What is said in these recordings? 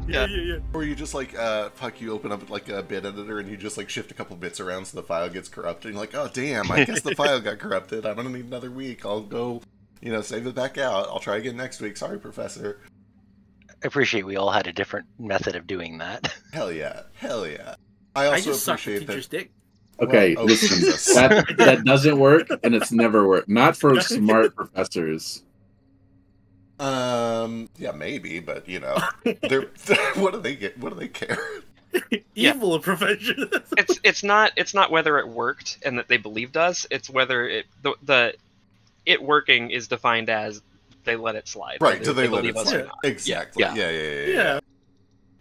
Yeah. Or you just like, you open up like a bit editor and you just like shift a couple bits around so the file gets corrupted. And you're like, oh damn, I guess the file got corrupted. I'm gonna need another week. I'll go, save it back out. I'll try again next week. Sorry, Professor. I appreciate we all had a different method of doing that. Hell yeah. I also just sucked the appreciate teacher's that. dick. Okay, Well, listen, Jesus. that doesn't work, and it's never worked. Not for smart professors. Yeah, maybe, but they're what do they get? What do they care? Evil profession. It's not whether it worked and that they believed us. It's whether it working is defined as they let it slide. Right? Do they let believe it us or slide? not. Exactly. Yeah. Yeah.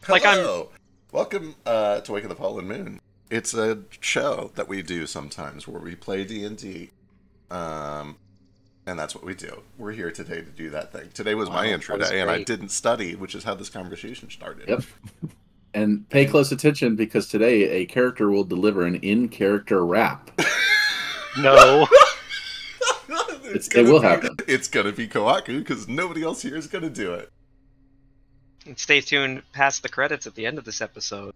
Like, Hello. Welcome to Wake of the Fallen Moon. It's a show that we do sometimes where we play D&D. And that's what we do. We're here today to do that thing. Today was my intro day, and I didn't study, which is how this conversation started. Yep. And pay close attention because today a character will deliver an in-character rap. No. It will happen. It's going to be Kohaku because nobody else here is going to do it. And stay tuned past the credits at the end of this episode,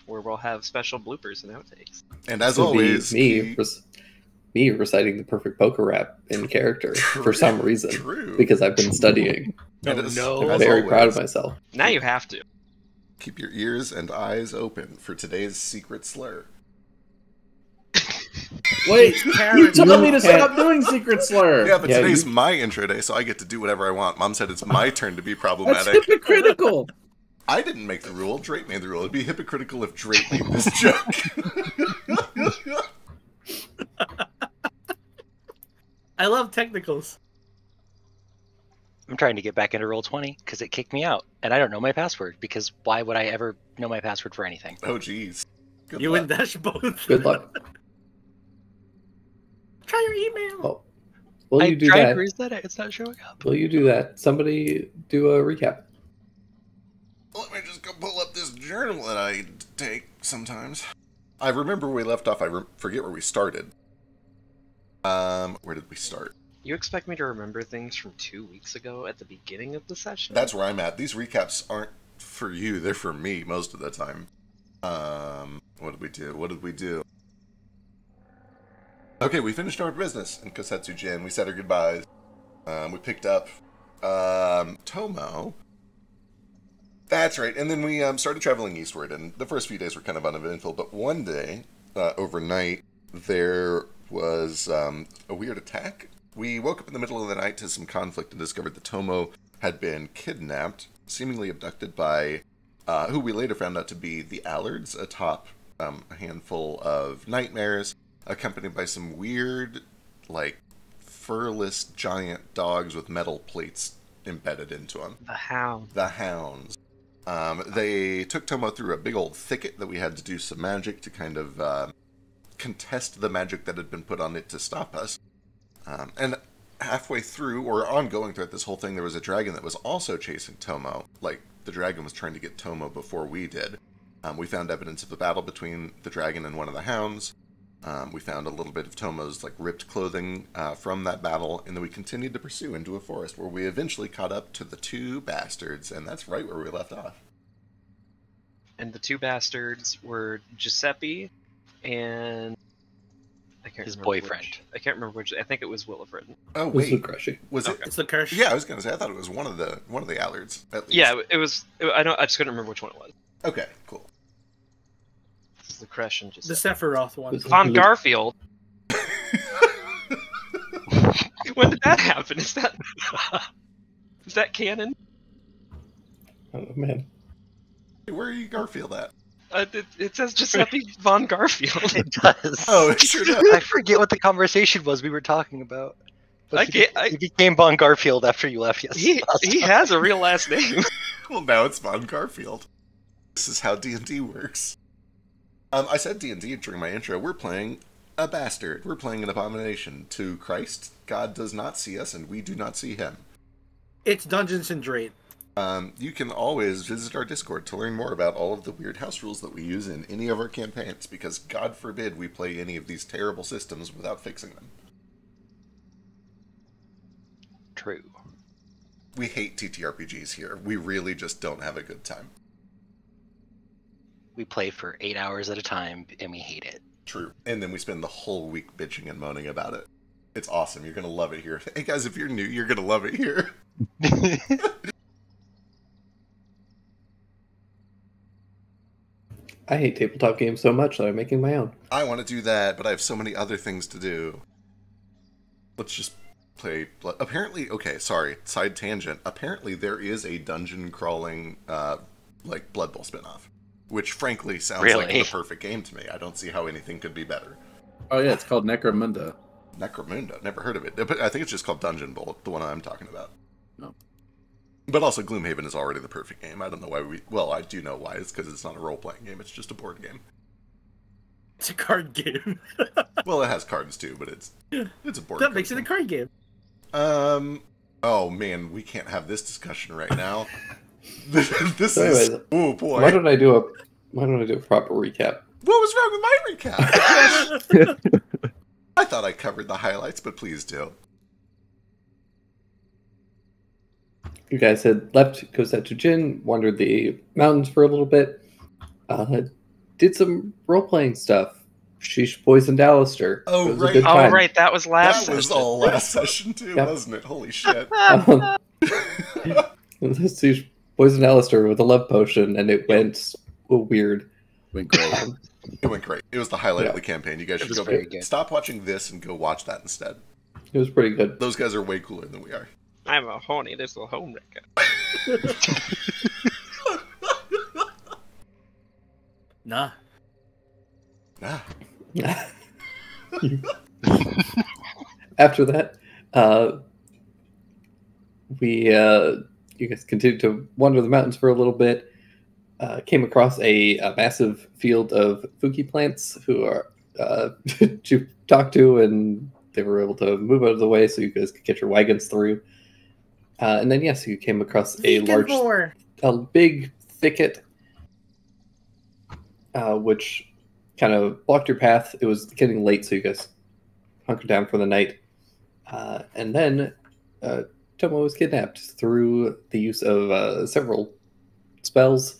where we'll have special bloopers and outtakes. And as Would be always, me reciting the perfect poker rap in character for some reason. True. Because I've been studying. And I'm as very proud of always, myself. Now you have to. keep your ears and eyes open for today's secret slur. Wait, you told me to can't- stop doing Secret Slur. Yeah, but Yeah, today's my intro day, so I get to do whatever I want. Mom said it's my turn to be That's problematic. hypocritical. I didn't make the rule. Drake made the rule. It'd be hypocritical if Drake made this joke. I love technicals. I'm trying to get back into Roll20 because it kicked me out, and I don't know my password. Because why would I ever know my password for anything? Oh, jeez. Good You luck. and Dash both. Good luck. Try your email. Oh, will I you do tried that? to reset it. It's not showing up. Will you do that? Somebody do a recap. Let me just go pull up this journal that I take sometimes. I remember where we left off. I forget where we started. Where did we start? You expect me to remember things from 2 weeks ago at the beginning of the session? That's where I'm at. These recaps aren't for you. They're for me most of the time. What did we do? Okay, we finished our business in Kosetsu-jin. We said our goodbyes. We picked up Tomo. That's right. And then we started traveling eastward, and the first few days were kind of uneventful. But one day, overnight, there was a weird attack. We woke up in the middle of the night to some conflict and discovered that Tomo had been kidnapped, seemingly abducted by who we later found out to be the Allards atop a handful of nightmares, accompanied by some weird, like, furless giant dogs with metal plates embedded into them. The Hound. The Hounds. They took Tomo through a big old thicket that we had to do some magic to kind of contest the magic that had been put on it to stop us. And halfway through, or ongoing throughout this whole thing, there was a dragon that was also chasing Tomo. Like, the dragon was trying to get Tomo before we did. We found evidence of a battle between the dragon and one of the hounds. We found a little bit of Tomo's like ripped clothing from that battle, and then we continued to pursue into a forest where we eventually caught up to the two bastards, and that's right where we left off. And the two bastards were Giuseppe and... I can't His remember boyfriend. I can't remember which. I think it was Willifred. Oh It was wait, Lucretia. was it? It's the curse. Yeah, I was gonna say I thought it was one of the Allards. At least. Yeah, it was. I just couldn't remember which one it was. Okay, cool. This is the Crush and The Giuseppe. Sephiroth one. Von Garfield. When did that happen? Is that canon? Oh man. Where are you Garfield at? It says Giuseppe Von Garfield. It does. Oh, it sure does. I forget what the conversation was we were talking about. But I he became Bon Garfield after you left. Yes, he has a real last name. Well, now it's Von Garfield. This is how D&D works. I said D&D during my intro. We're playing a bastard. We're playing an abomination to Christ. God does not see us, and we do not see him. It's Dungeons and Dragons. You can always visit our Discord to learn more about all of the weird house rules that we use in any of our campaigns, because God forbid we play any of these terrible systems without fixing them. True. we hate TTRPGs here. We really just don't have a good time. We play for 8 hours at a time, and we hate it. True. And then we spend the whole week bitching and moaning about it. It's awesome. You're going to love it here. Hey, guys, if you're new, you're going to love it here. I hate tabletop games so much that I'm making my own. I want to do that, but I have so many other things to do. Let's just play... Apparently, okay, sorry, side tangent. Apparently there is a dungeon crawling, like, Blood Bowl spinoff. Which, frankly, sounds like Really? the perfect game to me. I don't see how anything could be better. Oh yeah, it's called Necromunda. Necromunda, never heard of it. But I think it's just called Dungeon Bowl, the one I'm talking about. No. But also, Gloomhaven is already the perfect game. I don't know why we... Well, I do know why. It's because it's not a role-playing game. It's just a board game. It's a card game. Well, it has cards, too, but it's a board That game. makes it a card game. Oh, man, we can't have this discussion right now. This So is... anyways, Oh, boy. Why don't I do a proper recap? What was wrong with my recap? I thought I covered the highlights, but please do. You guys had left Kosetsu Jin, wandered the mountains for a little bit, did some role-playing stuff. Sheesh poisoned Alistair. Oh, It was a right. good Oh, time. right, that was last That was session. all last session, too, Yep. wasn't it? Holy shit. Sheesh poisoned Alistair with a love potion, and it went weird. Went great. It went great. It was the highlight Yeah. of the campaign. You guys should was go very good. stop watching this and go watch that instead. It was pretty good. Those guys are way cooler than we are. I'm a horny little homewrecker. Nah. Nah. After that, you guys continued to wander the mountains for a little bit. Came across a massive field of Fuki plants who are to talk to, and they were able to move out of the way so you guys could get your wagons through. And then, yes, you came across a big thicket, which kind of blocked your path. It was getting late, so you guys hunkered down for the night. And then Tomo was kidnapped through the use of several spells,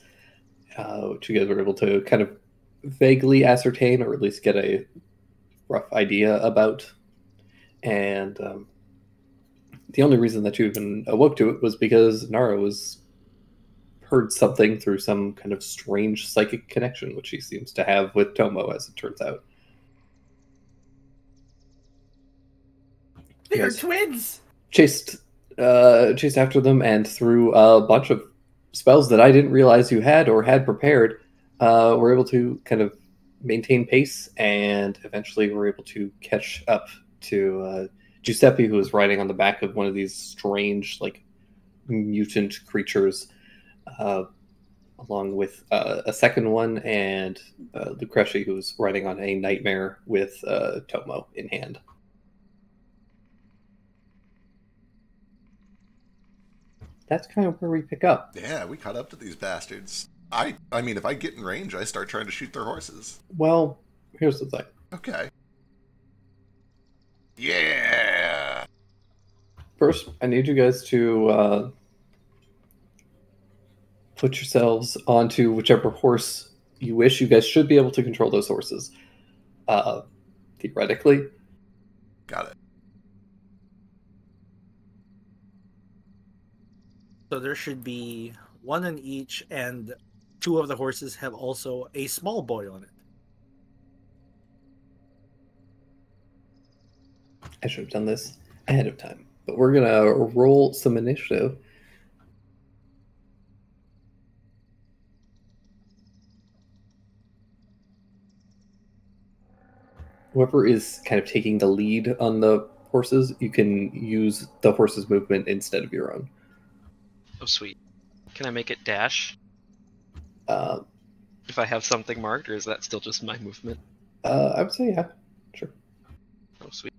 which you guys were able to kind of vaguely ascertain, or at least get a rough idea about. And the only reason that you even awoke to it was because Nara heard something through some kind of strange psychic connection, which she seems to have with Tomo, as it turns out. They're Yes. twins. Chased after them, and through a bunch of spells that I didn't realize you had or had prepared, were able to kind of maintain pace, and eventually were able to catch up to Giuseppe, who was riding on the back of one of these strange, like, mutant creatures, along with a second one, and Lucreci, who was riding on a nightmare with Tomo in hand. That's kind of where we pick up. Yeah, we caught up to these bastards. I mean, if I get in range, I start trying to shoot their horses. Well, here's the thing. Okay. Yeah. First, I need you guys to put yourselves onto whichever horse you wish. You guys should be able to control those horses, theoretically. Got it. So there should be one in each, and two of the horses have also a small boy on it. I should have done this ahead of time. But we're going to roll some initiative. Whoever is kind of taking the lead on the horses, you can use the horse's movement instead of your own. Oh, sweet. Can I make it dash Uh, if I have something marked, or is that still just my movement? I would say, yeah, sure. Oh, sweet.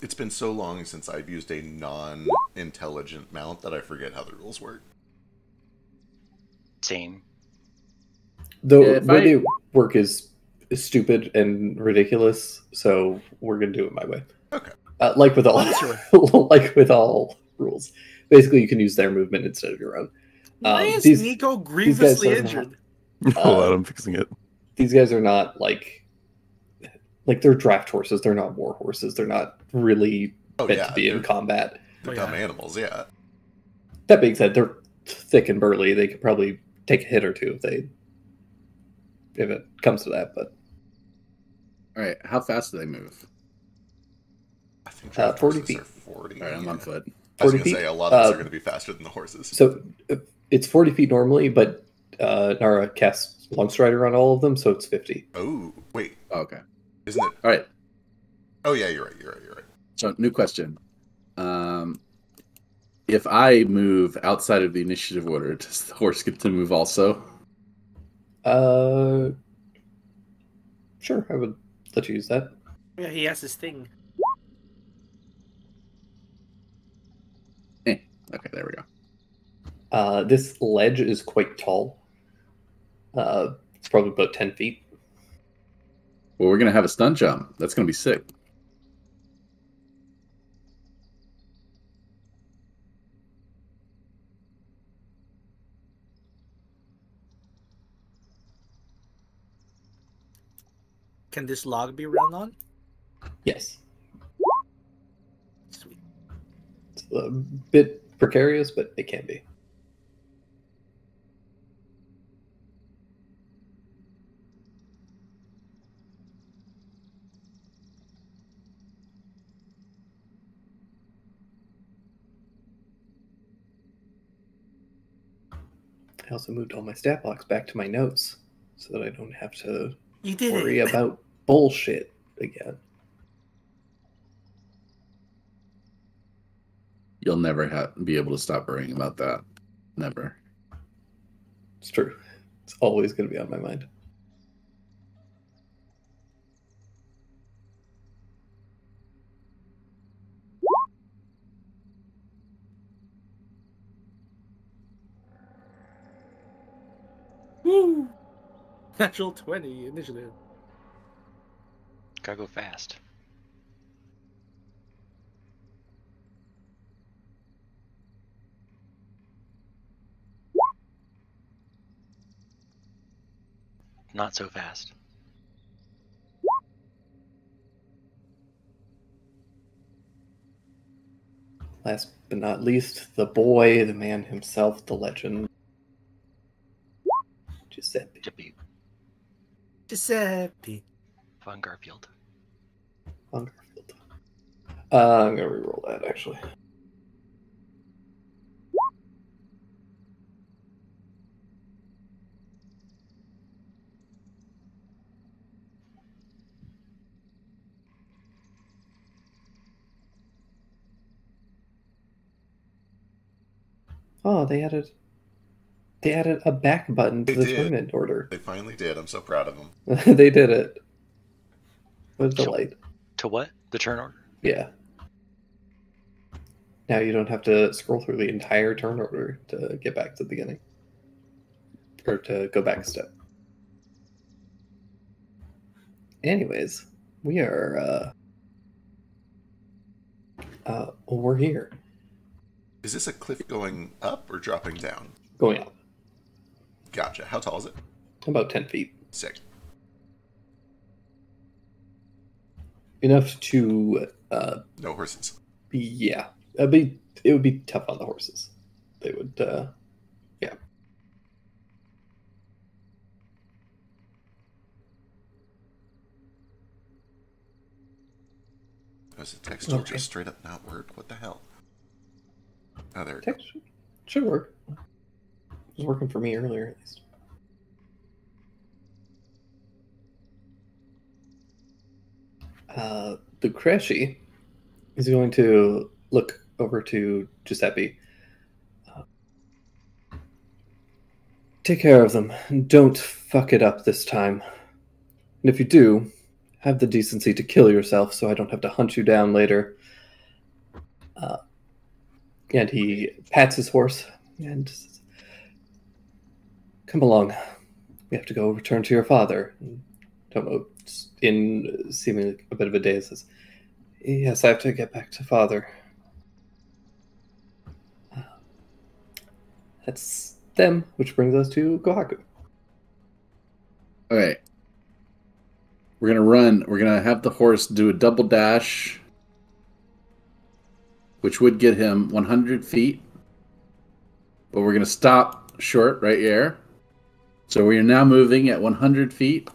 It's been so long since I've used a non-intelligent mount that I forget how the rules work. Same. The Yeah, if way I- they work is stupid and ridiculous, so we're going to do it my way. Okay. Like with all, Oh, sure. like with all rules, basically you can use their movement instead of your own. Why is these- Nico guys grievously are not- injured? Hold on, I'm fixing it. These guys are not like they're draft horses. They're not war horses. They're not really Oh meant yeah, to be in they're, combat. they're Oh, dumb yeah. animals. Yeah. That being said, they're thick and burly. They could probably take a hit or two if it comes to that. But All right, how fast do they move? I think draft 40 horses feet. are 40. All right, I'm on foot. I was 40 going to feet? say a lot of us are going to be faster than the horses. So it's 40 feet normally, but Nara casts Longstrider on all of them, so it's 50. Oh, wait. Oh, okay. Isn't it? All right. Oh, yeah, you're right. So, new question. If I move outside of the initiative order, does the horse get to move also? Sure, I would let you use that. Yeah, he has his thing. Okay, there we go. This ledge is quite tall. It's probably about 10 feet. Well, we're gonna have a stun jump. That's gonna be sick. Can this log be run on? Yes. Sweet. It's a bit precarious, but it can be. I also moved all my stat blocks back to my notes so that I don't have to You did worry it. about bullshit again. You'll never be able to stop worrying about that. Never. It's true. It's always going to be on my mind. Woo! Natural 20 initiative. Gotta go fast. Not so fast. Last but not least, the boy, the man himself, the legend. Giuseppe. Jippy Giuseppe. Von Garfield. Von Garfield. I'm going to reroll that, actually. Oh, they added a back button to They the did. tournament order. They finally did. I'm so proud of them. They did it. What a delight. To what? The turn order? Yeah. Now you don't have to scroll through the entire turn order to get back to the beginning. Or to go back a step. Anyways, we are we're here. Is this a cliff going up or dropping down? Going up. Gotcha. How tall is it? About 10 feet. Sick. Enough to No horses. yeah. It would be tough on the horses. They would yeah. Does the text tool Okay. just straight up not work? What the hell? Oh, there it goes. Text should work. It was working for me earlier at least. The Crashy is going to look over to Giuseppe. Take care of them. Don't fuck it up this time. And if you do, have the decency to kill yourself so I don't have to hunt you down later. And he pats his horse and says, come along. We have to go return to your father. And Tomo, in seemingly a bit of a daze, says, Yes, I have to get back to father. That's them, which brings us to Kohaku. Okay. We're gonna run. We're gonna have the horse do a double dash, which would get him 100 feet. But we're gonna stop short right here. So we are now moving at 100 feet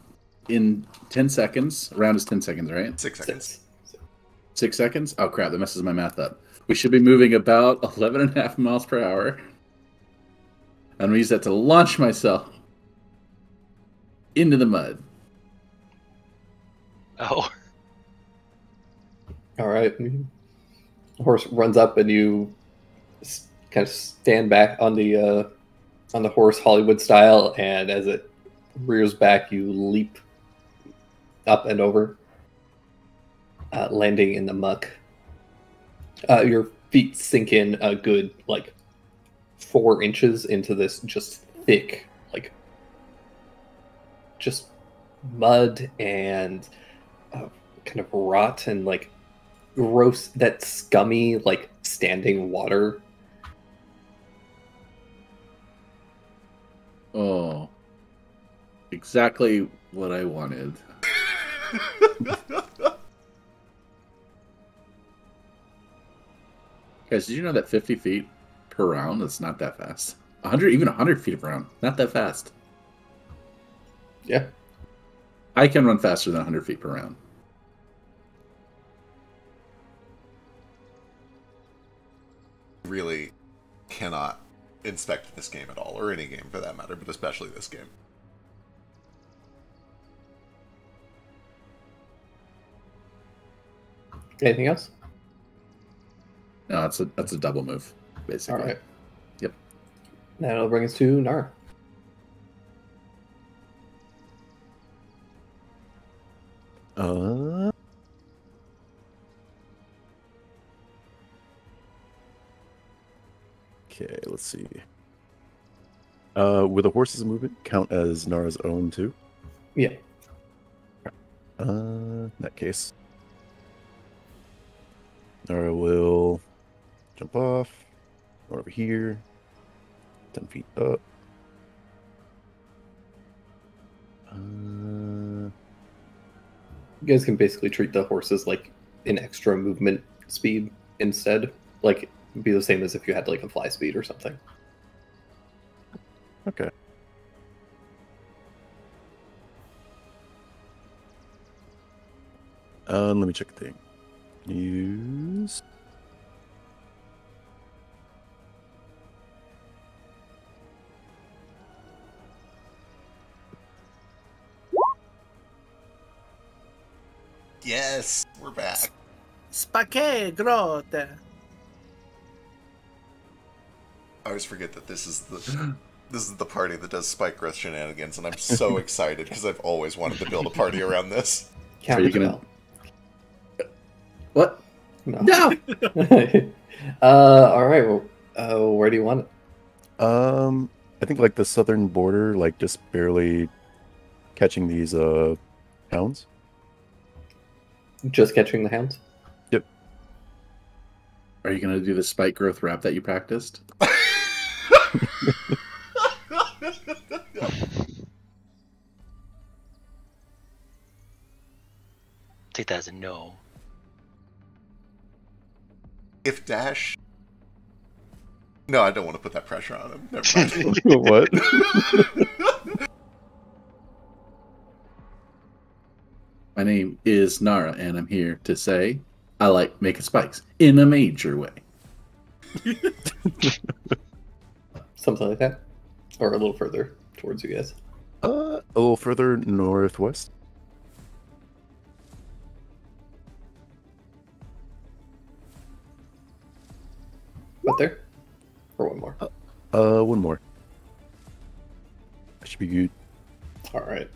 in 10 seconds. Around is 10 seconds, right? 6 seconds. 6 seconds? Oh crap, that messes my math up. We should be moving about 11.5 miles per hour. I'm gonna use that to launch myself into the mud. Oh, All right. The horse runs up, and you kind of stand back on the horse, Hollywood style, and as it rears back, you leap up and over, landing in the muck. Your feet sink in a good 4 inches into this just thick, just mud and kind of rot and gross, that scummy standing water. Oh, exactly what I wanted. Guys, did you know that 50 feet per round is not that fast? 100 feet per round, not that fast. Yeah. I can run faster than 100 feet per round. Really cannot inspect this game at all, or any game for that matter, but especially this game. Anything else? No, that's a double move, basically. All right. Yep. That'll bring us to Nara. Okay, let's see. Will the horse's movement count as Nara's own too? Yeah. In that case, Nara will jump off, run over here, 10 feet up. You guys can basically treat the horses like an extra movement speed instead. Be the same as if you had a fly speed or something. Okay. Let me check the thing. Use. Yes, we're back. Spake grote. I always forget that this is the party that does Spike Growth shenanigans, and I'm so excited because I've always wanted to build a party around this. Are you gonna- What? No. No! All right. Well, where do you want it? I think the southern border, just barely catching these hounds. Just catching the hounds? Yep. Are you gonna do the spike growth rap that you practiced? take that as a no. If Dash... No, I don't want to put that pressure on him. Never mind. What? My name is Nara, and I'm here to say I like making spikes in a major way. Something like that? Or a little further towards you guys? A little further northwest. About there? Or one more? One more. That should be good. All right.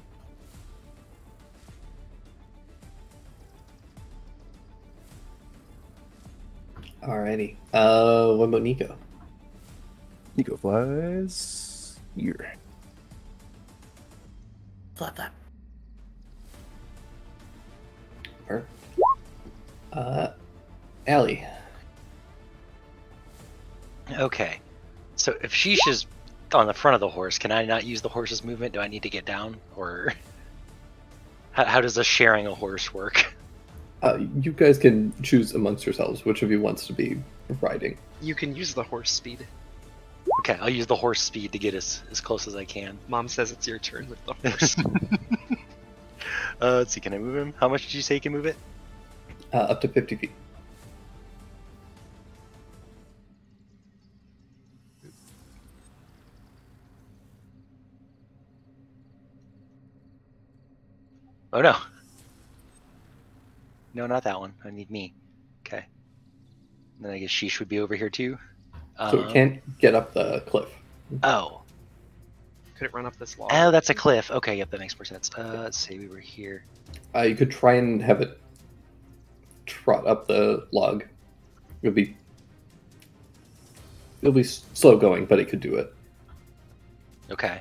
Alrighty. What about Nico? Nico flies here. Flap that. Her? Allie. Okay. So if Sheesh is on the front of the horse, can I not use the horse's movement? Do I need to get down? Or how does the sharing a horse work? You guys can choose amongst yourselves which of you wants to be riding. You can use the horse speed. Okay, I'll use the horse speed to get as close as I can. Mom says it's your turn with the horse. Let's see, can I move him? How much did you say you can move it? Up to 50 feet. Oh no. No, not that one. I need me. Okay. And then I guess Sheesh would be over here too. So it can't get up the cliff. Oh. Could it run up this log? Oh, that's a cliff. Okay, yep, that makes more sense. Let's say we were here. You could try and have it trot up the log. It'll be slow going, but it could do it. Okay.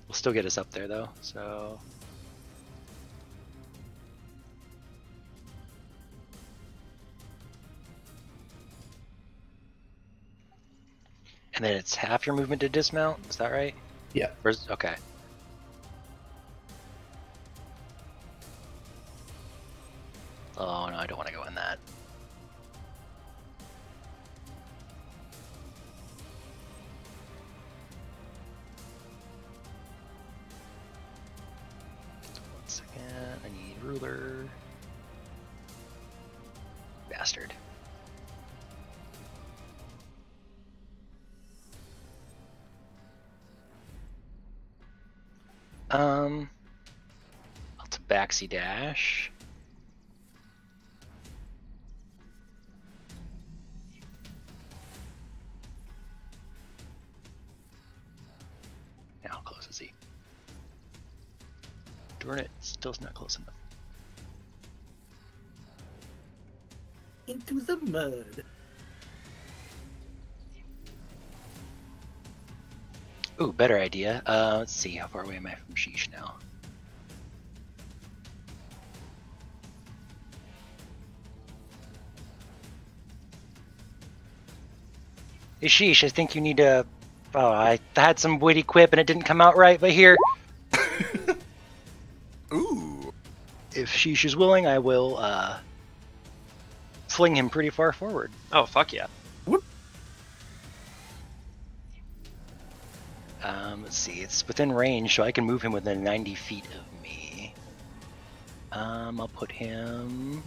We'll still get us up there though, so... And then it's half your movement to dismount, is that right? Yeah. Okay. Oh no, I don't want to go in that. One second, I need ruler. Bastard. I'll tabaxi dash. Now how close is he? Darn it, still's not close enough. Into the mud. Ooh, better idea. Let's see, how far away am I from Sheesh now? Hey Sheesh, I think you need to... Oh, I had some witty quip and it didn't come out right, but here... Ooh. If Sheesh is willing, I will, fling him pretty far forward. Oh, fuck yeah. Let's see, it's within range, so I can move him within 90 feet of me. I'll put him...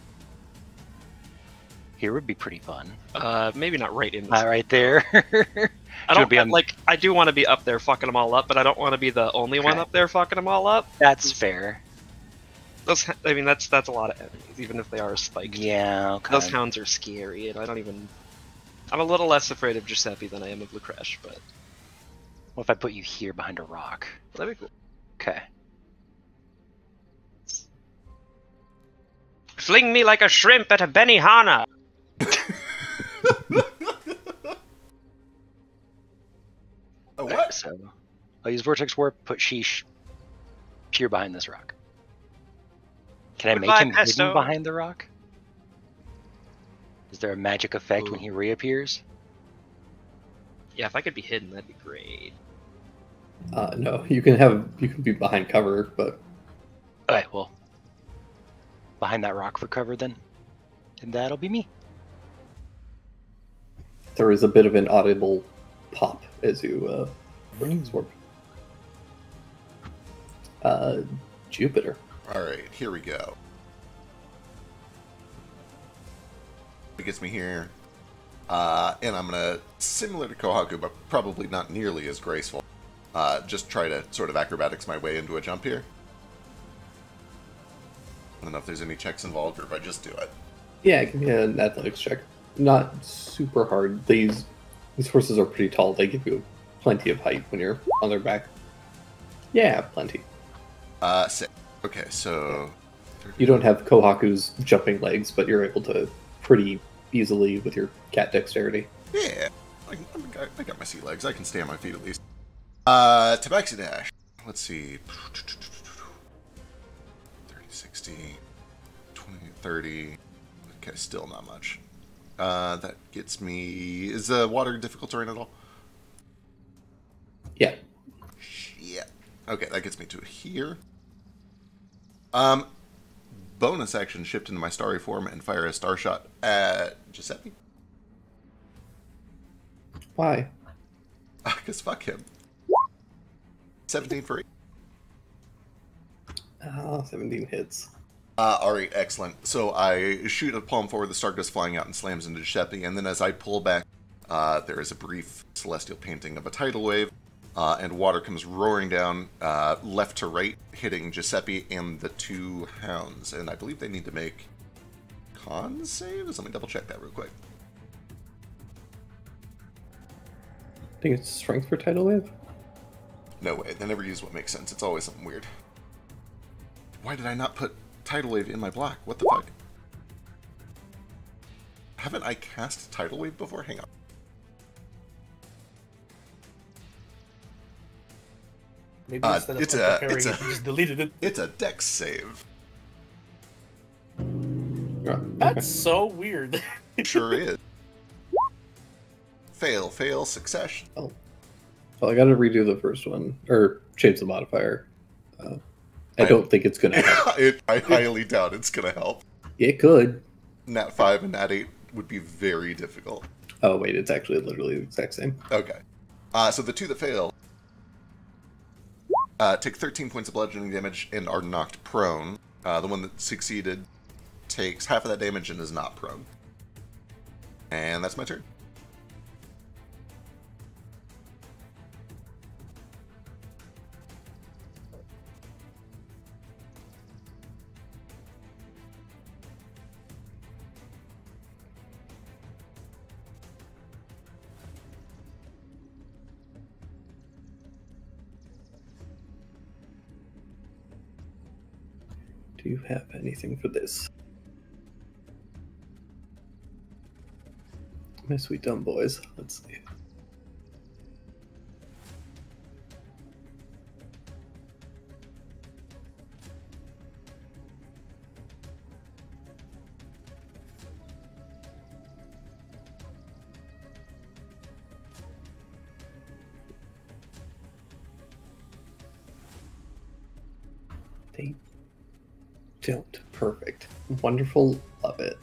Here would be pretty fun. Maybe not right in this. Right there. I don't be on... like. I do want to be up there fucking them all up, but I don't want to be the only one up there fucking them all up. That's fair. Those, I mean, that's a lot of enemies, even if they are spiked. Yeah, okay. Those hounds are scary, and I don't even. I'm a little less afraid of Giuseppe than I am of Lucresh, but. What if I put you here behind a rock? That'd be cool. Okay. Fling me like a shrimp at a Benihana! A what? So, I'll use Vortex Warp, put Sheesh here behind this rock. Can I make him hidden behind the rock? Is there a magic effect when he reappears? Yeah, if I could be hidden, that'd be great. No, you can be behind cover, but Okay, well, behind that rock for cover then, and that'll be me. there is a bit of an audible pop as you warp. Jupiter. All right, here we go. It gets me here. And I'm going to, similar to Kohaku, but probably not nearly as graceful, just try to sort of acrobatics my way into a jump here. I don't know if there's any checks involved or if I just do it. Yeah, give me an athletics check. Not super hard. These horses are pretty tall. They give you plenty of height when you're on their back. Yeah, plenty. Sick. Okay, so... You don't have Kohaku's jumping legs, but you're able to pretty easily with your cat dexterity. Yeah, I got my sea legs. I can stay on my feet at least. Tabaxi Dash. Let's see. 30, 60, 20, 30, Okay, still not much. That gets me... Is the water difficult terrain at all? Yeah. Yeah. Okay, that gets me to here. Bonus action, shift into my starry form and fire a star shot at Giuseppe. Why? Because fuck him. 17 for 8. 17 hits. Alright, excellent. So I shoot a palm forward, the star goes flying out and slams into Giuseppe, and then as I pull back, there is a brief celestial painting of a tidal wave, and water comes roaring down left to right, hitting Giuseppe and the 2 hounds. And I believe they need to make con saves? Let me double check that real quick. I think it's strength for tidal wave. No way, they never use what makes sense. It's always something weird. Why did I not put tidal wave in my block? What the fuck? Haven't I cast tidal wave before? Hang on. Maybe instead of preparing, you just deleted it. It's a dex save. That's so weird. Sure is. Fail, succession. Oh. Well, I gotta redo the first one, or change the modifier. I don't think it's gonna help. I highly doubt it's gonna help. It could. Nat 5 and Nat 8 would be very difficult. Oh, wait, it's actually literally the exact same. Okay. So the 2 that fail take 13 points of bludgeoning damage and are knocked prone. The one that succeeded takes half of that damage and is not prone. And that's my turn. Do you have anything for this? My sweet dumb boys. Let's see. They don't. Perfect. Wonderful. Love it.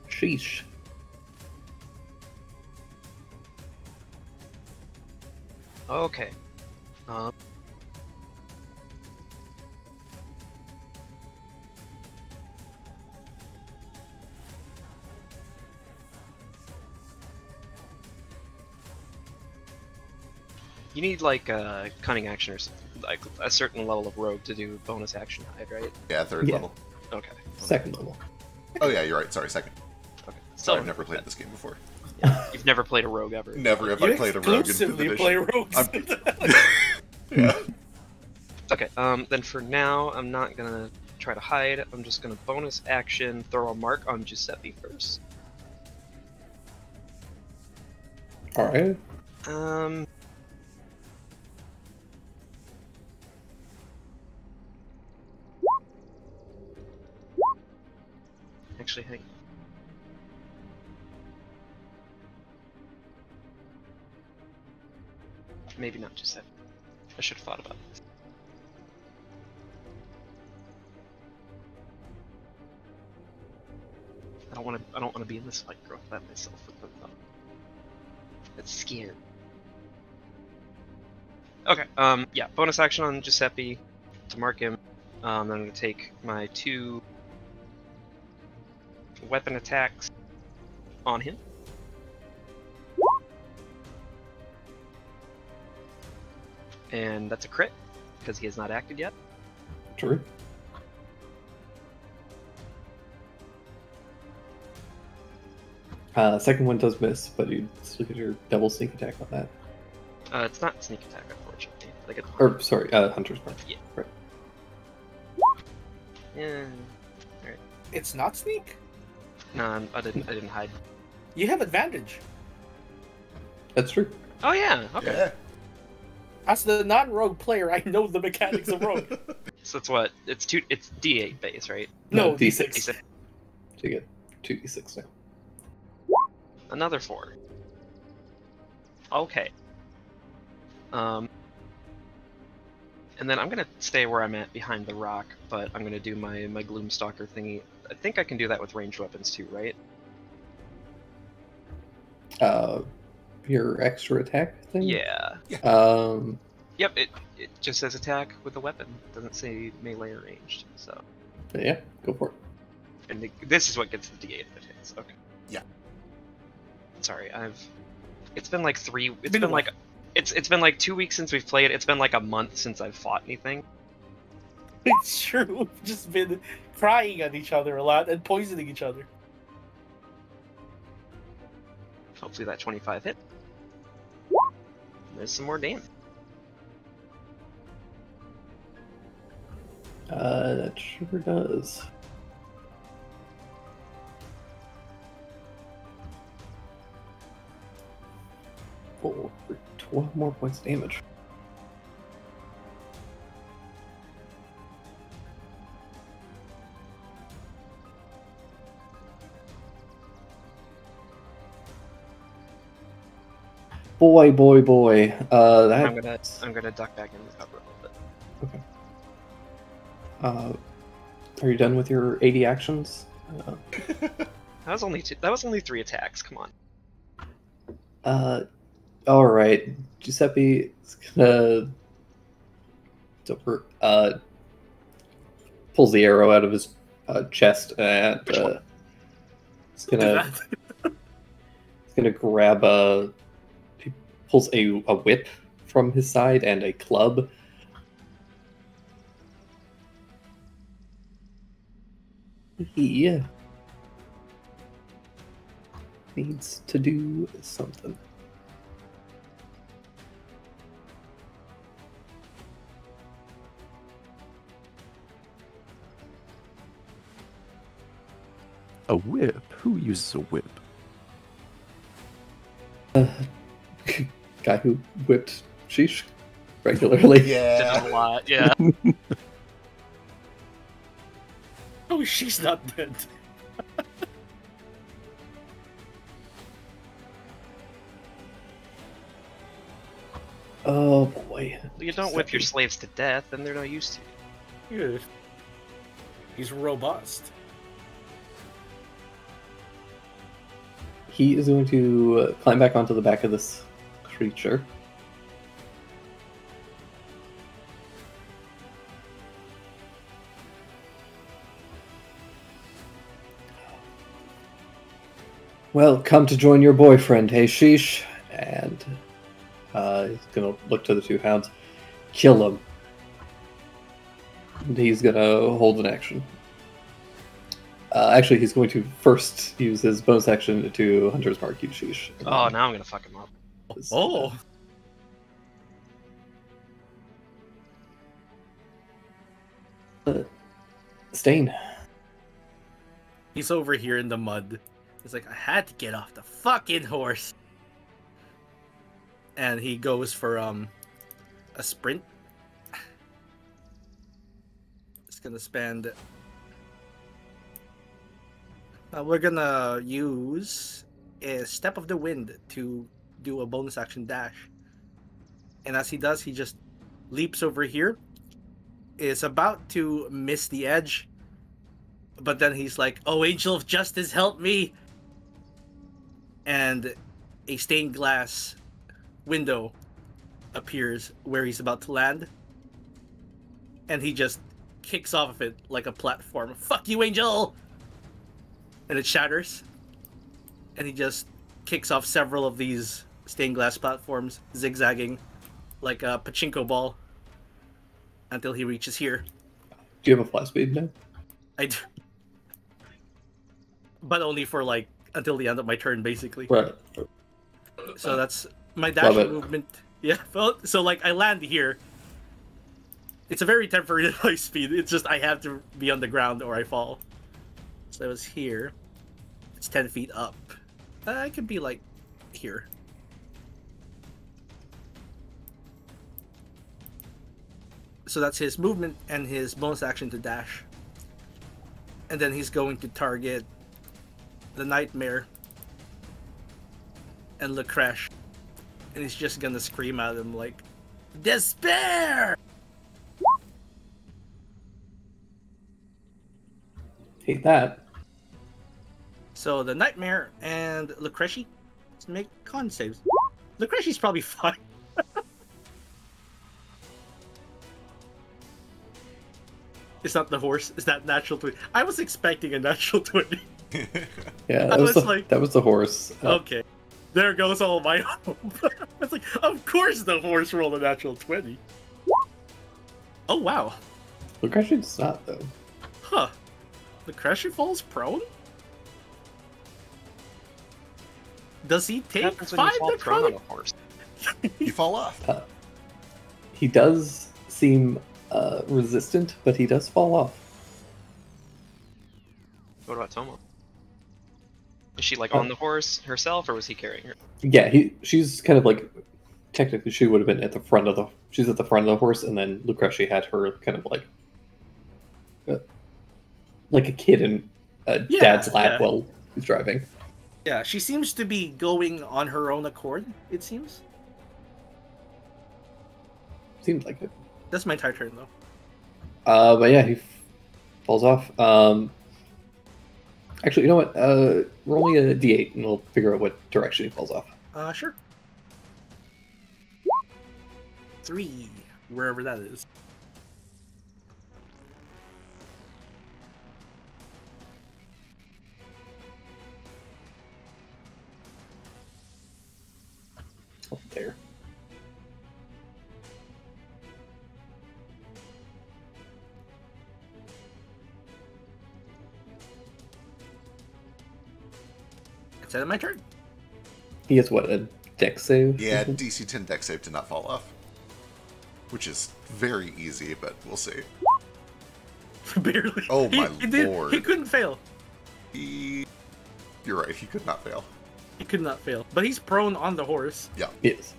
Sheesh. Okay. You need like a cunning action or something, like a certain level of rogue to do bonus action hide, right? Yeah, 3rd Yeah. level. Okay. Second level. Oh yeah, you're right. Sorry, 2nd. Okay. Sorry, I've never played this game before. You've never played a rogue ever. Never have You I played a rogue in 5th exclusively edition. play rogues. Yeah. Okay. Then for now, I'm not gonna try to hide. I'm just gonna bonus action throw a mark on Giuseppe first. All right. Actually, hang. Maybe not Giuseppe. I should have thought about this. I don't want to be in this fight growth by myself. It's scary. Okay. Yeah. Bonus action on Giuseppe to mark him. Then I'm gonna take my 2 weapon attacks on him. And that's a crit, because he has not acted yet. True. Second one does miss, but you still get your double sneak attack on that. It's not sneak attack, unfortunately. I get Or, sorry, Hunter's Mark. Yeah. Right. Yeah. It's not sneak. No, I didn't hide. You have advantage. That's true. Oh yeah. Okay. Yeah. As the non-rogue player, I know the mechanics of rogue. So it's what? It's D8 base, right? No, D6. D6. So you get 2d6 now. Another 4. Okay. And then I'm gonna stay where I'm at behind the rock, but I'm gonna do my Gloomstalker thingy. I think I can do that with ranged weapons too, right? Your extra attack thing? Yeah. Yep, it just says attack with a weapon. It doesn't say melee or ranged, so. Yeah, go for it. And this is what gets the D8 if it hits. Okay. Yeah. Sorry, it's been like it's It's been like 2 weeks since we've played. It's been like a month since I've fought anything. It's true. We've just been crying at each other a lot and poisoning each other. Hopefully that 25 hit. There's some more damage. That sure does. Oh, for 12 more points of damage. Boy, boy, boy. I'm gonna duck back in the cover a little bit. Are you done with your 80 actions? That was only 3 attacks. Come on. All right. Giuseppe is gonna pulls the arrow out of his chest and he's gonna grab he pulls a whip from his side and a club. He needs to do something. A whip? Who uses a whip? Guy who whipped Sheesh regularly. Did Yeah. a lot. Yeah. Oh, she's not dead. Oh boy. You don't whip your slaves to death, then they're no use to you. Yeah. He's robust. He is going to climb back onto the back of this creature. Well, come to join your boyfriend, hey Sheesh. And he's going to look to the 2 hounds. Kill him. And he's going to hold an action. Actually, he's going to first use his bonus action to Hunter's Mark you, Sheesh. Oh, now I'm gonna fuck him up. Oh. Stain. He's over here in the mud. He's like, I had to get off the fucking horse. And he goes for a sprint. It's gonna spend. We're gonna use a Step of the Wind to do a bonus action dash. And as he does, he just leaps over here. Is about to miss the edge. But then he's like, oh, Angel of Justice, help me! And a stained glass window appears where he's about to land. And he just kicks off of it like a platform. Fuck you, Angel! And it shatters. And he just kicks off several of these stained glass platforms, zigzagging like a pachinko ball until he reaches here. Do you have a fly speed now? I do. But only for like until the end of my turn, basically. Right. So that's my dash Love it. movement. Yeah. Well, so like I land here. It's a very temporary high speed. It's just I have to be on the ground or I fall. So I was here. It's 10 feet up. I could be like here. So that's his movement and his bonus action to dash. And then he's going to target the Nightmare and Lucresh, and he's just gonna scream at him like, "Despair!" Hate that. So the Nightmare and Lucreshi make con saves. Lucreshi's probably fine. It's not the horse. It's that natural 20. I was expecting a natural 20. Yeah, I was like- that was the horse. Okay. There goes all my hope. I was like, of course the horse rolled a natural 20. Oh, wow. Lucretia does not, though. Huh. Lucretia falls prone? Does he What take happens when you 5 fall prone on necrotic? a horse? You fall off. He does seem resistant, but he does fall off. What about Tomo? Is she like on the horse herself, or was he carrying her? Yeah, she's kind of like, technically she would have been at the front of the, she's at the front of the horse, and then Lucretia had her kind of like a kid in dad's lap yeah. while he's driving. Yeah, she seems to be going on her own accord, it seems. Seems like it. That's my entire turn, though. But yeah, he falls off. Actually, you know what? Roll me a d8 and we'll figure out what direction he falls off. Sure. 3, wherever that is. Up there. It's end of my turn. He has what, a dex save? Yeah, DC 10 deck save to not fall off. Which is very easy, but we'll see. Barely. Oh my He lord. couldn't fail. You're right, he could not fail. He could not fail. But he's prone on the horse. Yes.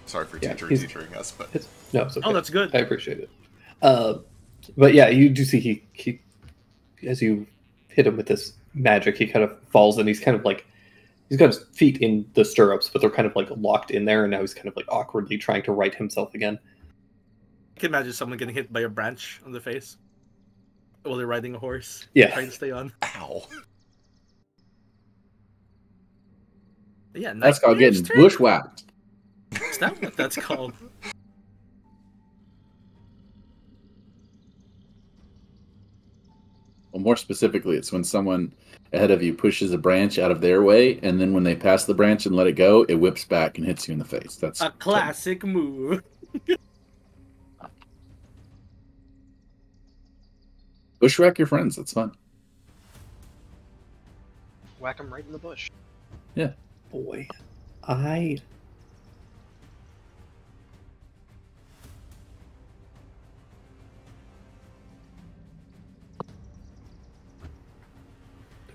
Sorry for Yeah, teaching us, but No, it's okay. Oh, that's good. I appreciate it. But yeah, you do see he as you hit him with this magic, he kind of falls and he's kind of like, he's got his feet in the stirrups, but they're kind of like locked in there, and now he's kind of like awkwardly trying to right himself again. I can imagine someone getting hit by a branch on the face while they're riding a horse. Yeah. Trying to stay on. ow. But yeah, That's called Nightmare's getting turn. bushwhacked. Is that what that's called? Well, more specifically, it's when someone ahead of you pushes a branch out of their way, and then when they pass the branch and let it go, it whips back and hits you in the face. That's A classic move. bushwhack your friends. That's fun. Whack him right in the bush. Boy, I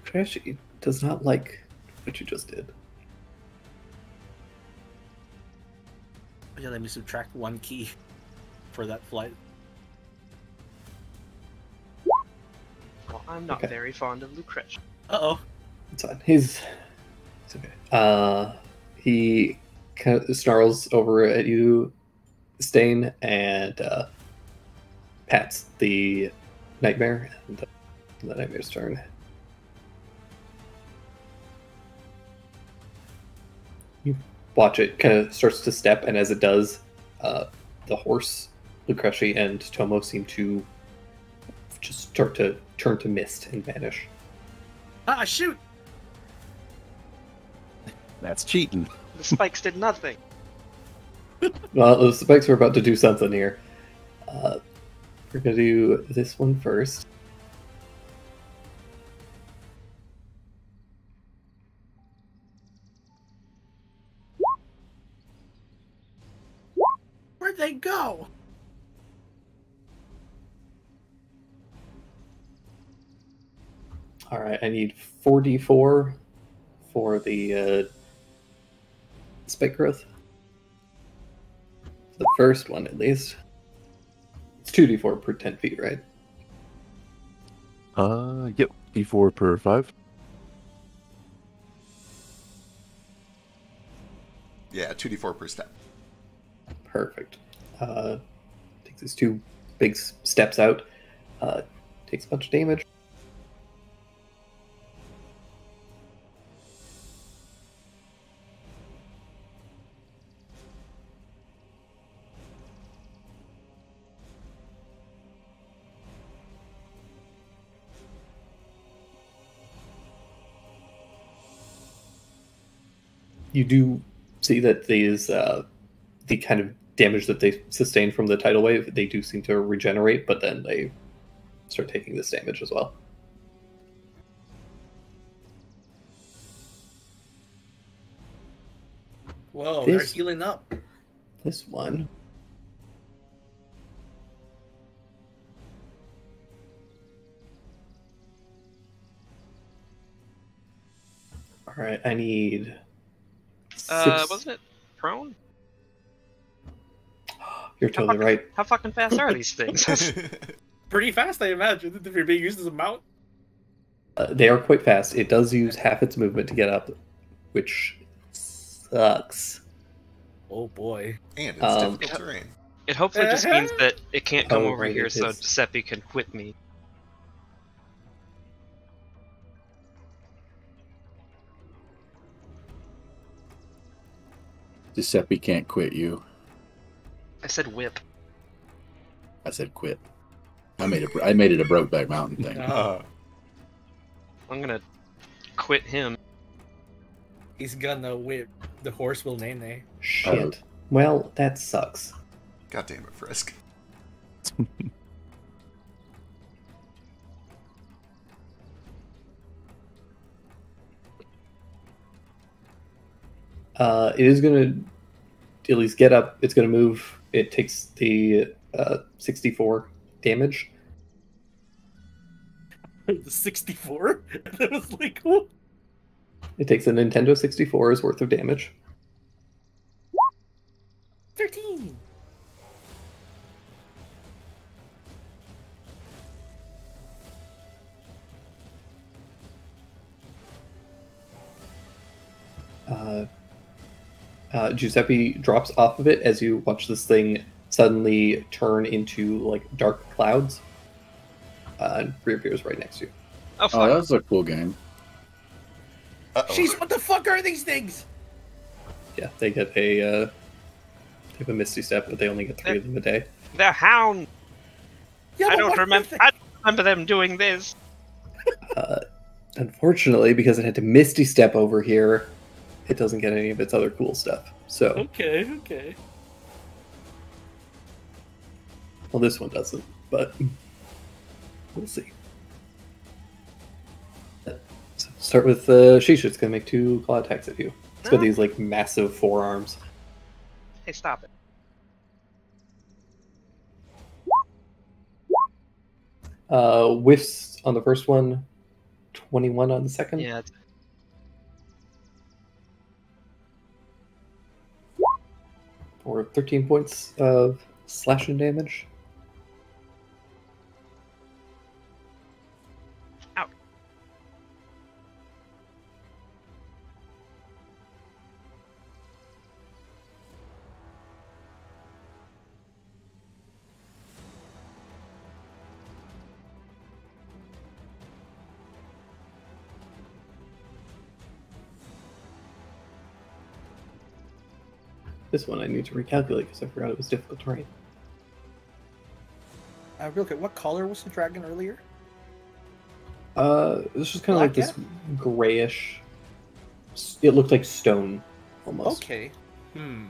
Crash does not like what you just did. Yeah, let me subtract 1 key for that flight. Well, I'm not Okay. very fond of Lucretia. Uh-oh. It's fine. It's okay. He kind of snarls over at you, Stain, and pats the Nightmare, and the Nightmare's turn. You watch it kind of starts to step, and as it does, the horse, Lucretia, and Tomo seem to just start to turn to mist and vanish. Ah, shoot! That's cheating. The spikes did nothing. Well, the spikes are about to do something here. We're gonna do this one first. Where'd they go? All right, I need 4d4 for the spike growth. The first one, at least. It's 2d4 per 10 feet, right? Yep. D4 per 5. Yeah, 2d4 per step. Perfect. Takes these 2 big steps out. Takes a bunch of damage. You do see that these the kind of damage that they sustain from the tidal wave, they do seem to regenerate, but then they start taking this damage as well. Whoa, they're This- healing up. This one. All right, I need. Wasn't it prone? You're totally right. How fucking fast are these things? Pretty fast, I imagine, if you're being used as a mount. They are quite fast. It does use half its movement to get up, which sucks. Oh boy. And it's difficult terrain. It hopefully just means that it can't come Oh, over right, here it so is. Giuseppe can quit me. Giuseppe can't quit you. I said whip. I said quit. I made it a Brokeback Mountain thing. I'm gonna quit him. He's gonna whip the horse will Nene. Shit. Well, that sucks. God damn it, Frisk. It is going to at least get up. It's going to move. It takes the 64 damage. The 64? That was like, oh. It takes a Nintendo 64's worth of damage. 13. Giuseppe drops off of it as you watch this thing suddenly turn into like dark clouds and reappears right next to you. Oh Oh, fuck! that's a cool game. Uh-oh. Jeez, what the fuck are these things? Yeah, they get a they have a Misty Step, but they only get 3 of them a day. They're hound. Yeah, I but don't what are remember. they? I don't remember them doing this. Unfortunately, because it had to Misty Step over here, it doesn't get any of its other cool stuff. So, Okay. well, this one doesn't, but we'll see. So start with Shisha. It's gonna make 2 claw attacks at you. It's got No. these like massive forearms. Hey, stop it! Whiffs on the first one, 21 on the second. Yeah, it's, For 13 points of slashing damage. Ow. This one I need to recalculate because I forgot it was difficult terrain. Real quick, what color was the dragon earlier? This was kind of like Black, this grayish. It looked like stone, almost. Okay. Hmm.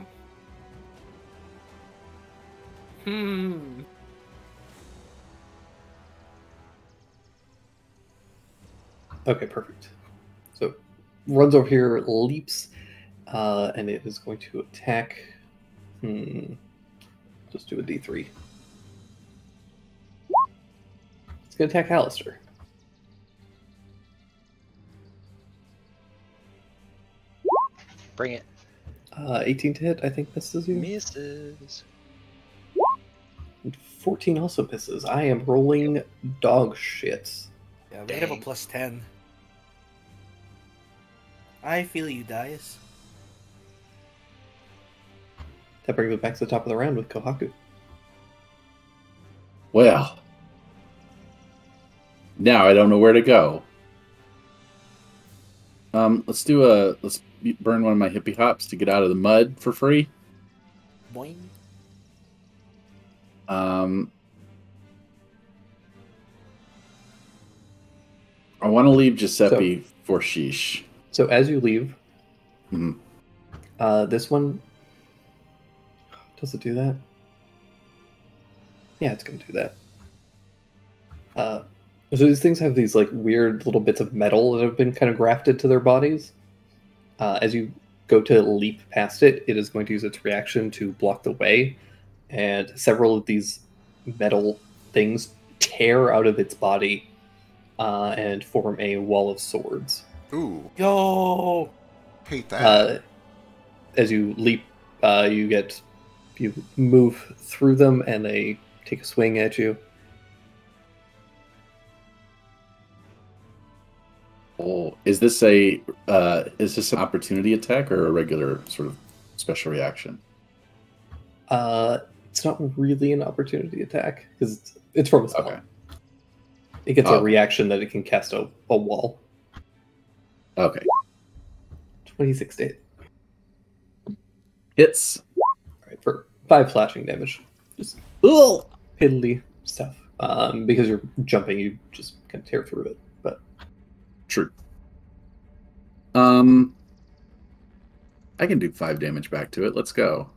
Okay, perfect. So runs over here, leaps, and it is going to attack. Just do a D3. It's going to attack Alistair. Bring it. 18 to hit, I think misses you. Misses. And 14 also misses. I am rolling dog shit. Yeah, we have a Dang. plus 10. I feel you, Dice. That brings it back to the top of the round with Kohaku. Well, now I don't know where to go. Let's burn one of my hippie hops to get out of the mud for free. Boing. I want to leave Giuseppe for Sheesh. So as you leave, Mhm. this one, does it do that? Yeah, it's going to do that. So these things have these like weird little bits of metal that have been kind of grafted to their bodies. As you go to leap past it, it is going to use its reaction to block the way, and several of these metal things tear out of its body and form a wall of swords. Ooh, Yo! hate that. As you leap, you move through them, and they take a swing at you. Oh, is this an opportunity attack or a regular sort of special reaction? It's not really an opportunity attack because it's from a spell. Okay. It gets Oh. a reaction that it can cast a wall. Okay. 26 to hit. Hits. Alright, for 5 slashing damage. Just Ugh. piddly stuff. Because you're jumping, you just kind of tear through it. But True. I can do 5 damage back to it. Let's go.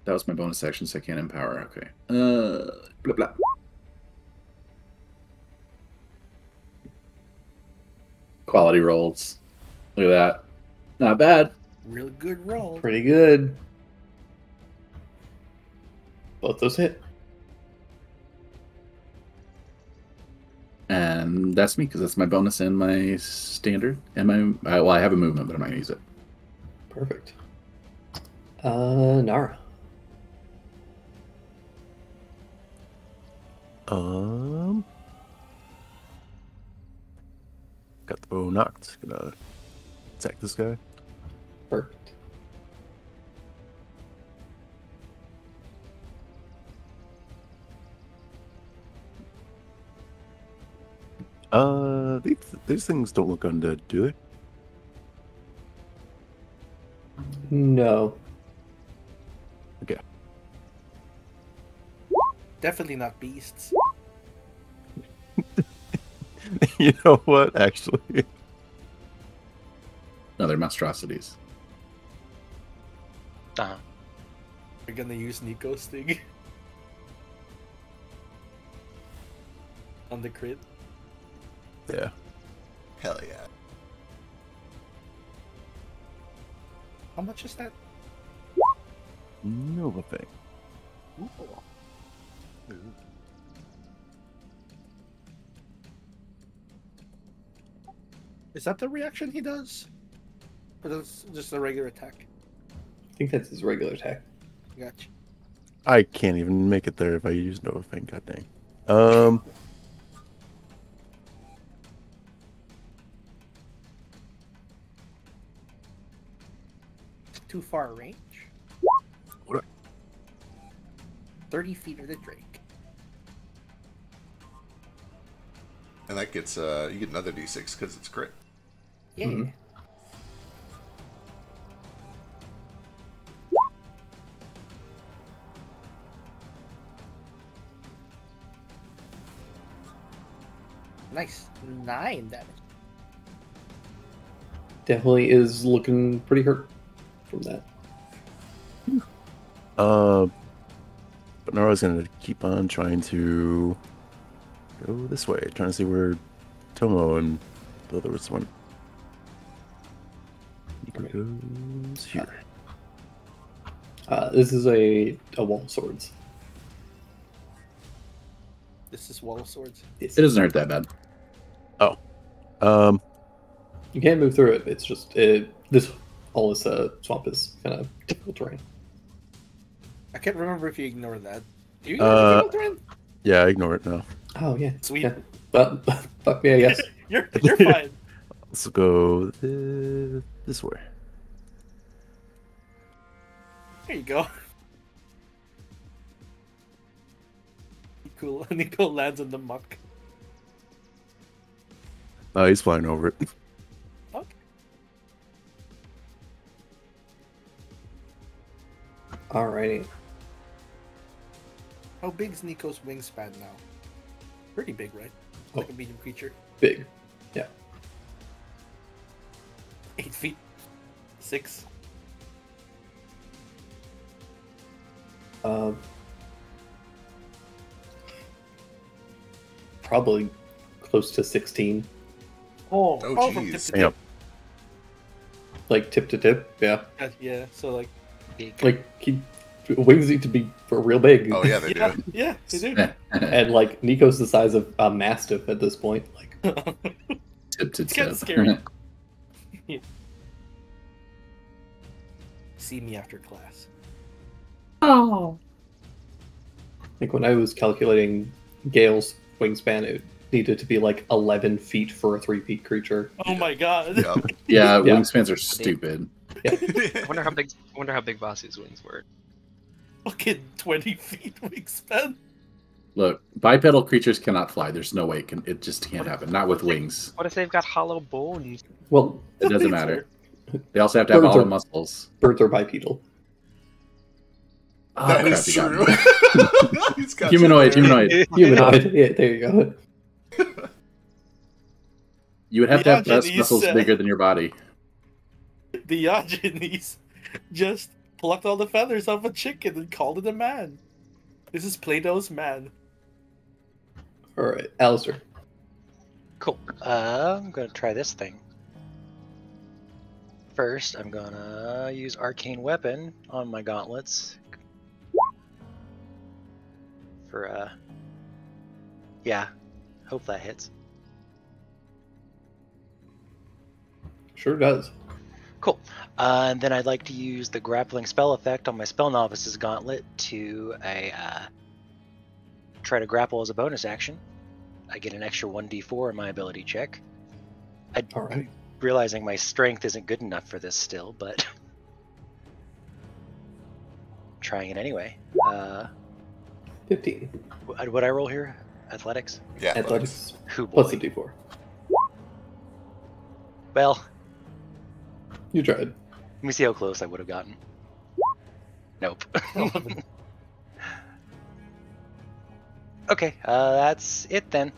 That was my bonus action, so I can't empower. Okay. Blah blah. Quality rolls. Look at that. Not bad. Real good roll. pretty good. Both those hit. And that's me, because that's my bonus and my standard. And I have a movement, but I'm not going to use it. Perfect. Nara. Got the bow knocked. Gonna attack this guy. Perfect. These things don't look undead, do they? No. Okay. Definitely not beasts. You know what? Actually, No, they're monstrosities. Uh-huh. We're gonna use Nico Sting. On the crit. yeah. Hell yeah. How much is that? Nova thing. Is that the reaction he does? Or that's just a regular attack? I think that's his regular attack. Gotcha. I can't even make it there if I use Nova thing. God dang. Too far range? What 30 feet of the Drake. And that gets, you get another d6 because it's crit. Yeah. Mhm. Nice. 9 damage. Definitely is looking pretty hurt from that. But Nara's gonna keep on trying to go this way, trying to see where Tomo and the other was one. He goes here. This is a wall of swords. This is Wall of Swords. Yes. It doesn't hurt that bad. You can't move through it. It's just all this swamp is kind of difficult terrain. I can't remember if you ignore that. Do you ignore the terrain? Yeah, ignore it now. Oh yeah, Sweet. Yeah. But fuck me, I guess. You're fine. Let's go this way. There you go. Cool. Nico lands in the muck. He's flying over it. Okay. Alrighty. How big is Nico's wingspan now? Pretty big, right? Like a medium creature. Big. Yeah. 8 feet. 6. Probably close to 16. Oh, from tip jeez. to Yep. tip. Like tip to tip, yeah. Yeah, so like... Big. Like wings need to be real big. Oh yeah, they Yeah, do. yeah, they do. And like Nico's the size of a mastiff at this point. Like Tip to It's kinda tip. scary. See me after class. like when I was calculating Gale's wingspan, it needed to be like 11 feet for a 3-feet creature. Oh my god. Yep. Yeah, Yeah. wingspans are stupid. I wonder how big Vasu's wings were. Fucking 20 feet wingspan. Look, bipedal creatures cannot fly. There's no way it just can't happen. Not with wings. What if they've got hollow bones? Well, It doesn't matter. They also have to have Birds all are- the muscles. birds are bipedal. Oh, That crap, is you got true. me. He's got you Humanoid, there. humanoid. Humanoid. Yeah, there you go. You would have to have breast Diogenes muscles said- bigger than your body. Diogenes just plucked all the feathers off a chicken and called it a man. This is Plato's man. Alright, Alistair. Cool. I'm gonna try this thing. First, I'm gonna use Arcane Weapon on my gauntlets. For, yeah. Hope that hits. Sure does. Cool. And then I'd like to use the grappling spell effect on my Spell Novice's gauntlet to try to grapple as a bonus action. I get an extra 1d4 in my ability check. Alright. Realizing my strength isn't good enough for this still, but trying it anyway. 15. What I roll here? Athletics? Yeah. Athletics Who boy? plus a d4. Well, You tried. let me see how close I would have gotten. Nope. Okay, that's it then.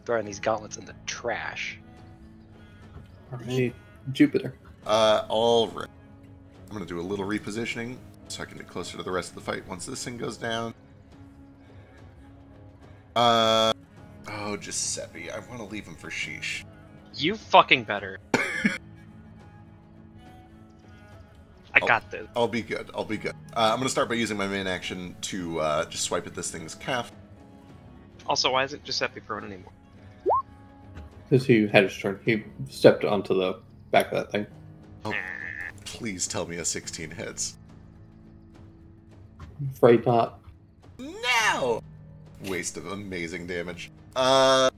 Throwing these gauntlets in the trash. Alright, Jupiter. All right. I'm gonna do a little repositioning so I can get closer to the rest of the fight once this thing goes down. Oh, Giuseppe. I want to leave him for Sheesh. You fucking better. I got this. I'll be good. I'll be good. I'm gonna start by using my main action to just swipe at this thing's calf. Also, why isn't Giuseppe prone anymore? Because he had his turn. He stepped onto the back of that thing. Please tell me a 16 hits. Afraid not. No! Waste of amazing damage. God,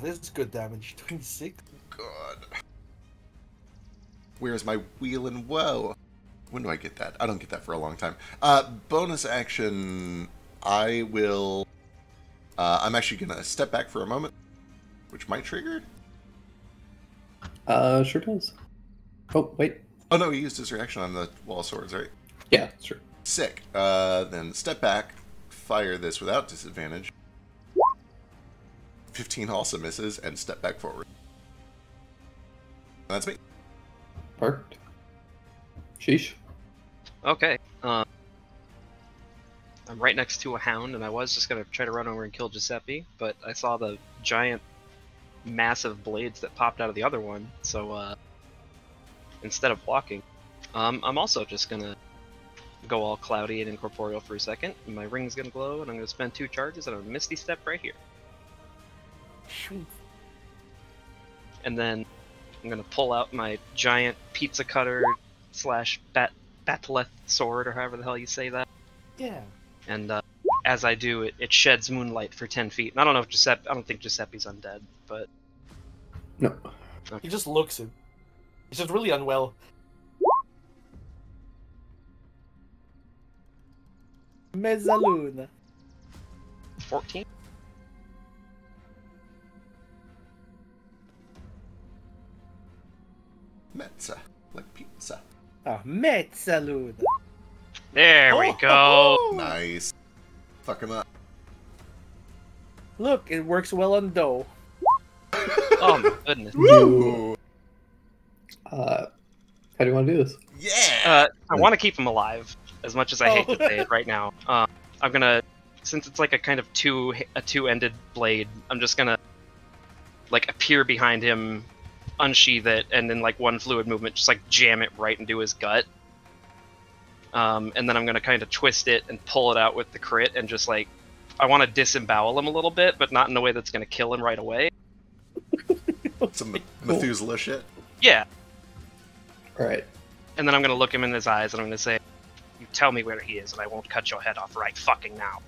this is good damage. 26. God. Where's my wheel and woe? When do I get that? I don't get that for a long time. Bonus action, I will... I'm actually going to step back for a moment, which might trigger. Sure does. Oh, wait. Oh no, he used his reaction on the wall of swords, right? Yeah, sure. Sick. Then step back, fire this without disadvantage. 15 also misses, and step back forward. That's me. Perfect. Sheesh. Okay. I'm right next to a hound, and I was just gonna try to run over and kill Giuseppe, but I saw the giant, massive blades that popped out of the other one, so instead of blocking, I'm also just gonna go all cloudy and incorporeal for a second, and my ring's gonna glow, and I'm gonna spend 2 charges on a Misty Step right here. And then I'm gonna pull out my giant pizza cutter / bat'leth sword, or however the hell you say that. Yeah. And as I do, it sheds moonlight for 10 feet. And I don't know if Giuseppe. I don't think Giuseppe's undead, but No. He just looks it. He's just really unwell. Mezzaluna. 14. Mezza, like pizza. Ah, Mezzaluna. There we go. Nice. Fuck him up. Look, it works well on dough. Oh my goodness. Woo! How do you want to do this? Yeah! I want to keep him alive as much as I hate to say it right now. I'm gonna, since it's like a kind of two-ended blade, I'm just gonna like appear behind him, unsheath it, and then like one fluid movement, just like jam it right into his gut. And then I'm gonna kind of twist it and pull it out with the crit, and just like I want to disembowel him a little bit, but not in a way that's gonna kill him right away. Some Methuselah shit. Yeah. Alright. And then I'm gonna look him in his eyes, and I'm gonna say, "You tell me where he is, and I won't cut your head off right fucking now."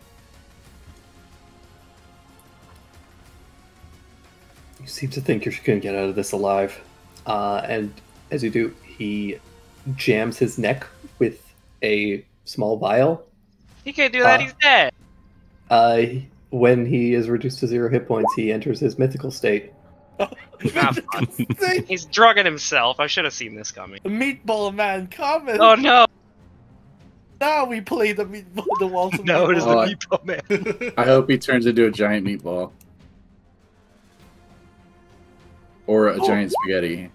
You seem to think you're going to get out of this alive. And as you do, he jams his neck with a small vial. He can't do that. He's dead. When he is reduced to 0 hit points, he enters his mythical state. Ah, fuck. He's drugging himself. I should have seen this coming. Meatball man coming. Oh no! Now we play the meatball. The walls of No, it is the meatball. meatball man. I hope he turns into a giant meatball. Or a giant spaghetti.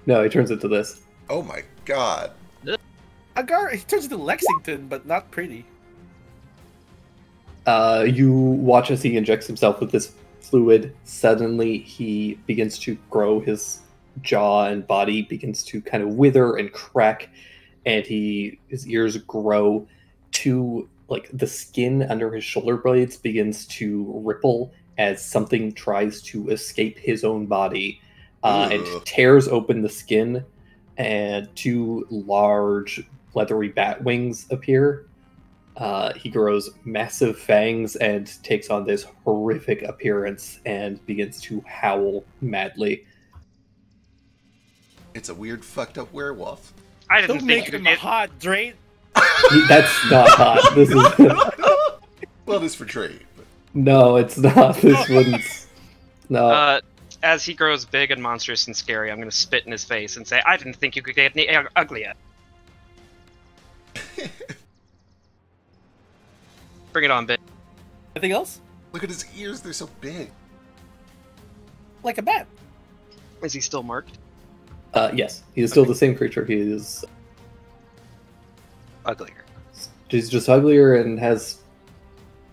No, he turns into this. Oh my god. Agar, he turns into Lexington, but not pretty. You watch as he injects himself with this fluid. Suddenly, he begins to grow. His jaw and body begins to kind of wither and crack, and his ears grow to like the skin under his shoulder blades begins to ripple as something tries to escape his own body, and tears open the skin, and 2 large leathery bat wings appear. He grows massive fangs and takes on this horrific appearance and begins to howl madly. It's a weird, fucked up werewolf. I didn't Don't think make you him could get. hot, Drake. That's not hot. This is Well, it is for trade. But... no, it's not. This wouldn't. No. As he grows big and monstrous and scary, I'm gonna spit in his face and say, "I didn't think you could get any uglier." Bring it on, bitch. Anything else? Look at his ears, they're so big. Like a bat. Is he still marked? Yes, he is still the same creature. He is. Uglier. He's just uglier and has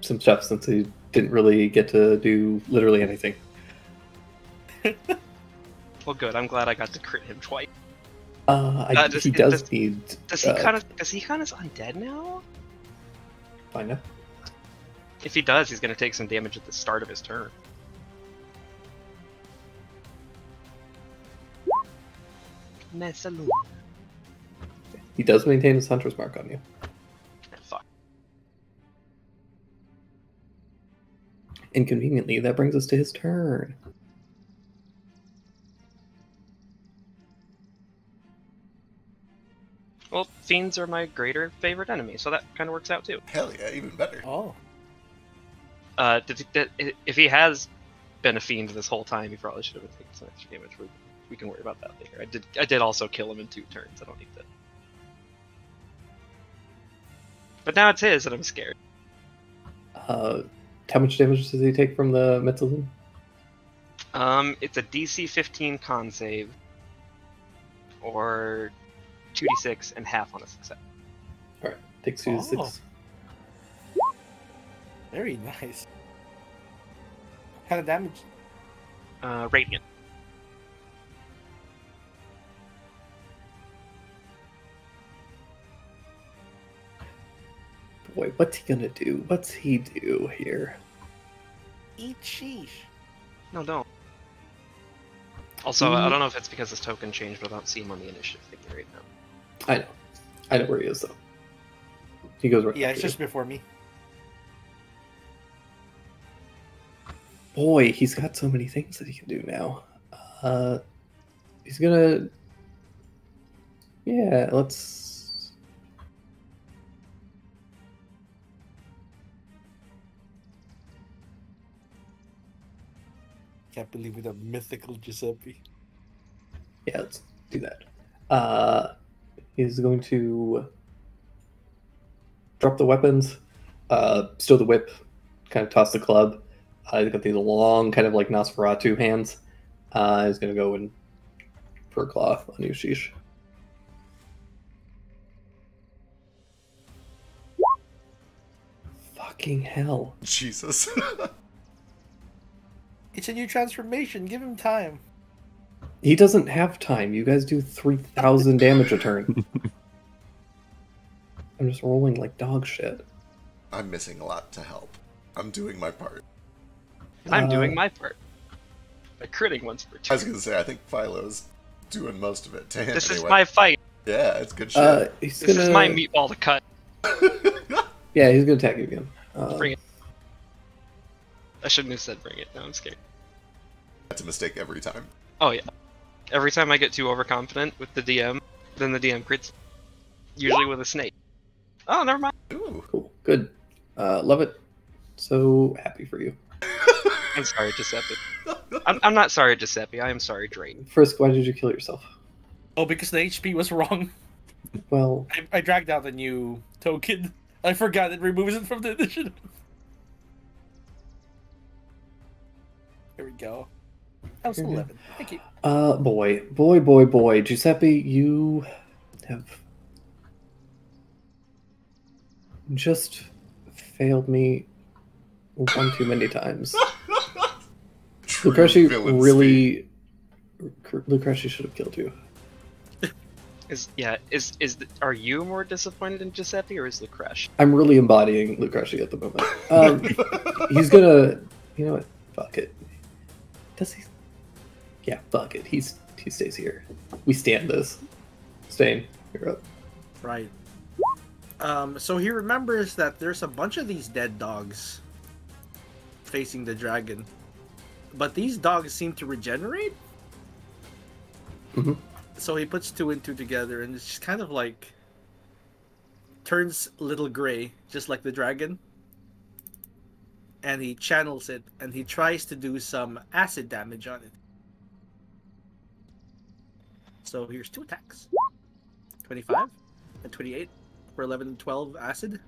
some stuff since he didn't really get to do literally anything. Well, good. I'm glad I got to crit him twice. He does need. Does he kind of undead now? Find out. If he does, he's gonna take some damage at the start of his turn. Mezzaluna. He does maintain his hunter's mark on you. Fuck. Inconveniently, that brings us to his turn. Well, fiends are my greater favorite enemy, so that kind of works out too. Hell yeah, even better. Oh. If he has been a fiend this whole time, he probably should have been taking some extra damage. We can worry about that later. I did also kill him in 2 turns. I don't need to. But now it's his, and I'm scared. How much damage does he take from the Metzalin? It's a DC 15 con save, or 2d6 and half on a success. Alright, takes 2 to 6. Very nice. What kind of damage? Radiant. Boy, what's he gonna do? What's he do here? Eat sheesh. No, don't. Also, I don't know if it's because this token changed, but I don't see him on the initiative thing right now. I know where he is though. He goes right Yeah, after it's you. just before me. Boy, he's got so many things that he can do now. He's gonna. Yeah, let's. Can't believe it, a mythical Giuseppe. Yeah, let's do that. He's going to drop the weapons, stow the whip, kind of toss the club. He's got these long, kind of like Nosferatu hands. He's going to go and fur claw on you, Sheesh. Fucking hell. Jesus. It's a new transformation. Give him time. He doesn't have time. You guys do 3,000 damage a turn. I'm just rolling like dog shit. I'm missing a lot to help. I'm doing my part. I'm doing my part. By critting once per I was turn. gonna say, I think Philo's doing most of it. To him, This is anyway. my fight. Yeah, it's good shit. He's This gonna... is my meatball to cut. Yeah, he's gonna attack you again. Bring it. I shouldn't have said bring it. Now I'm scared. That's a mistake every time. Oh yeah. Every time I get too overconfident with the DM, then the DM crits. Usually with a snake. Oh, never mind. Ooh. Cool. Good. Love it. So happy for you. I'm sorry, Giuseppe. I'm not sorry, Giuseppe. I am sorry, Drake. Frisk, why did you kill yourself? Oh, because the HP was wrong. Well, I dragged out the new token. I forgot it removes it from the initiative. Here we go. That was You're good. 11. Thank you. boy. Giuseppe, you have just failed me one too many times. True Lucreci villain really... Lucreci should have killed you. Are you more disappointed in Giuseppe or is Lucretia? I'm really embodying Lucreci at the moment. He's gonna... You know what? Fuck it. Does he... Yeah, fuck it. He stays here. We stand this. Stain, you're up. Right. So he remembers that there's a bunch of these dead dogs facing the dragon. But these dogs seem to regenerate? Mhm. So he puts 2 and 2 together and it's just kind of like... turns a little gray, just like the dragon. And he channels it and he tries to do some acid damage on it. So here's 2 attacks. 25 and 28 for 11 and 12 acid.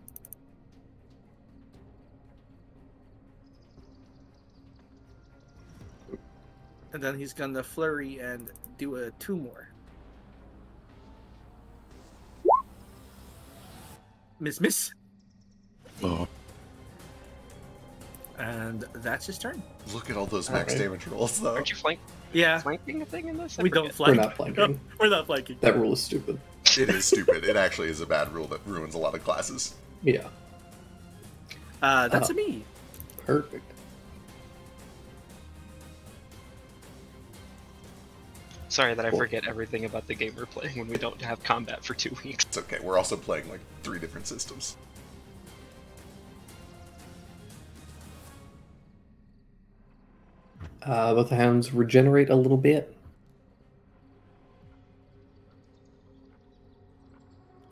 And then he's gonna flurry and do a 2 more. Miss. Oh, And that's his turn. Look at all those max Alright. damage rolls, though. Aren't you Yeah, flanking a thing in this? I we don't forget. flank. We're not flanking. We're not flanking. That rule is stupid. It is stupid. It actually is a bad rule that ruins a lot of classes. Yeah, That's Oh. me. perfect. Sorry that I Cool. forget everything about the game we're playing when we don't have combat for 2 weeks. It's okay. We're also playing like 3 different systems. Both the hounds regenerate a little bit.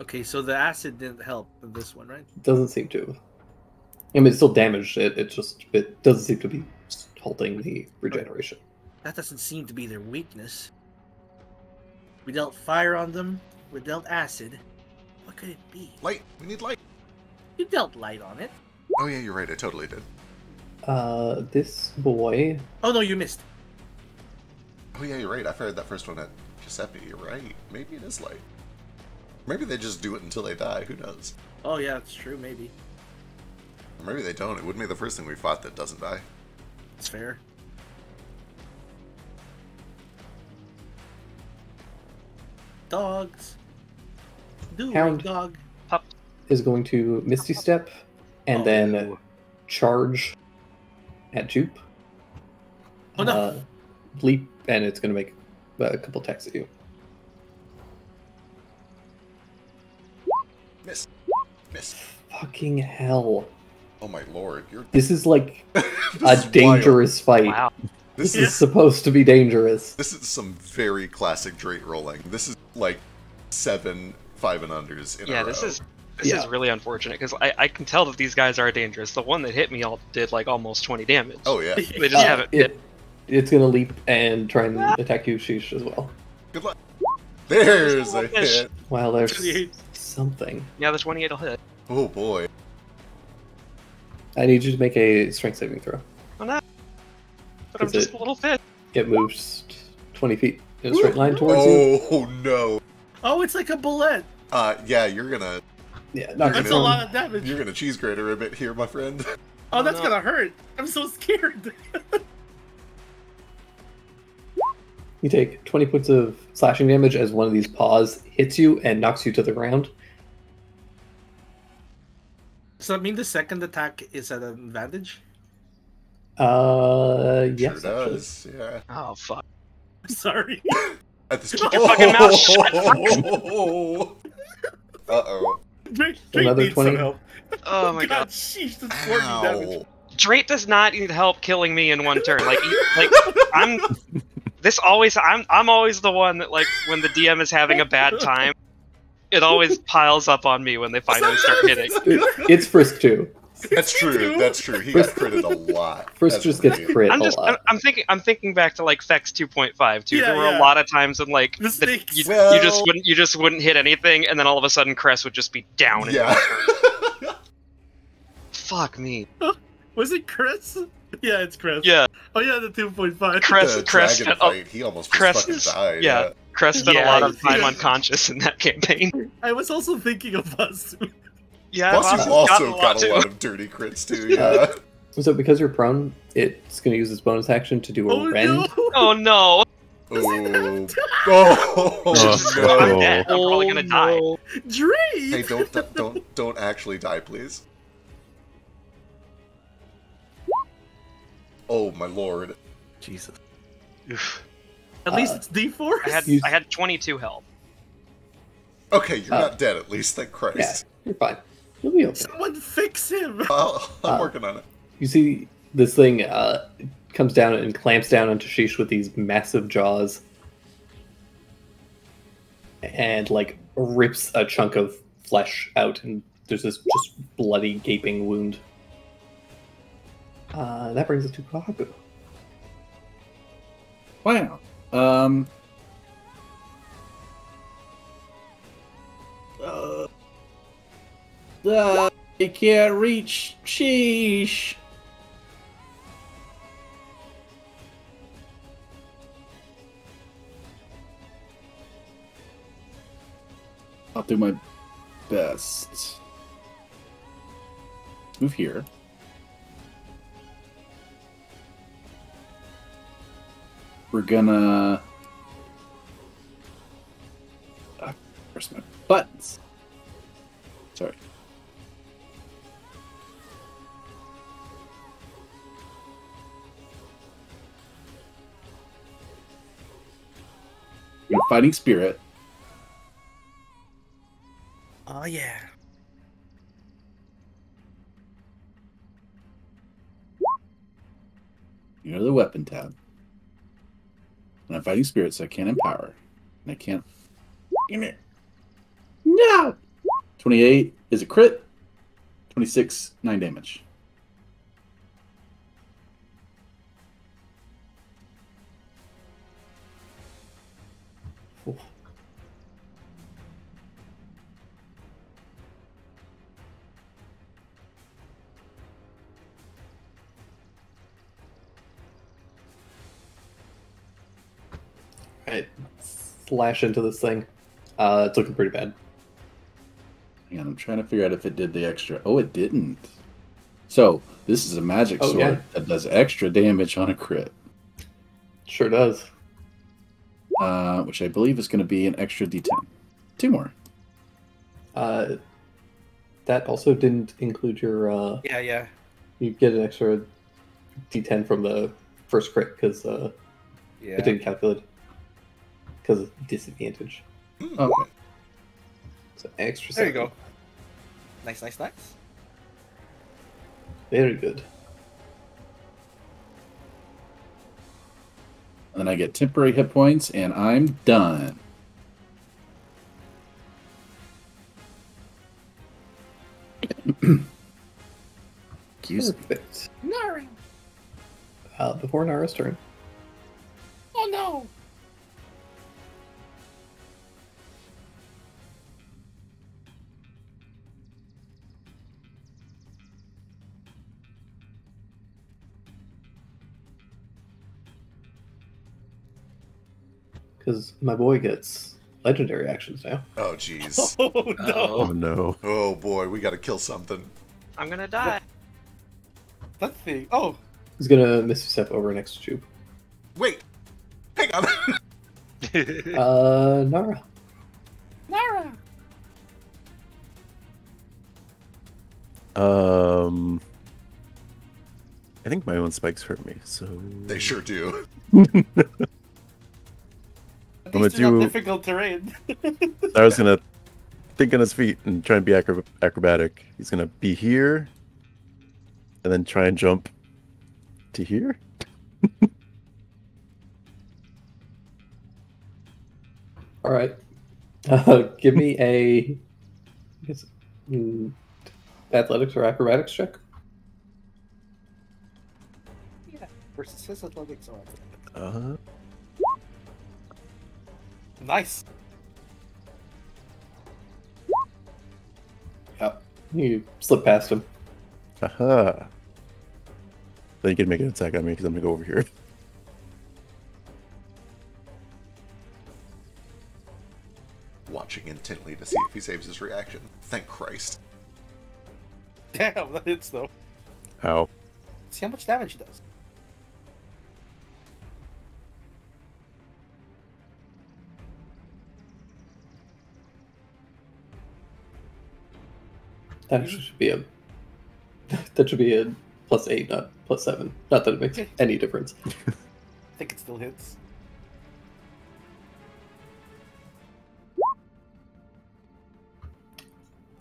Okay, so the acid didn't help in this one, right? Doesn't seem to. I mean, it still damaged it. It doesn't seem to be halting the regeneration. That doesn't seem to be their weakness. We dealt fire on them. We dealt acid. What could it be? Light. We need light. You dealt light on it. Oh yeah, you're right. I totally did. This boy. Oh no, you missed. Oh yeah, you're right. I fired that first one at Giuseppe. You're right. Maybe it is light. Maybe they just do it until they die. Who knows? Oh yeah, it's true. Maybe Or maybe they don't. It wouldn't be the first thing we fought that doesn't die. it's fair. Dogs. Do Hound. dog. Is going to Misty Step and then charge at Jupe. Oh no. Leap, and it's going to make a couple attacks at you. Miss. Miss. Fucking hell. Oh my lord, you're This is like this a is wild. dangerous fight. Wow. This is supposed to be dangerous. This is some very classic Drake rolling. This is like 7 5 and unders in a Yeah, row. this is Yeah. really unfortunate because I can tell that these guys are dangerous. The one that hit me all did like almost 20 damage. Oh yeah. They just haven't hit. It's gonna leap and try and attack you, Sheesh, as well. Good luck. There's a There's fish. hit. Wow, there's 28. something. Yeah, the 28 will hit. Oh boy. I need you to make a strength saving throw. I'm not. But I'm Is just it- a little fit. It moves 20 feet in a straight line towards you. Oh no. Oh, it's like a bullet. Yeah, you're gonna Yeah, knock That's you a down. lot of damage. you're gonna cheese grater a bit here, my friend. Oh, that's no. gonna hurt. I'm so scared. You take 20 points of slashing damage as one of these paws hits you and knocks you to the ground. Does that mean the second attack is at an advantage? Yes. Sure actually. does. Yeah. Oh fuck. Sorry. At this Keep your fucking mouth shut. Uh-oh. Drake Another needs 20. some help. Oh my god. Sheesh, that's 40 damage. Ow. Drake does not need help killing me in one turn. Like I'm. This always. I'm always the one that like when the DM is having a bad time, it always piles up on me when they finally start hitting. It's Frisk too. That's true. That's true. He got critted a lot. Frisk That's just gets great. crit I'm a just. lot. I'm thinking back to like Fex 2.5 too. Yeah, There were yeah. a lot of times when like The snakes. you Well- just wouldn't hit anything, and then all of a sudden Cress would just be down. In Yeah. Fuck me. Was it Chris? Yeah, it's Chris. Yeah. Oh yeah, the 2.5. Cress. The Cress. dragon fight, he almost just Cress fucking is- died. yeah. Cress spent Yeah, a lot of yeah. time unconscious in that campaign. I was also thinking of us. Yeah, Plus, Voss you've has also gotten got a too. lot of dirty crits too. Yeah. So because you're prone, it's going to use its bonus action to do a Oh rend. no! Oh no! Oh. Oh. I'm No. dead. I'm probably gonna die. Drake! Hey, don't actually die, please. Oh my lord. Jesus. Oof. At least it's D4. I had 22 health. Okay, you're not dead at least. Thank Christ. Yeah, you're fine. You'll be okay. Someone fix him! I'm working on it. You see this thing comes down and clamps down onto Sheesh with these massive jaws and like rips a chunk of flesh out, and there's this just bloody gaping wound. That brings us to Kohaku. Wow. I can't reach. Sheesh. I'll do my best. Move here. We're gonna. Where's my buttons? Sorry. You're fighting spirit. Oh yeah. You know the weapon tab. And I'm fighting spirit, so I can't empower. And I can't. Give me. No! 28 is a crit. 26, 9 damage. Oof. Right, slash into this thing. It's looking pretty bad. Hang on, I'm trying to figure out if it did the extra. Oh, it didn't. So, this is a magic Oh, sword yeah. that does extra damage on a crit. Sure does. Which I believe is going to be an extra d10. 2 more. That also didn't include your. Yeah. You get an extra d10 from the first crit because Yeah. it didn't calculate because of disadvantage. Okay. So extra. There you seven. go. Nice. Very good. And then I get temporary hit points, and I'm done. Excuse me. Perfect. Nara! Before Nara's turn, Oh no! because my boy gets legendary actions now. Oh, jeez. Oh Oh no! no. Oh, boy, we gotta kill something. I'm gonna die. That thing. Oh, He's gonna Misty Step over next to Jupe. Wait! Hang on! Nara. Nara! I think my own spikes hurt me, so They sure do. At gonna least they're not do- difficult terrain. I was gonna think on his feet and try and be acrobatic. He's gonna be here, and then try and jump to here. All right. Give me a I guess, athletics or acrobatics check. Yeah. Versus his athletics. Nice. Yep. You slip past him. Aha. Then you can make an attack on me because I'm gonna go over here. Watching intently to see if he saves his reaction. Thank Christ. Damn, that hits though. How? See how much damage he does. That actually should be a that should be a +8, not +7. Not that it makes any difference. I think it still hits.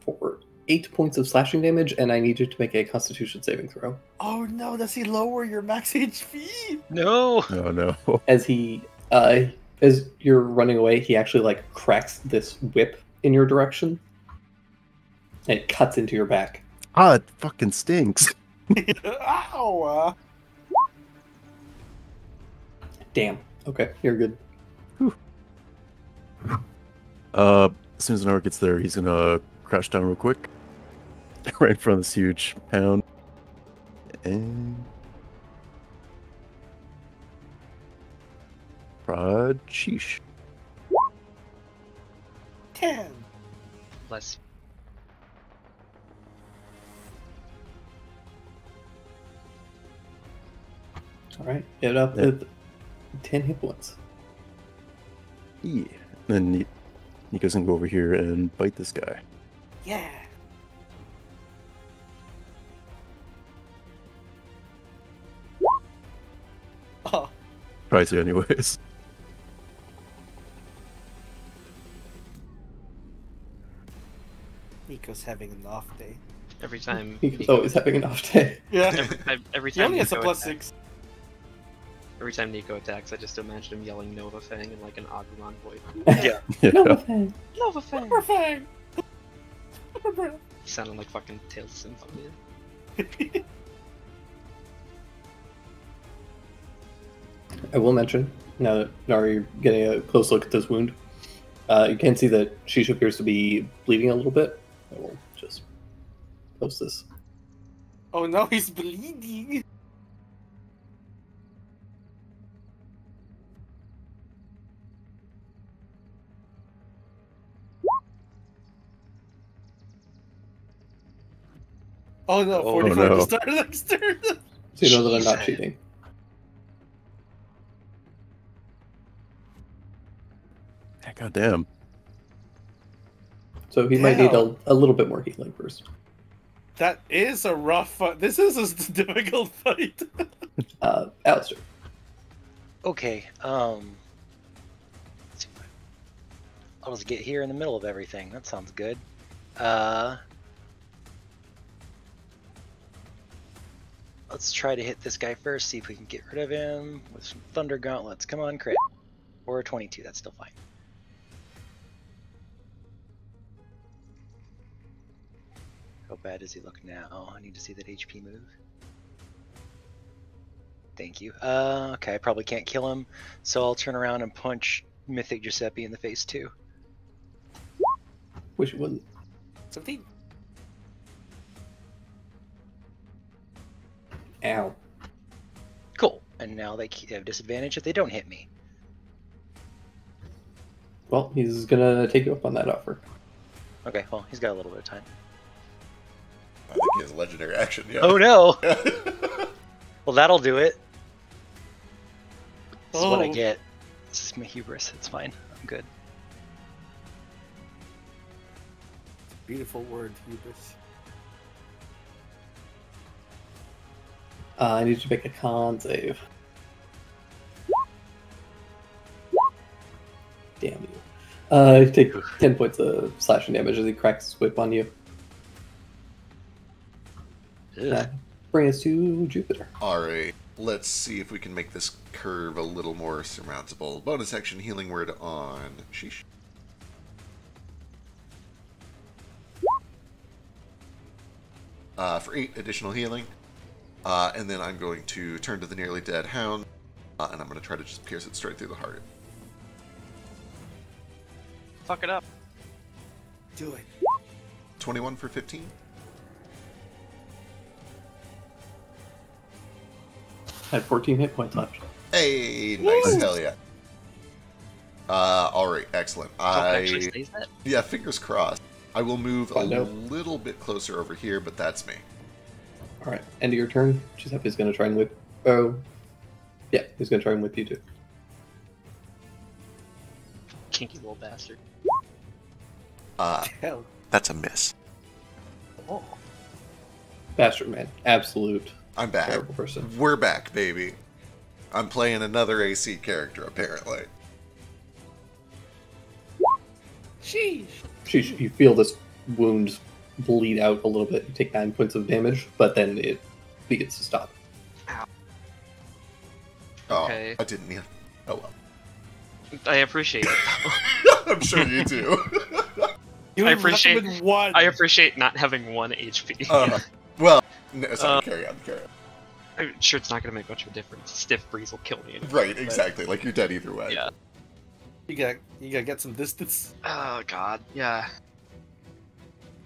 For 8 points of slashing damage, and I need you to make a Constitution saving throw. Oh no, does he lower your max HP? No. Oh no. As he, as you're running away, he actually like cracks this whip in your direction, and it cuts into your back. Ah, it fucking stinks. Ow! Damn. Okay, you're good. As soon as Nora gets there, he's gonna crash down real quick. Right in front of this huge pound. And prod sheesh. 10. Less. All right, get up Yeah. with 10 hit points. Yeah. Then Nico's gonna go over here and bite this guy. Yeah. Oh, Tries to anyways. Nico's having an off day. Every time. He's Nico, always having an off day. Yeah. every He time only has a Nico +6. attacks, every time Nico attacks, I just imagine him yelling Nova Fang in like an Agumon voice. Yeah. Yeah. No, thanks. Nova Fang. Perfect. He sounded like fucking Tales of Symphonia. I will mention, now that Nari, you're getting a close look at this wound, you can see that she appears to be bleeding a little bit. I will just post this. Oh no, he's bleeding. Oh no, Oh, 45 no. to start next turn. So you know that I'm not Jesus. cheating. God damn. So he might need Damn. a little bit more healing first. That is a rough fight. This is a difficult fight. Alistair. Okay. Let's see if I'll just get here in the middle of everything. That sounds good. Let's try to hit this guy first, see if we can get rid of him with some Thunder Gauntlets. Come on, crit. Or 22, that's still fine. How bad does he look now? I need to see that HP move. Thank you. Okay, I probably can't kill him, so I'll turn around and punch Mythic Giuseppe in the face too. Wish it wouldn't. 17. Ow. Cool. And now they have disadvantage if they don't hit me. Well, he's gonna take you up on that offer. Okay, well, he's got a little bit of time. I think he has a legendary action. Yeah. Oh no! Well, that'll do it. This is what I Oh. get. This is my hubris. It's fine. I'm good. Beautiful word, hubris. I need you to make a con save. Damn you. Take 10 points of slashing damage as he cracks his whip on you. Ugh. Bring us to Jupiter. Alright, let's see if we can make this curve a little more surmountable. Bonus action healing word on Sheesh. For 8 additional healing. And then I'm going to turn to the nearly dead hound, and I'm going to try to just pierce it straight through the heart. Fuck it up. Do it. 21 for 15. I have 14 hit points left. Hey, nice, hell yeah. Alright, excellent. Actually stays that. Yeah, fingers crossed. I will move a Find out. little bit closer over here, but that's me. Alright, end of your turn. Giuseppe's gonna try and whip. Oh. Yeah, he's gonna try and whip you too. Kinky little bastard. Hell. That's a miss. Oh. Bastard man. Absolute I'm back. terrible person. We're back, baby. I'm playing another AC character, apparently. Sheesh. You feel this wound bleed out a little bit. You take 9 points of damage, but then it begins to stop. Oh, Okay. I didn't need. Oh well. I appreciate it. I'm sure you do. You I have appreciate- left with one. I appreciate not having 1 HP. Well, no, sorry, carry on, carry on. I'm sure it's not going to make much of a difference. Stiff breeze will kill me. Anyway, Right, but- exactly. Like you're dead either way. Yeah. You gotta get some distance. Oh god, yeah.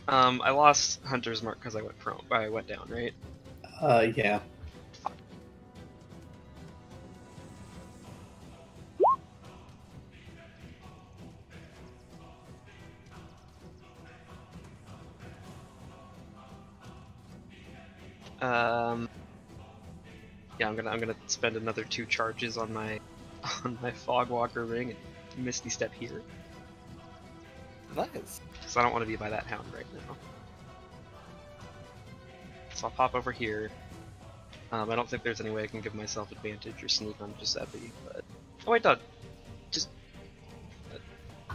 I lost Hunter's Mark because I went prone. I went down, right? Yeah. Yeah, I'm gonna spend another 2 charges on my Fogwalker ring and Misty Step here, Nice. because I don't want to be by that hound right now. So I'll pop over here. I don't think there's any way I can give myself advantage or sneak on Giuseppe, but oh wait, no, just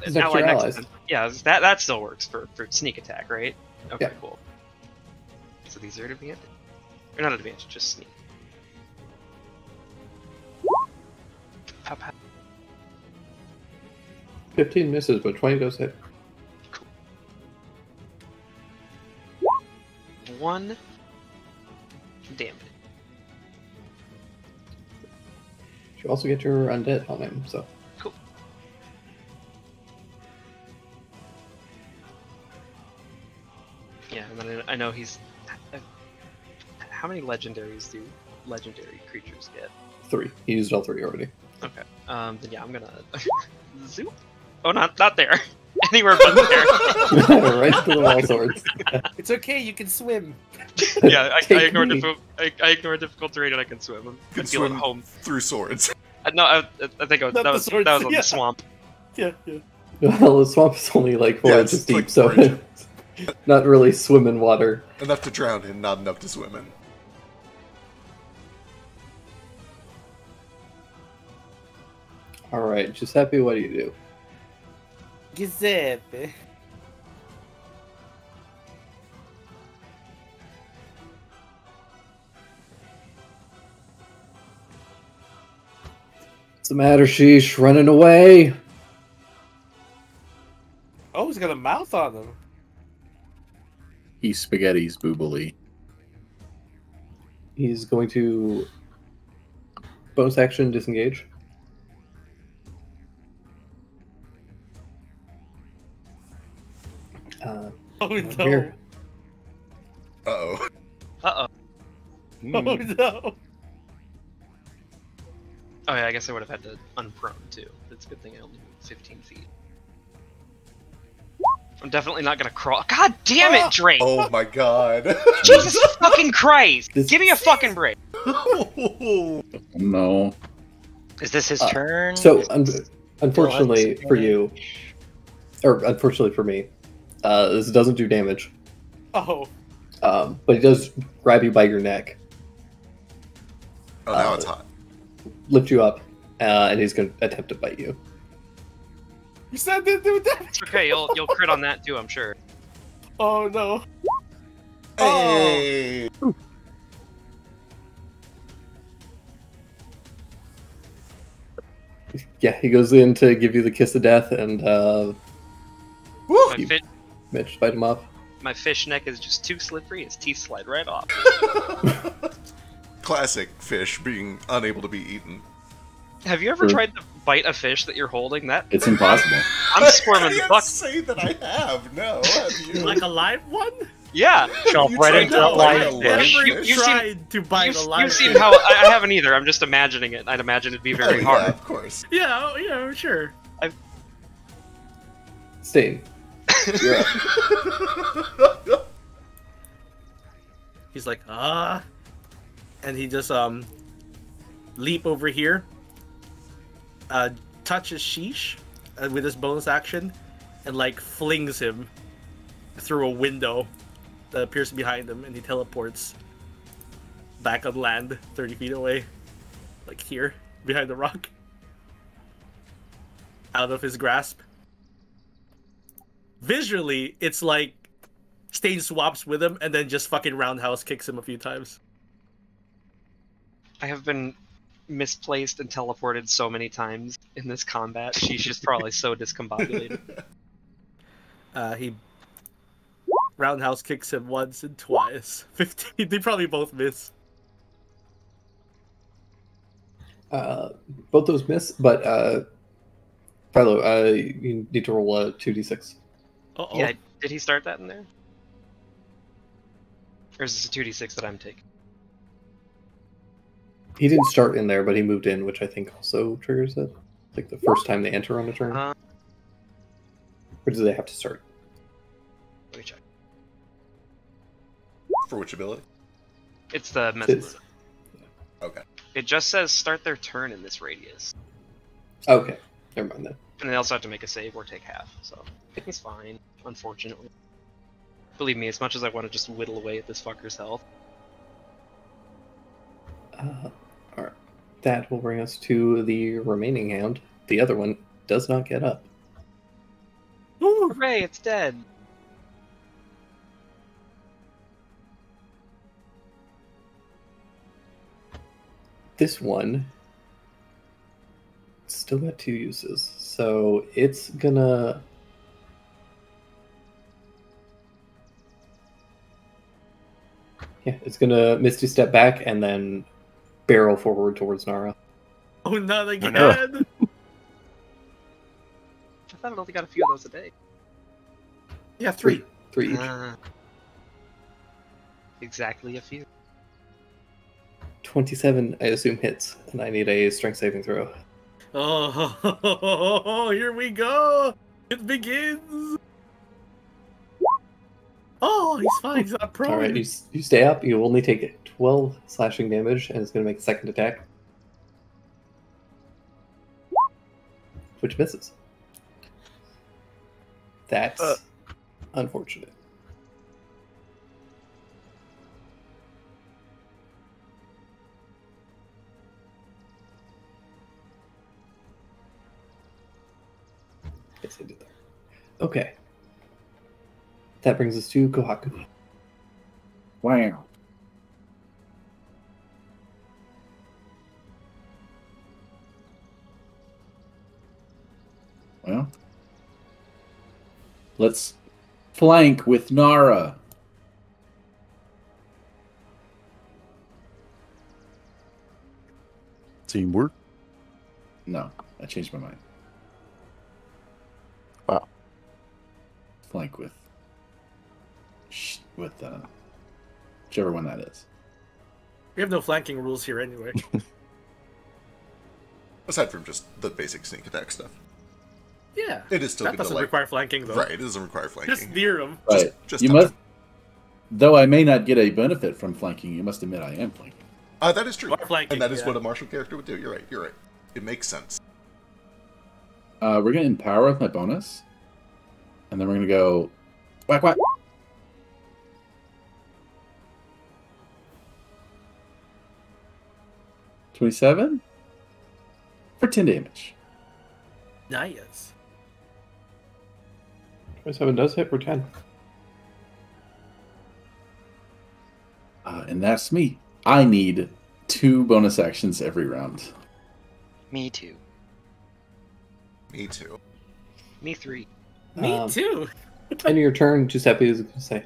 He's next to your allies. yeah, that still works for sneak attack, right? Okay, Yeah. cool. So these are at advantage, or not advantage, just sneak. Pow, pow. 15 misses, but 20 does hit. 1 damage. You also get your undead on him, so. Cool. Yeah, and then I know he's. How many legendaries do legendary creatures get? 3. He used all 3 already. Okay. Then yeah, I'm gonna zoop. Oh, not there. Anywhere but there. Right to the wall swords. It's okay. You can swim. Yeah, I Take ignore me. I ignore difficult terrain and I can swim. You I can feel at swim home. through swords. No, I think Not that the was swords, on yeah. the swamp. Yeah, yeah. Well, the swamp is only like 4 Yeah, inches it's deep, like so 4 inches. not really swim in water. Enough to drown in, not enough to swim in. Alright, Giuseppe, what do you do? Giuseppe. What's the matter, Sheesh? Running away? Oh, he's got a mouth on him. He's spaghetti's boobily. He's going to bonus action disengage. Oh over no. here. Uh-oh. Uh-oh. Oh no. Oh yeah, I guess I would have had to unprone too. It's a good thing I only moved 15 feet. I'm definitely not gonna crawl. God damn it, Drake! Oh my god. Jesus fucking Christ! This- Give me a fucking break. No. Is this his Uh, turn? So, unfortunately for you, or unfortunately for me, this doesn't do damage. Oh. But he does grab you by your neck, Oh, now it's hot. lift you up, and he's going to attempt to bite you. You said didn't do damage. It's okay, you'll crit on that too, I'm sure. Oh no. Hey! Yeah, he goes in to give you the kiss of death, and Woo! My, fi- Mitch bite him up. my fish neck is just too slippery, his teeth slide right off. Classic fish being unable to be eaten. Have you ever Sure. tried to bite a fish that you're holding? That It's impossible. I'm squirming I the can't fuck. say that I have. No, have you? Like a live one? Yeah. Jump You right tried into to the bite live a fish. live You- fish? you've seen- tried to bite a live You've seen fish. how I haven't either. I'm just imagining it. I'd imagine it'd be Oh, very yeah, hard. of course. Yeah, oh, yeah, sure. Stain. Yeah. He's like, and he just leap over here, touches Sheesh with his bonus action, and like flings him through a window that appears behind him, and he teleports back on land 30 feet away, like here behind the rock, out of his grasp. Visually, it's like Stain swaps with him and then just fucking roundhouse kicks him a few times. I have been misplaced and teleported so many times in this combat. She's just probably so discombobulated. He roundhouse kicks him once and twice. 15. They probably both miss. Both those miss, but Philo, you need to roll a 2d6. Uh-oh. Yeah, did he start that in there? Or is this a 2d6 that I'm taking? He didn't start in there, but he moved in, which I think also triggers it. Like the first time they enter on a turn. Uh, Or do they have to start? Let me check. For which ability? It's the It's- Mesoluda. Okay. It just says start their turn in this radius. Okay, never mind then. And they also have to make a save or take half, so it's fine, unfortunately. Believe me, as much as I want to just whittle away at this fucker's health. Alright. That will bring us to the remaining hound. The other one does not get up. Ooh. Hooray, it's dead! This one still got 2 uses, so it's gonna it's gonna Misty step back and then barrel forward towards Nara. Oh, not again. no. I thought it only got a few of those a day. Yeah, 3. 3 each. Exactly a few. 27, I assume, hits, and I need a strength saving throw. Oh, here we go. It begins. Oh, he's fine. He's not prone. All right, you stay up. You only take 12 slashing damage, and it's going to make a second attack, which misses. That's unfortunate. Yes, I did that. Okay. That brings us to Kohaku. Wow. Well, let's flank with Nara. Teamwork. No, I changed my mind. Wow. Flank with whichever one that is. We have no flanking rules here anyway. Aside from just the basic sneak attack stuff. Yeah. It is still That good to doesn't like... require flanking, though. Right, it doesn't require flanking. Just near him. Right. Just you touch must. him. Though I may not get a benefit from flanking, you must admit I am flanking. That is true. You are flanking, And that is yeah. what a martial character would do. You're right, you're right. It makes sense. We're gonna empower with my bonus, and then we're gonna go whack whack. $27 for 10 damage. Nice. 27 does hit for 10. And that's me. I need 2 bonus actions every round. Me too. Me too. Me 3. Me too. End of your turn, Giuseppe is going to say,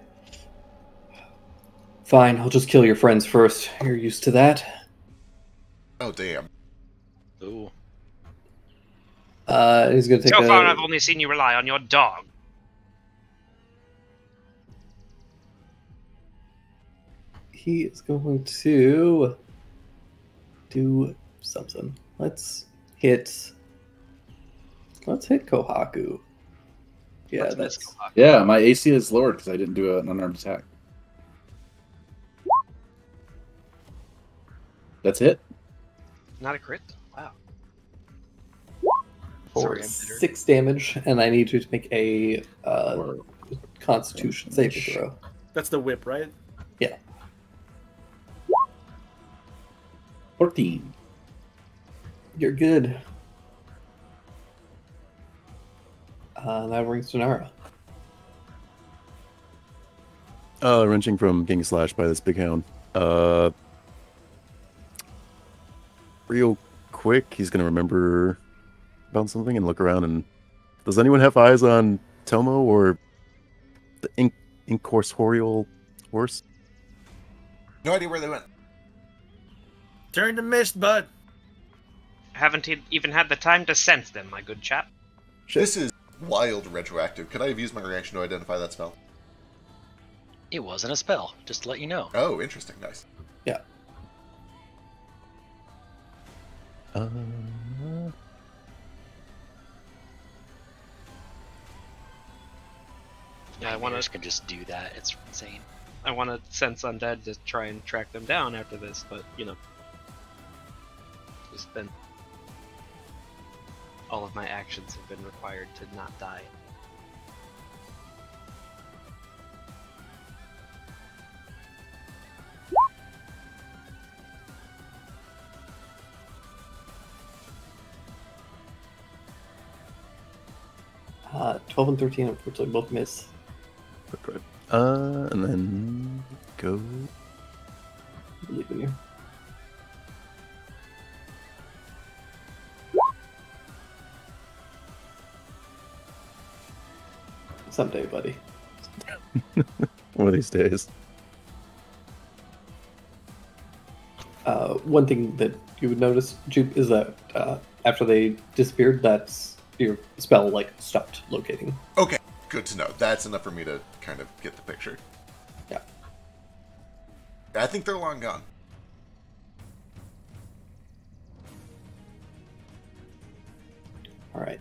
"Fine, I'll just kill your friends first. You're used to that." Oh, damn. Ooh. He's going to take So far, a... I've only seen you rely on your dog. He is going to do something. Let's hit Kohaku. Yeah, Let's that's miss Kohaku. Yeah, my AC is lowered because I didn't do an unarmed attack. That's it. Not a crit. Wow. for Sorry, I'm bitter. 6 damage, and I need you to make a Or Constitution saving throw. That's the whip, right? 14. You're good. That brings to Nara. Wrenching from getting slashed by this big hound. Real quick, he's gonna remember about something and look around. And does anyone have eyes on Tomo or the incorporeal horse? No idea where they went. Turn to mist, bud. Haven't even had the time to sense them, my good chap. This is wild retroactive. Could I have used my reaction to identify that spell? It wasn't a spell, just to let you know. Oh, interesting. Nice. Yeah. Yeah, I want Nightmares to. can just do that. It's insane. I want to sense undead to try and track them down after this, but just then, all of my actions have been required to not die. Uh, 12 and 13, unfortunately, both miss. Right. And then go. I believe in you. Someday, buddy. One of these days. One thing that you would notice, Jupe, is that after they disappeared, that's your spell stopped locating. Okay, good to know. That's enough for me to kind of get the picture. Yeah. I think they're long gone. All right.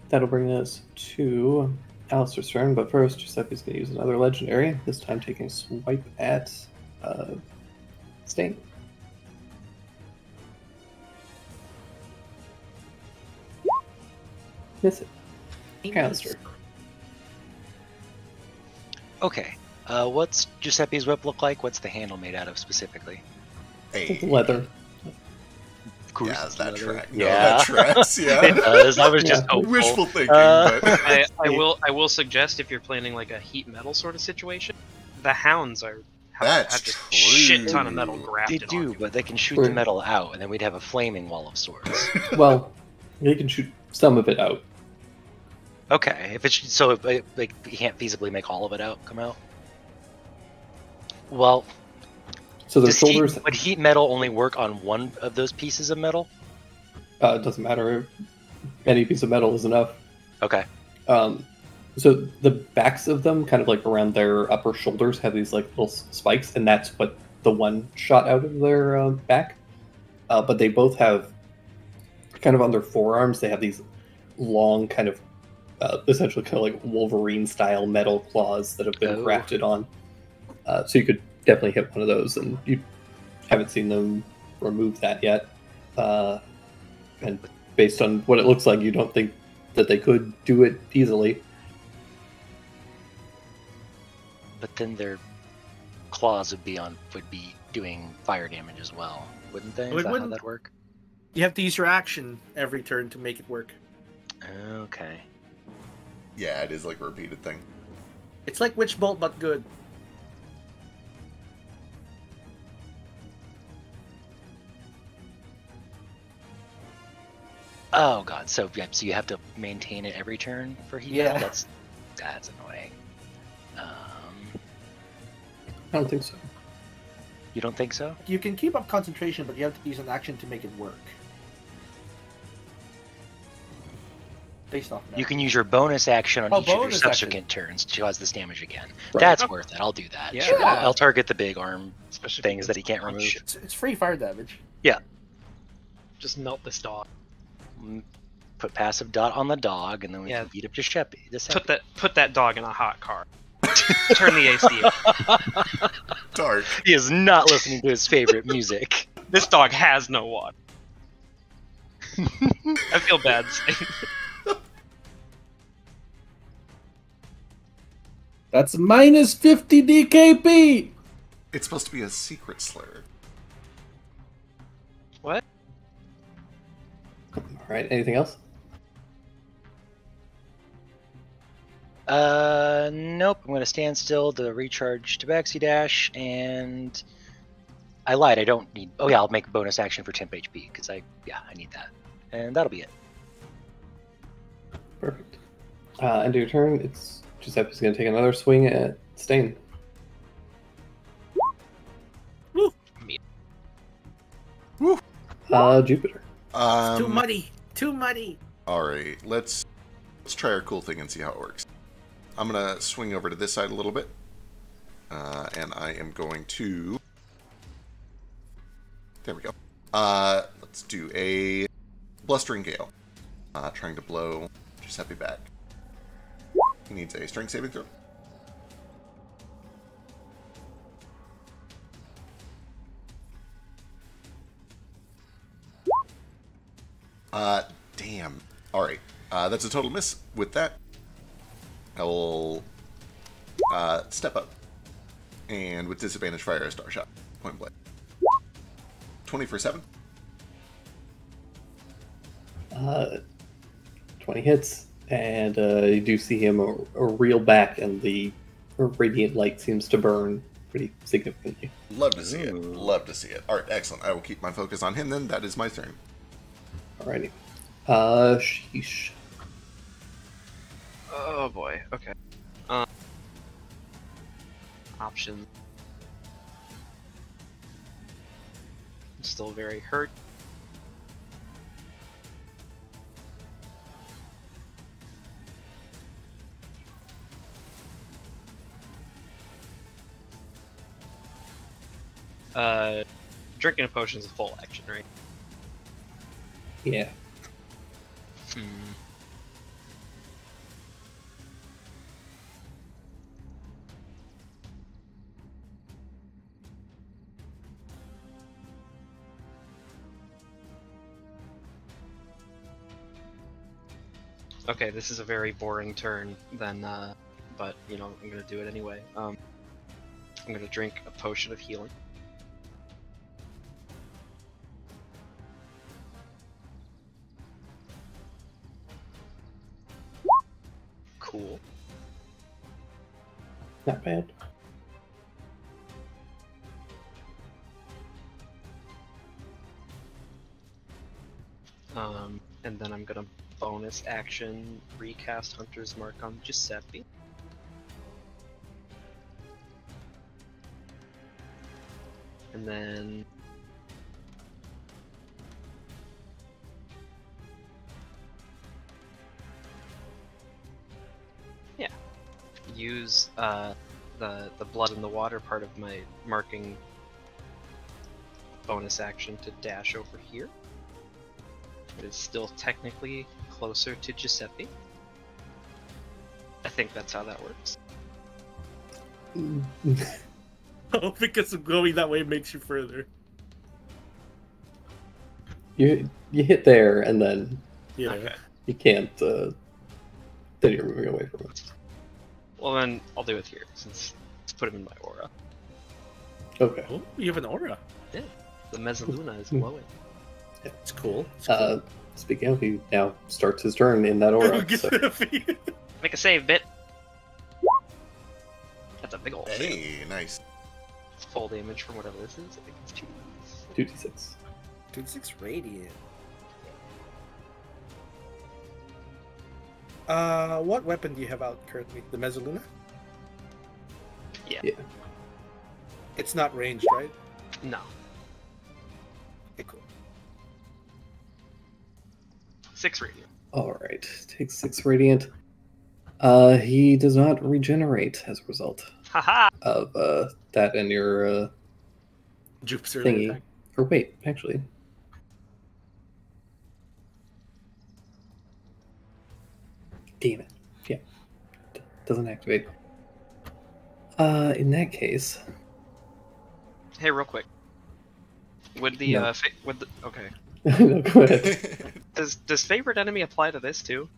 That'll bring us to Alistair's turn, but first, Giuseppe's going to use another legendary, this time taking a swipe at Stain. Miss it. Alistair. Okay. What's Giuseppe's whip look like? What's the handle made out of specifically? Hey. Leather. Of course, Yeah, it's that leather. track. No, Yeah, that tracks, yeah. it does. I was just Yeah. hopeful. Wishful thinking, Uh, but... I will suggest if you're planning like a heat metal sort of situation, the hounds have That's a true. shit ton of metal They grafted do, onto but they can shoot Right. the metal out, and then we'd have a flaming wall of swords. Well, they can shoot some of it out. Okay, if it's so, if, like you can't feasibly make all of it come out. Well, So their shoulders, would heat metal only work on one of those pieces of metal? it doesn't matter. Any piece of metal is enough. Okay. So the backs of them, kind of like around their upper shoulders, have these like little spikes, and that's what the one shot out of their back. But they both have, kind of on their forearms, they have these long, kind of, essentially kind of like Wolverine-style metal claws that have been Oh. grafted on. So you could definitely hit one of those, and you haven't seen them remove that yet. And based on what it looks like, you don't think that they could do it easily. But then their claws would be doing fire damage as well, wouldn't they? It Is that how wouldn't. that'd work? You have to use your action every turn to make it work. Okay. Yeah, it is like a repeated thing. It's like Witch Bolt, but good. Oh god. So yeah, so you have to maintain it every turn for heat Yeah. metal? That's annoying. I don't think so. You don't think so? You can keep up concentration, but you have to use an action to make it work. Based off that. You can use your bonus action on Oh, each of your bonus subsequent turns to cause this damage again. Right. That's worth it. I'll do that. Yeah. Sure. I'll target the big arm Especially if things you that he can't punch. remove. It's free fire damage. Just melt this dog. Put passive dot on the dog, and then we Yeah. can beat up Giuseppe. Put that dog in a hot car. Turn the AC up. Dark. He is not listening to his favorite music. This dog has no water. I feel bad saying. That's minus 50 DKP. It's supposed to be a secret slur. What? All right. Anything else? Nope. I'm gonna stand still to recharge Tabaxi Dash, and I lied. I don't need. Oh yeah, I'll make a bonus action for temp HP because I need that, and that'll be it. Perfect. End of your turn. It's Giuseppe's going to take another swing at Stain. Woo. Jupiter. Too muddy. Too muddy. All right, let's try our cool thing and see how it works. I'm gonna swing over to this side a little bit, and I am going to. There we go. Let's do a blustering gale, trying to blow Giuseppe back. He needs a strength saving throw. Damn. All right. That's a total miss. With that, I will step up and with disadvantage fire a star shot. Point blank. 20 for 7. 20 hits, and you do see him a reel back, and the radiant light seems to burn pretty significantly. Love to see it. Love to see it. All right, excellent. I will keep my focus on him then. That is my turn. Alrighty. Sheesh. Oh boy. Okay. Option. I'm still very hurt. Drinking a potion is a full action, right? Yeah. Okay, this is a very boring turn then, but, you know, I'm gonna do it anyway. I'm gonna drink a potion of healing. Cool. Not bad. And then I'm gonna bonus action recast Hunter's Mark on Giuseppe. And then use the blood in the water part of my marking bonus action to dash over here. It is still technically closer to Giuseppe. I think that's how that works. Oh, because going that way makes you further. You hit there, and then Yeah. Okay. you can't. Then you're moving away from it. Well, then I'll do it here, since let's put him in my aura. Okay. Oh, you have an aura. The Mezzaluna is glowing. It's cool. It's cool. Speaking of, he now starts his turn in that aura. so- Make a save, bit. That's a big ol' save. Hey, nice. It's full damage from whatever this is. I think it's 2d6. 2d6 radiant. What weapon do you have out currently? The Mezzaluna? Yeah. Yeah. It's not ranged, right? No. Okay, cool. 6 radiant. All right. Takes 6 radiant. He does not regenerate as a result Haha! of that and your Jupe's early thingy. attack. Or wait, actually. Damn it. Yeah. Doesn't activate. In that case. Hey, real quick. Would the No. okay. No, go ahead. Does favorite enemy apply to this too?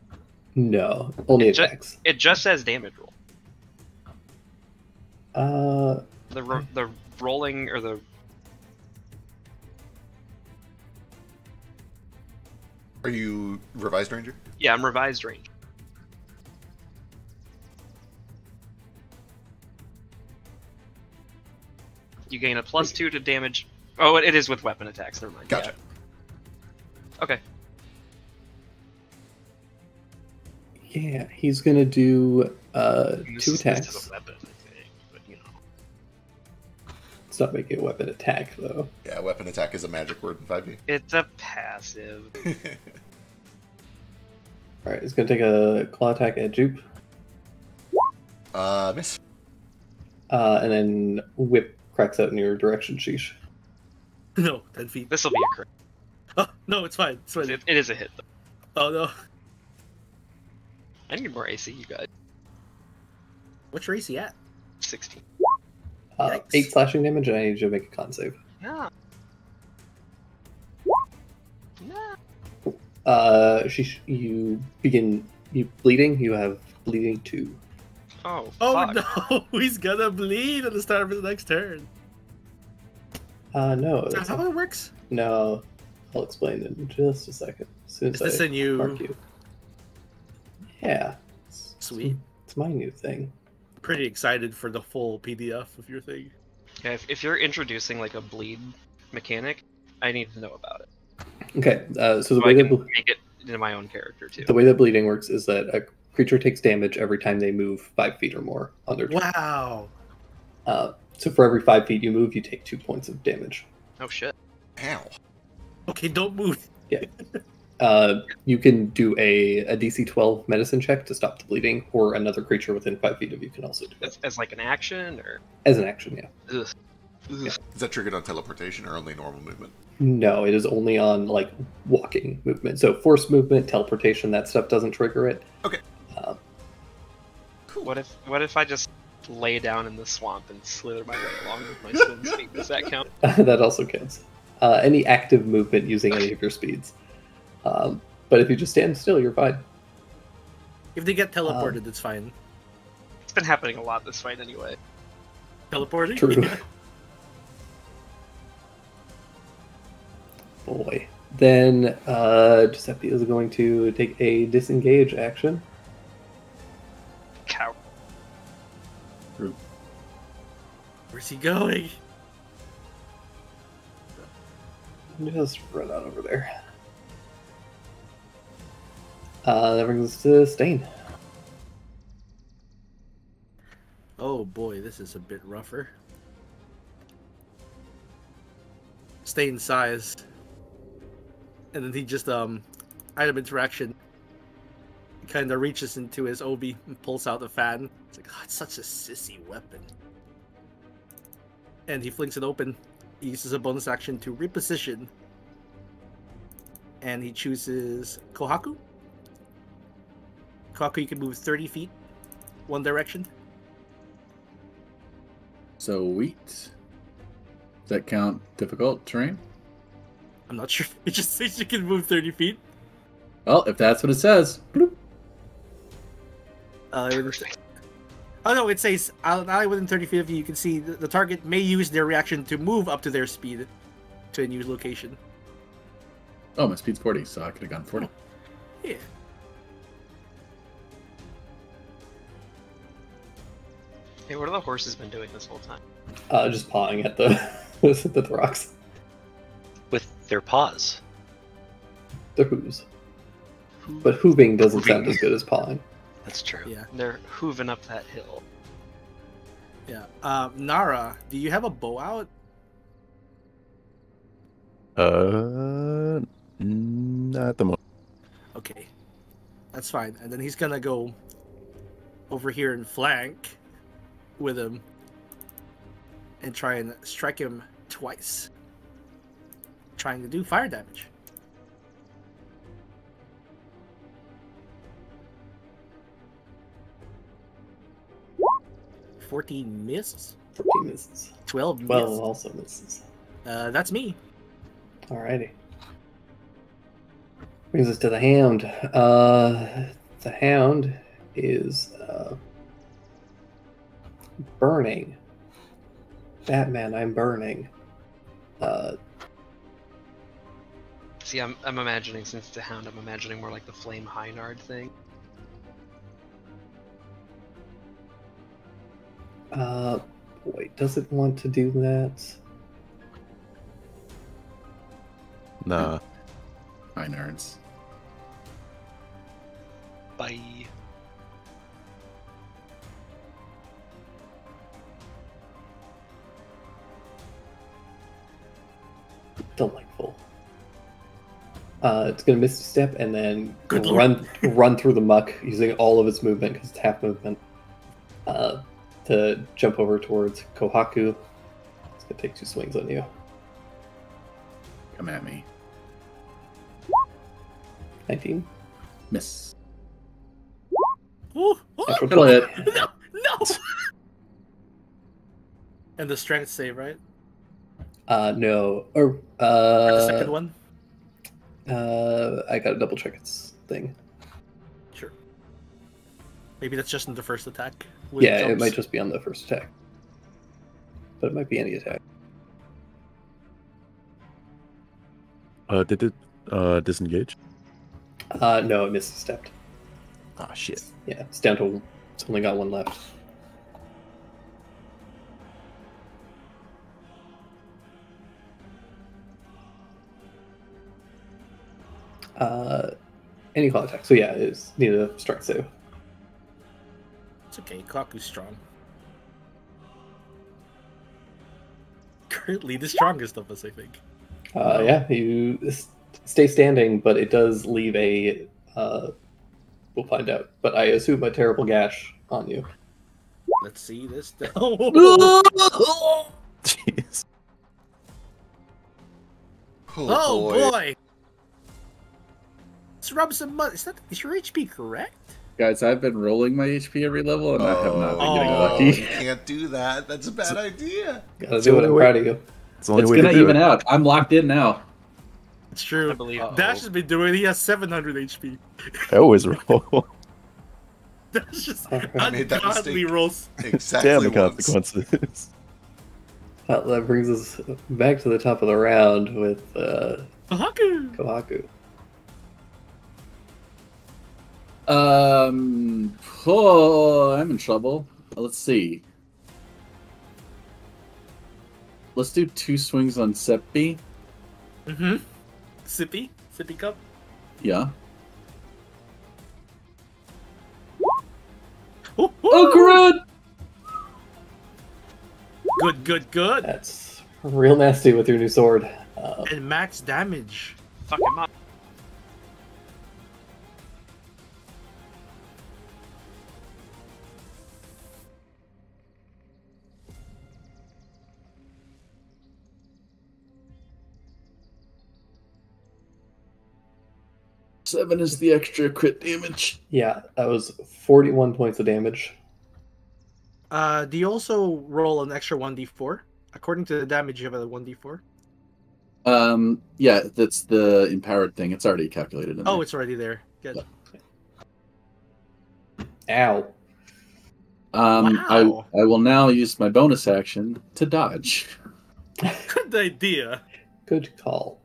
No, only It ju- attacks. It just says damage roll. The rolling or the Are you revised ranger? yeah, I'm revised range. You gain a +2 to damage. Oh, it is with weapon attacks. Never mind. Gotcha. Yeah. Okay. Yeah, he's gonna do This 2 is attacks. a weapon, I think, but you know. It's not making a weapon attack though. Yeah, weapon attack is a magic word in 5e. It's a passive. All right, he's gonna take a claw attack at Jupe, Miss. and then whip cracks out in your direction, Sheesh. No, 10 feet. This will be a crit. Oh, no, it's fine. It's fine. It is a hit though. Oh, no. I need more AC, you guys. What's your AC at? 16. Yikes. 8 slashing damage, and I need you to make a con save. Yeah. Yeah. Sheesh, you bleeding. You have bleeding 2. Oh. Oh, fuck. no. He's gonna bleed at the start of his next turn. No, Is that that's how it works? no. I'll explain in just a second. As soon Is as this I a mark new... you. Yeah. Sweet. It's my new thing. Pretty excited for the full PDF of your thing. Yeah, if you're introducing like a bleed mechanic, I need to know about it. Okay, so the So way I that can make it into my own character too. the way that bleeding works is that a creature takes damage every time they move 5 feet or more on their turn. Wow. So for every 5 feet you move, you take 2 points of damage. Oh shit. Ow. Okay, don't move. You can do a DC 12 medicine check to stop the bleeding, or another creature within 5 feet of you can also do it. As like an action or As an action, yeah. ugh. Ugh. Is that triggered on teleportation or only normal movement? No, it is only on like walking movement. So force movement, teleportation, that stuff doesn't trigger it. Okay. What if I just lay down in the swamp and slither my way along with my swim speed? Does that count? That also counts. Any active movement using any of your speeds. But if you just stand still, you're fine. If they get teleported, it's fine. It's been happening a lot this fight anyway. Teleporting? True. Boy. Then Giuseppe is going to take a disengage action. Cow. Where's he going? Just run out over there. That brings us to Stain. Oh boy, this is a bit rougher. Stay in size. And then he just, item interaction. Kind of reaches into his obi and pulls out the fan. It's like, oh, it's such a sissy weapon. And he flings it open. He uses a bonus action to reposition. And he chooses Kohaku. Kohaku, you can move 30 feet, one direction. Sweet. Does that count difficult terrain? I'm not sure. It just says you can move 30 feet. Well, if that's what it says. Bloop. Oh no, it says ally within 30 feet of you. You can see the target may use their reaction to move up to their speed to a new location. Oh, my speed's 40, so I could have gone 40. Yeah. Hey, what have the horses been doing this whole time? Just pawing at the the rocks. With their paws. The hooves. But hooving doesn't sound as good as pawing. That's true. Yeah. They're hooving up that hill. Yeah. Nara, do you have a bow out? Not at the moment. Okay. That's fine. And then he's gonna go over here and flank with him and try and strike him twice. Trying to do fire damage. 14 misses. 14 misses. 12 misses. 12 also misses. That's me. Alrighty. Brings us to the Hound. The Hound is burning. Batman, I'm burning. See, I'm imagining, since it's a hound, I'm imagining more like the Flame Hynard thing. Boy, does it want to do that? Nah. Hi, nerds. Bye. Delightful. It's gonna miss a step and then Good run through the muck using all of its movement because it's half movement. To jump over towards Kohaku. It's gonna take 2 swings on you. Come at me. 19. Miss. Ooh, ooh, Natural It'll 20. hit. no! And the strength save, right? No. Or The second one? I gotta double check its thing. Sure. Maybe that's just in the first attack. Yeah, it might just be on the first attack. But it might be any attack. Did it disengage? No, it misstepped. Ah, shit. Yeah, it's down to it's only got 1 left. Any claw attack. So yeah, it's need a strength save. It's okay, Kaku's strong. Currently the strongest of us, I think. Yeah, you stay standing, but it does leave a. We'll find out. But I assume a terrible gash on you. Let's see this. Jeez. Oh boy! Let's rub some mud. Is your HP correct? Guys, I've been rolling my HP every level, and I have not been getting Oh. lucky. You can't do that. That's a bad idea. Gotta do it. I'm proud of you. It's the only It's way to gonna do even it. out. I'm locked in now. It's true. I believe. Dash has been doing it. He has 700 HP. I always roll. That's just I made that ungodly mistake. rolls. Exactly. Damn the once. consequences. That brings us back to the top of the round with Haku! Kohaku. Oh, I'm in trouble. Let's see. Let's do 2 swings on Seppi. Mm-hmm. Sippy cup. Yeah. Oh, Good, good, good. that's real nasty with your new sword. And max damage. Fuck him up. Seven is the extra crit damage. Yeah, that was 41 points of damage. Do you also roll an extra 1d4? According to the damage, you have a 1d4. Yeah, that's the empowered thing. It's already calculated. In Oh, there. it's already there. Good. Ow. Wow. I will now use my bonus action to dodge. Good idea. Good call.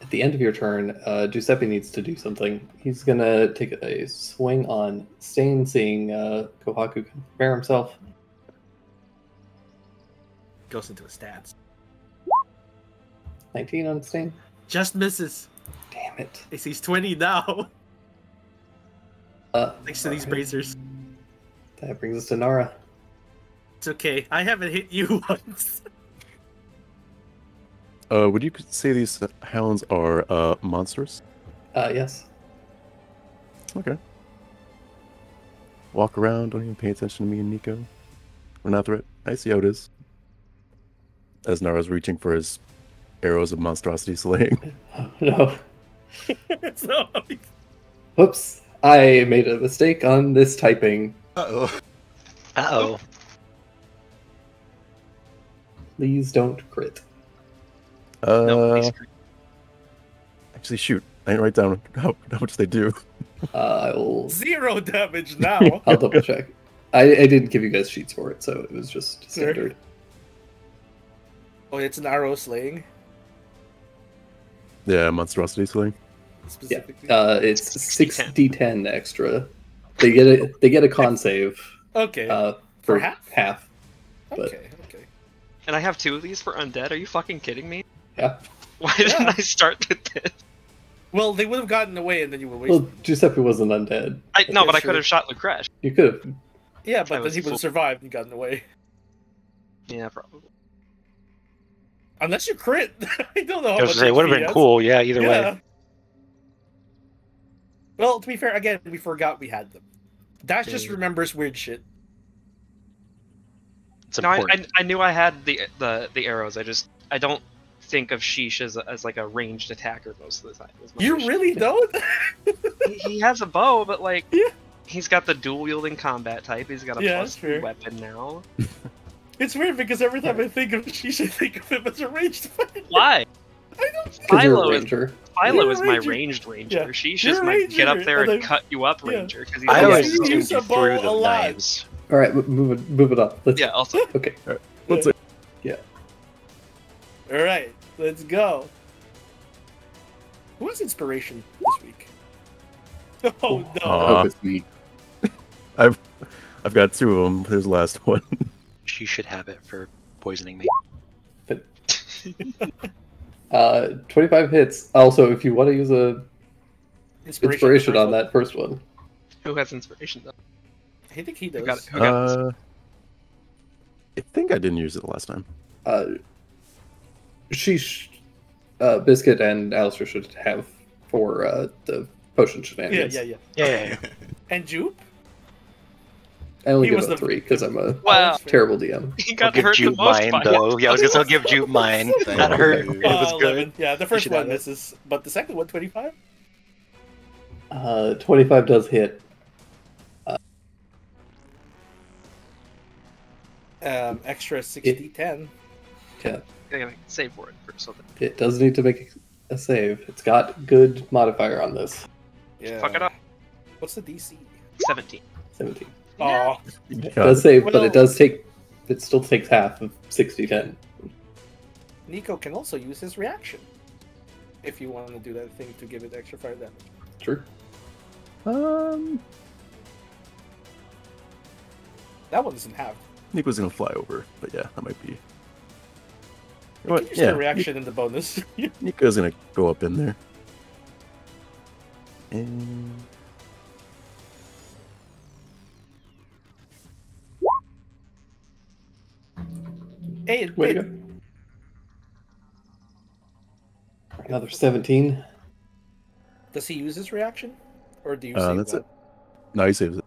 At the end of your turn, Giuseppe needs to do something. He's gonna take a swing on Stain, seeing Kohaku can prepare himself. Goes into his stats. 19 on Stain. Just misses. Damn it. He's 20 now. Thanks to these alright. bracers. That brings us to Nara. It's okay. I haven't hit you once. Would you say these hounds are monstrous? Yes. Okay. Walk around, don't even pay attention to me and Nico. We're not threat. I see how it is. As Nara's reaching for his arrows of monstrosity slaying. No. So, Whoops. I made a mistake on this typing. Uh-oh. Uh-oh. Please don't crit. No, please. Actually, shoot. I didn't write down how much they do. I will. 0 damage now. I'll double check. I didn't give you guys sheets for it, so it was just standard. Oh, it's an arrow slaying Yeah, monstrosity slaying. specifically. It's 6d10 extra. They get a con save. Okay. For half? half. But Okay. And I have 2 of these for undead. Are you fucking kidding me? yeah. Why didn't I start with this? Well, they would have gotten away, and then you would waste. Well, Giuseppe wasn't undead. No, Okay, but I sure. could have shot Lucresh. You could have. Yeah, I but then was he would full- have survived and gotten away. Yeah, probably. Unless you crit. I don't know how I was much gonna say, it would HP have been has. cool, yeah, either way. Well, to be fair, again, we forgot we had them. Dash just Yeah. remembers weird shit. It's No, important. I knew I had the arrows. I don't think of Sheesh as like a ranged attacker most of the time. is my You issue. really don't? He has a bow, but like Yeah. he's got the dual wielding combat type. He's got a Yeah, plus that's fair. 2 weapon now. It's weird because every time I think of Sheesh, I think of him as a ranged fighter. Why? I don't. Because you're a Philo is ranger. Philo You're a is my ranger. ranged ranger. Yeah. Sheesh You're is a my get up ranger, there and and then- cut you up yeah. ranger. Because I Yeah, always you assumed use you a bow threw the a lot. knives. All right, move it up. Let's, Yeah, also Okay. Let's say All right, let's go. Who has inspiration this week? Oh no! I Aw. hope it's me. I've got 2 of them. Here's the last one. She should have it for poisoning me. 25 hits. Also, if you want to use a inspiration on that first one, who has inspiration though? I think he Who does. got it? Who got this? I think I didn't use it the last time. Biscuit and Alistair should have for the potion Yeah, shenanigans. yeah. Yeah. And Jupe? I only He give was it the- 3 because I'm a Wow. terrible DM. He I'll got give hurt the Jupe most mine, by though. Yeah, I was gonna say I'll give Jupe mine. Thank That hurt. you. It was good. 11. Yeah, the first should one have it. misses, but the second one, 25? 25 does hit. Extra 60, 10. Yeah, I gotta save for it first. So that it does need to make a save. It's got good modifier on this. Yeah. fuck it up. What's the DC? 17. 17. Oh, It does save, but Well- it does take. It still takes half of 60-10. Nico can also use his reaction. If you want to do that thing to give it extra fire damage. Sure. That one doesn't have. Nick was gonna fly over, but yeah, that might be. You What? can use Yeah, the reaction in the bonus. Nico's gonna go up in there. And Hey, Way to go. Another 17. Does he use his reaction, or do you save That's that? it. No, he saves it.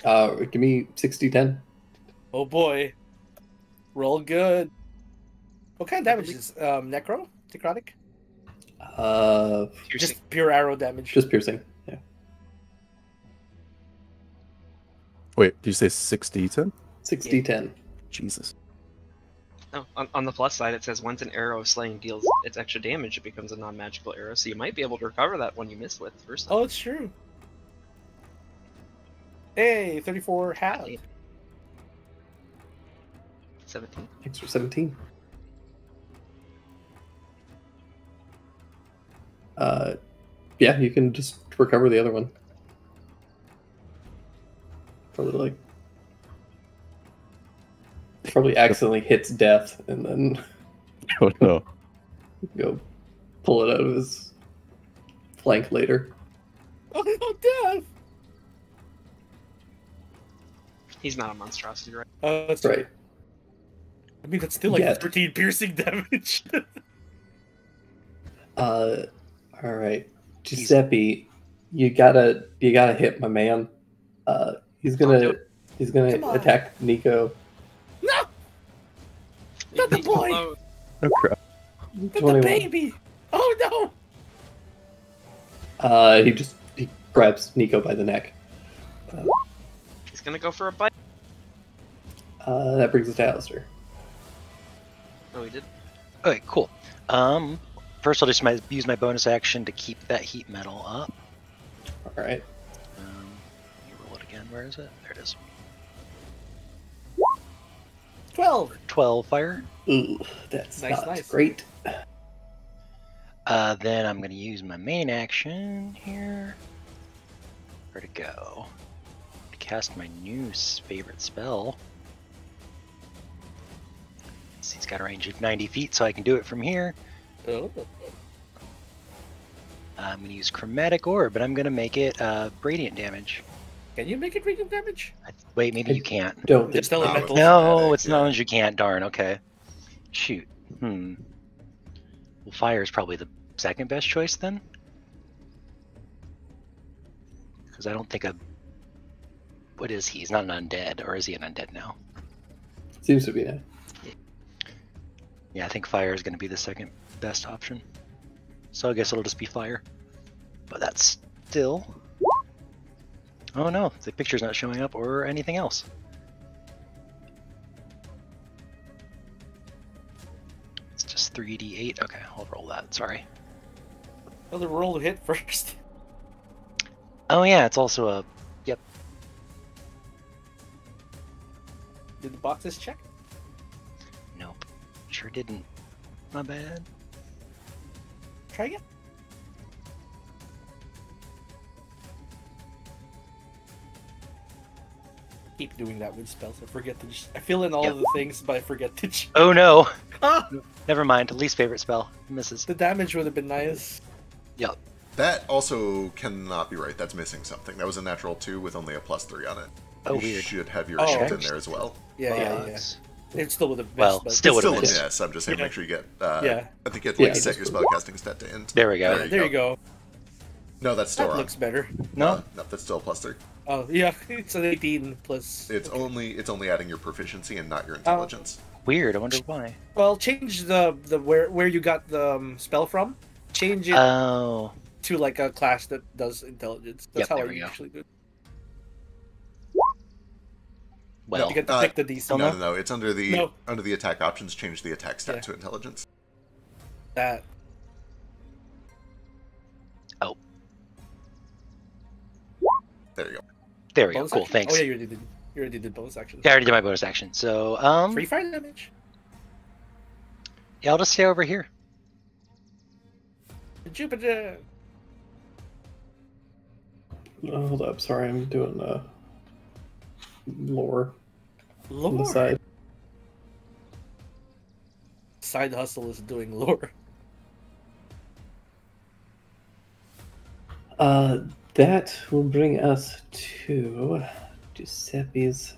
All right. Give me 60-10. Oh boy, roll good. What kind of damage is necro? Necrotic? Piercing. Just pure arrow damage. Just piercing. Yeah. Wait, did you say 60-10? 60-10. Jesus. Oh, on the plus side, it says once an arrow of slaying deals its extra damage, it becomes a non-magical arrow, so you might be able to recover that one you missed with the first time. Oh, it's true. Hey, 34 half. 17. Extra 17. Yeah, you can just recover the other one. Probably accidentally hits death and then Oh no. go pull it out of his flank later. Oh no, death! He's not a monstrosity, right? Oh, that's Right. I mean, that's still like Yeah. 13 piercing damage. All right, Giuseppe, you gotta hit my man. He's Don't do gonna Come on. attack Nico. No! Not the boy! Oh, Oh crap. Not the 21. baby! Oh He grabs Nico by the neck. he's gonna go for a bite. That brings us to Alistair. Oh, he did. Okay, cool. First I'll just use my bonus action to keep that heat metal up. All right. Let me roll it again. Where is it? There it is. no! 12! 12 fire. Ooh, that's Nice, not nice. great. Then I'm going to use my main action here. Where to go? To cast my new favorite spell. So he's got a range of 90 feet, so I can do it from here. Oh. I'm going to use Chromatic Orb, but I'm going to make it radiant damage. Can you make it radiant damage? Wait, maybe you can't. Don't think Just elemental. No, Chromatic, it's yeah. not as you can't. Darn. Okay. Shoot. Well, fire is probably the second best choice then, because I don't think a. What is he? He's not an undead, or is he an undead now? seems to be that. Yeah, I think fire is going to be the second best option. So I guess it'll just be fire. But that's still. Oh no, the picture's not showing up or anything else. It's just 3d8. Okay, I'll roll that. Sorry. Oh, the roll hit first. Oh yeah, it's also a. Yep. Did the boxes check? Nope. Sure didn't. My bad. Try again. Keep doing that with spells. I forget to. I fill in all Yep. of the things, but I forget to. Oh no! Ah, Never mind. Least favorite spell. Misses. the damage would have been nice. Yep. That also cannot be right. That's missing something. That was a natural 2 with only a +3 on it. Oh, You weird. should have your Oh. shield in there as well. Yeah. Bugs. It's still with a miss, Well, but still It's would've still a missed. miss. I'm just saying, Yeah. make sure you get. Yeah. I think you have to Yeah, like, set just- your spellcasting stat to end. There we go. there you go. No, that's still That wrong. looks better. No? No, that's still a +3. Oh yeah, it's an 18 plus. It's only adding your proficiency and not your intelligence. Weird. I wonder why. Well, change the where you got the spell from. Change it Oh. to like a class that does intelligence. That's Yep, how there I we go. usually do it. Well. You get to Uh, pick the DC. No. It's under the No. under the attack options. Change the attack stat Yeah. to intelligence. That. Oh. There you go. There we go. Bonus Cool. action? Thanks. Oh yeah, you already did bonus action. Yeah, I already did my bonus action. So Free fire damage. yeah, I'll just stay over here. Jupiter. Oh, hold up. Sorry, I'm doing lore on the Lore. side. Side hustle is doing lore. That will bring us to Giuseppe's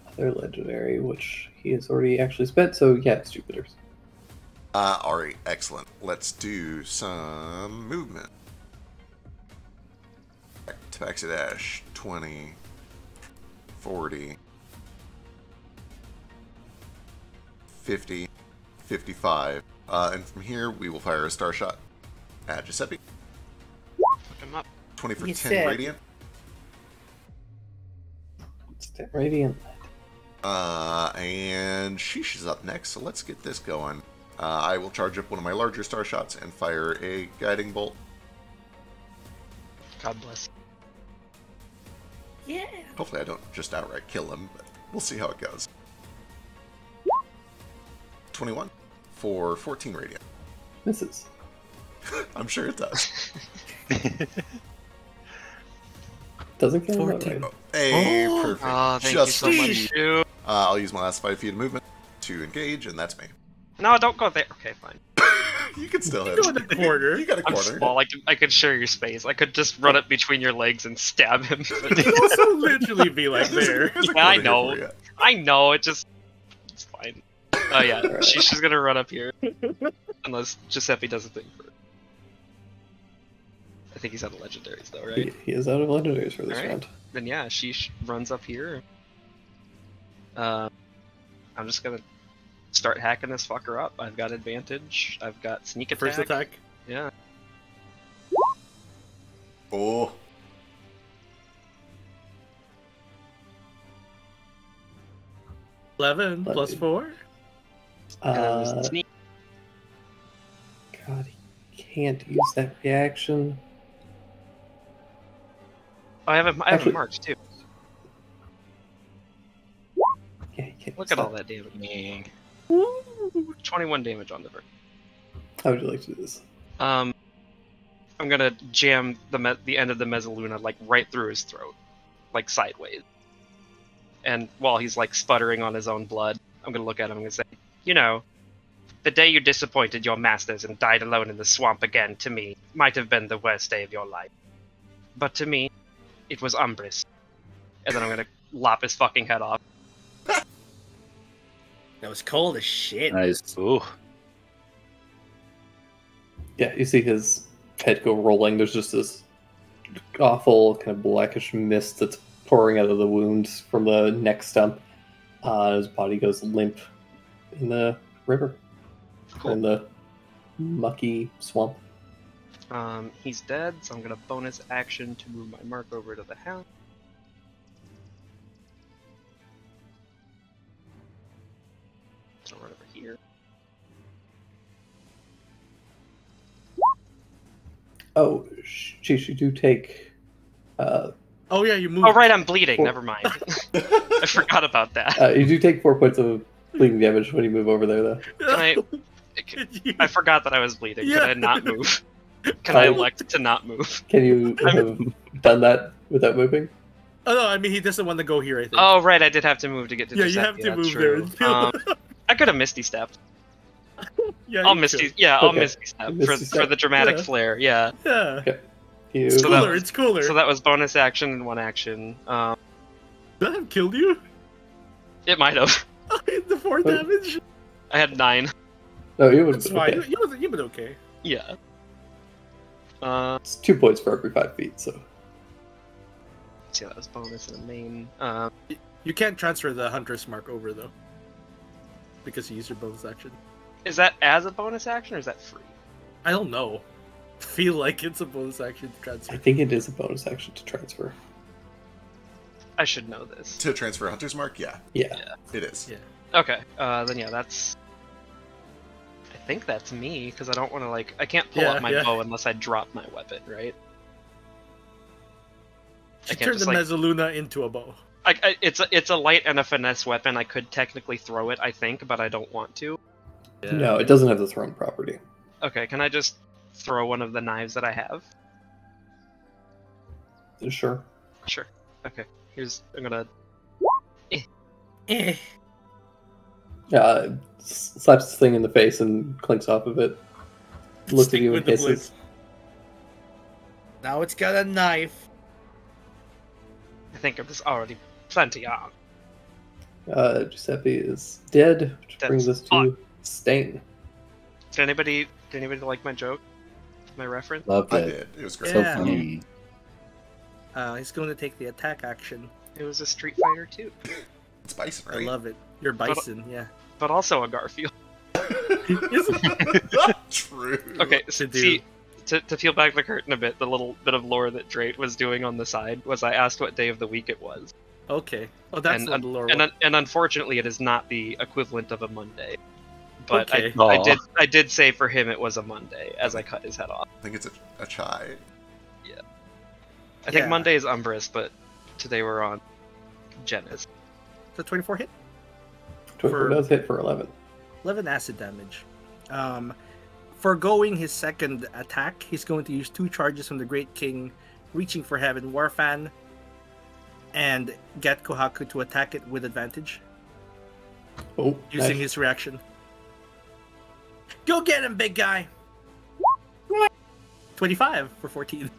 other legendary, which he is already actually spent, so yeah, it's Jupiter's. Alright, excellent. Let's do some movement. Taxi dash 20, 40, 50, 55. And from here, we will fire a star shot at Giuseppe. Look him up. 20 for You 10 said- radiant. It's that radiant. And Sheesh is up next, so let's get this going. I will charge up one of my larger star shots and fire a guiding bolt. God bless. Yeah. Hopefully I don't just outright kill him, but we'll see how it goes. 21 for 14 radiant. Misses. I'm sure it does. Doesn't kill him 14. outright. Hey, Oh. perfect. Oh, thank Just you so for much, dude. I'll use my last 5 feet of movement to engage, and that's me. No, don't go there. Okay, fine. You can still hit. Go in the corner. You got a I'm corner. small. I could share your space. I could just run it between your legs and stab him. You can also literally be like there. There's a Yeah, I corner here know. for you. I know. It's fine. Oh yeah, she's gonna run up here unless Giuseppe does a thing first. I think he's out of legendaries though, right? He is out of legendaries for this Alright. round. Then yeah, she runs up here. I'm just gonna start hacking this fucker up. I've got advantage. I've got sneak attack. First attack. Yeah. Oh, 11 plus 4. Uh, Sneak. God, he can't use that reaction. Oh, I have it Actually- marked too. Yeah, he can't Look use at all that damage. 21 damage on the bird. How would you like to do this? I'm gonna jam the end of the Mezzaluna like right through his throat, like sideways. And while he's like sputtering on his own blood, I'm gonna look at him and say, you know, the day you disappointed your masters and died alone in the swamp again, to me, might have been the worst day of your life. But to me, it was Umbris. And then I'm gonna lop his fucking head off. That was cold as shit. Nice. Ooh. Yeah, you see his head go rolling. There's just this awful kind of blackish mist that's pouring out of the wound from the neck stump. His body goes limp in the river, Cool. in the mucky swamp. He's dead, so I'm gonna bonus action to move my mark over to the house. So right over here. Oh, you do take. Oh yeah, you moved. Oh right, I'm bleeding. Four. Never mind. I forgot about that. You do take 4 points of bleeding damage when you move over there, though. I forgot that I was bleeding. Yeah. Can I not move? Can I Oh. elect to not move? Can you have done that without moving? Oh no, I mean he doesn't want to go here. I think. Oh right, I did have to move to get to yeah, you Giuseppe, have to that's move true. there. I could have Misty stepped. Yeah, I'll you Misty. could. Yeah, I'll Okay. Misty step Misty for step. the dramatic Yeah. flair. Yeah. Yeah, You, So that cooler. was- It's cooler. So that was bonus action and 1 action. Does that have killed you? It might have. The 4 Oh. damage. I had 9. no, you would. That's fine. Okay. You've been okay. Yeah. It's 2 points for every 5 feet. So See, that was bonus and a main. You can't transfer the hunter's mark over though, because you used your bonus action. Is that as a bonus action or is that free? I don't know. Feel like it's a bonus action to I transfer. think it is a bonus action to transfer. I should know this. to transfer Hunter's Mark? Yeah, Yeah. it is. Yeah. Okay. Then yeah, that's. I think that's me because I don't want to like. I can't pull Yeah, out my yeah. bow unless I drop my weapon, right? She can't turned the just, like- Mezzaluna into a bow. It's a light and a finesse weapon. I could technically throw it, I think, but I don't want to. No, it doesn't have the thrown property. Okay, can I just throw one of the knives that I have? Sure. Sure. Okay. I'm gonna. Eh. Slaps this thing in the face and clinks off of it. Looks at Stick you with and the hisses. blitz. Now it's got a knife. I think it was already plenty on. Giuseppe is dead, which That's brings us to Stain. Did anybody like my joke? My reference? Loved I it. did. It was great. So Yeah. funny. He's going to take the attack action. It was a Street Fighter too, It's Bison, I right? love it. You're Bison, yeah. but also a Garfield. True. Okay, so To do. see, to peel back the curtain a bit, the little bit of lore that Drake was doing on the side was I asked what day of the week it was, Okay. Oh, that's and a little lower. and unfortunately, it is not the equivalent of a Monday. But Okay. I did say for him it was a Monday as I cut his head off. I think it's a chai. I think Yeah. Monday is Umbrus, but today we're on Genis. So 24 hit? 24 does hit for 11. 11 acid damage. Forgoing his second attack, he's going to use 2 charges from the Great King, reaching for Heaven Warfan, and get Kohaku to attack it with advantage, Oh, using nice. his reaction. Go get him, big guy! 25 for 14.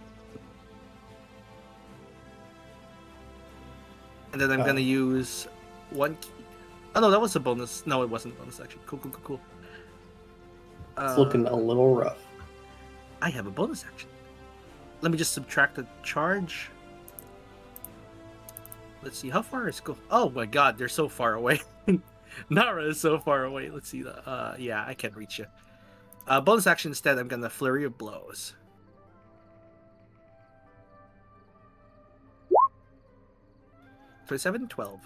And then I'm gonna use 1 key. Oh no, that was a bonus. No, it wasn't a bonus actually. Cool. It's looking a little rough. I have a bonus action. Let me just subtract the charge. Let's see, how far is Go? Oh my god, they're so far away. Nara is so far away. Let's see. Yeah, I can't reach you. Bonus action instead, I'm gonna Flurry of Blows. $27, 12.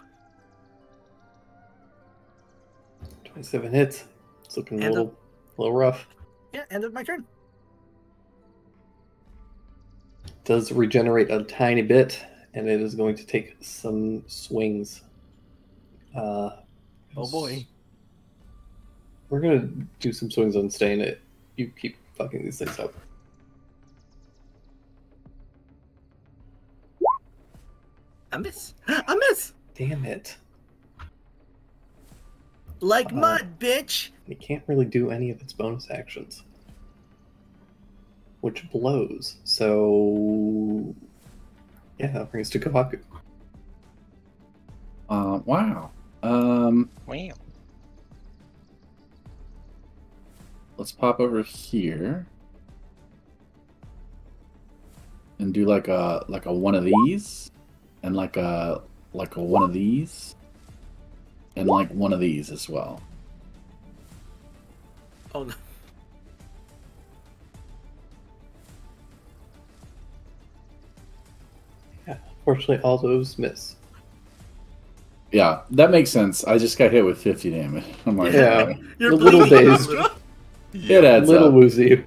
27 hits. It's looking a And little rough. Yeah, end of my turn. Does regenerate a tiny bit, and it is going to take some swings. Oh boy. We're gonna do some swings on Stain. It. You keep fucking these things up. A miss. A miss! Damn it. Like mud, bitch! It can't really do any of its bonus actions. Which blows. So yeah, that brings us to Kohaku. Wow. Wow. Let's pop over here and do like a one of these, and like a one of these, and like one of these as well. Oh no. Yeah, fortunately all those miss. Yeah, that makes sense. I just got hit with 50 damage. I'm like, Yeah. okay. You're A little bleeding. dazed. It adds Little up. woozy.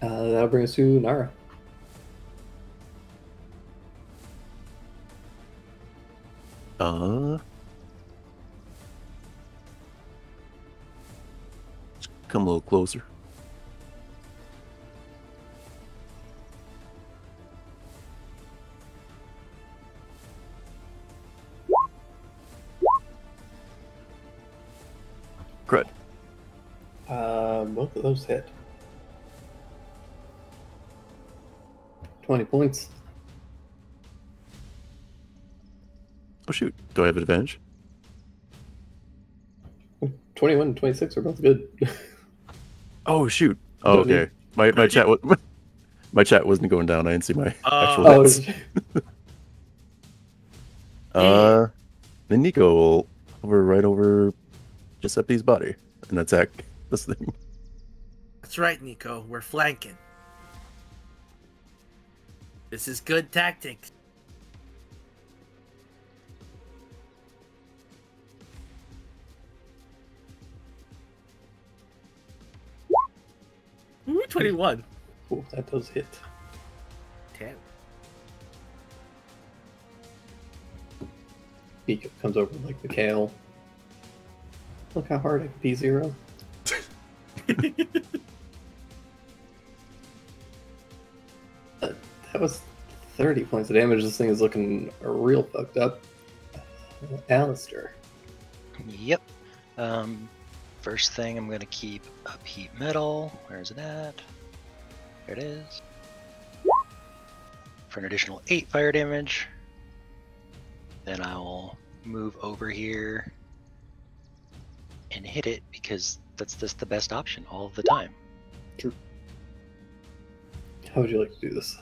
That'll bring us to Nara. Come a little closer. Crud. Both of those hit. 20 points. Oh shoot. Do I have advantage? 21 and 26 are both good. Oh shoot. Oh, Don't need- okay. My chat was my chat wasn't going down. I didn't see my actual Oh, hits. Then Nico will hover right over Giuseppe's body and attack this thing. That's right, Nico. We're flanking. This is good tactics. Ooh, 21. Ooh, that does hit. 10. He comes over like the kale. Look how hard I can P0. That was 30 points of damage. This thing is looking real fucked up. Alistair. Yep. First thing, I'm gonna keep upheat metal. Where's it at? There it is. For an additional 8 fire damage. then I'll move over here and hit it because that's just the best option all of the time. How would you like to do this?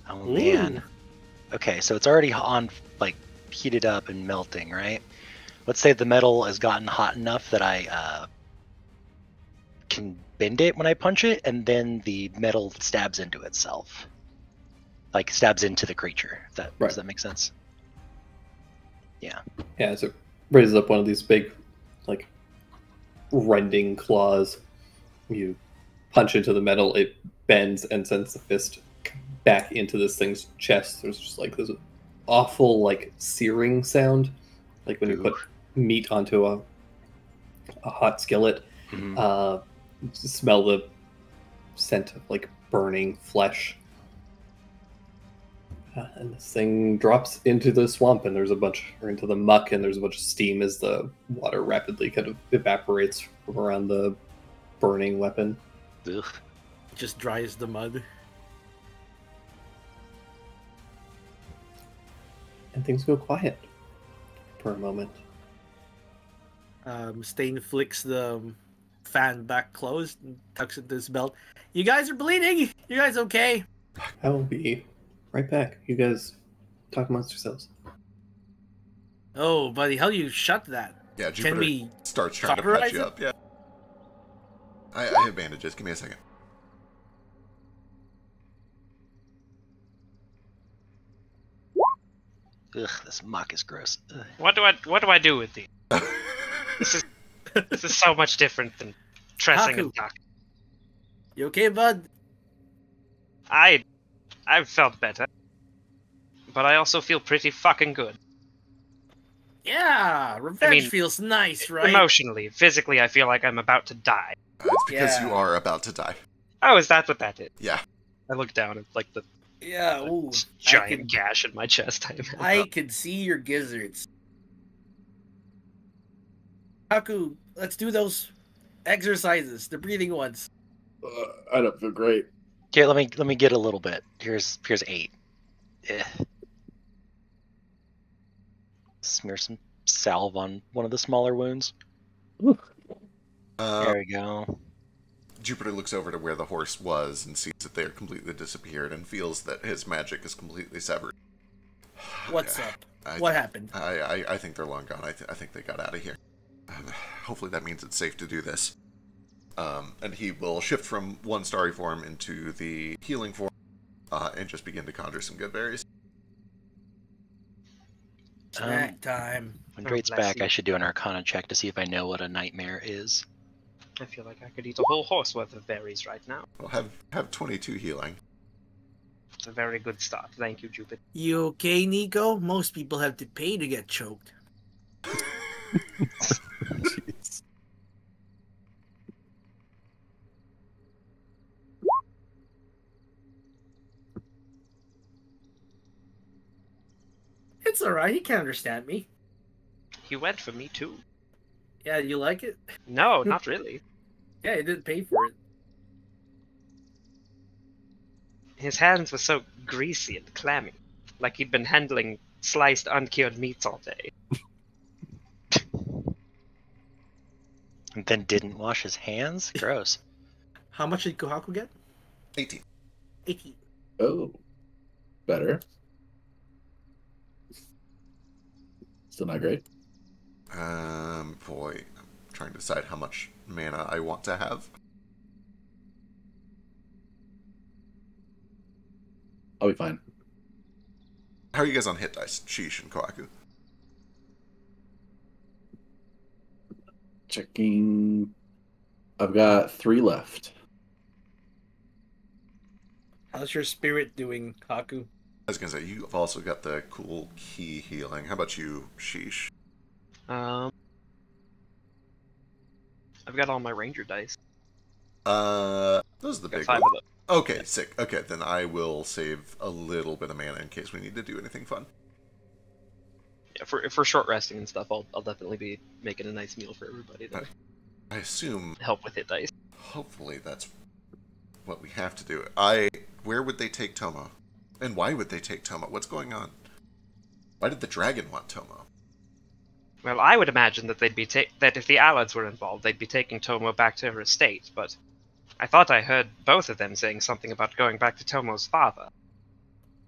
Oh man. Okay, so it's already on, like, heated up and melting, right? Let's say the metal has gotten hot enough that I can bend it when I punch it, and then the metal stabs into itself. Like, stabs into the creature. Does that make sense? Yeah. Yeah, so it raises up one of these big, like, rending claws. You punch into the metal, it bends and sends the fist back into this thing's chest. There's just like this awful, like, searing sound, like when you put meat onto a hot skillet. Mhm. Smell the scent of, like, burning flesh. And this thing drops into the swamp, and or into the muck, and there's a bunch of steam as the water rapidly kind of evaporates from around the burning weapon. Ugh. Just dries the mud. And things go quiet for a moment. Stain flicks the fan back closed and tucks it into his belt. You guys are bleeding! You guys okay? I will be right back. You guys talk amongst yourselves. Oh, buddy, how do you shut that? Yeah, Can Jupiter we starts trying to cauterize patch you it? up. Yeah. I have bandages. Give me a second. Ugh, this muck is gross. Ugh. What do I do with these? This is so much different than dressing Haku. a duck. You okay, bud? I've felt better, but I also feel pretty fucking good. Yeah, revenge mean, feels nice, right? Emotionally, physically, I feel like I'm about to die. It's because you Yeah. are about to die. Oh, is that what that is? Yeah. I look down at like the Yeah, ooh. giant gash in my chest. I can see your gizzards. Haku, let's do those exercises, the breathing ones. I don't feel great. Here, let me get a little bit. Here's 8. Smear some salve on one of the smaller wounds. There we go. Jupiter looks over to where the horse was and sees that they're completely disappeared and feels that his magic is completely severed. What's up? What happened? I think they're long gone. I think they got out of here. Hopefully that means it's safe to do this. And he will shift from one starry form into the healing form and just begin to conjure some good berries. Snack time. When Oh, Drake's bless back, you. I should do an Arcana check to see if I know what a nightmare is. I feel like I could eat a whole horse worth of berries right now. We'll have 22 healing. It's a very good start. Thank you, Jupiter. You okay, Nico? Most people have to pay to get choked. Jeez. It's alright, he can understand me. He went for me too. Yeah, you like it? No, not really. Yeah, he didn't pay for it. His hands were so greasy and clammy, like he'd been handling sliced, uncured meats all day. And then didn't wash his hands? Gross. How much did Kohaku get? 18. 80. Oh, better. Still not great. Boy, I'm trying to decide how much mana I want to have. I'll be fine. How are you guys on hit dice? Sheesh and Kohaku. Checking. I've got 3 left. How's your spirit doing, Haku? I was gonna say, you've also got the cool key healing. How about you, Sheesh? I've got all my ranger dice. Those are the Got big 5 ones. of them. Okay, sick. Okay, then I will save a little bit of mana in case we need to do anything fun. Yeah, for short resting and stuff, I'll definitely be making a nice meal for everybody to I assume, help with hit dice. hopefully, that's what we have to do. Where would they take Tomo? And why would they take Tomo? What's going on? Why did the dragon want Tomo? Well, I would imagine that they'd be that if the Alads were involved, they'd be taking Tomo back to her estate. But I thought I heard both of them saying something about going back to Tomo's father.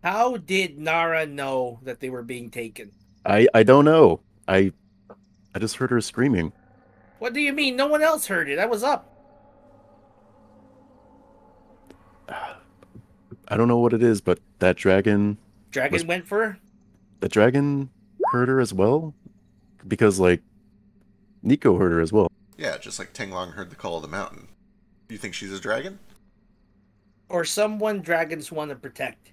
How did Nara know that they were being taken? I don't know. I just heard her screaming. What do you mean? No one else heard it. I was up. I don't know what it is, but that dragon Went for her? the dragon heard her as well? Because, like, Nico heard her as well. Yeah, just like Tenglong heard the call of the mountain. Do you think she's a dragon? Or someone dragons want to protect?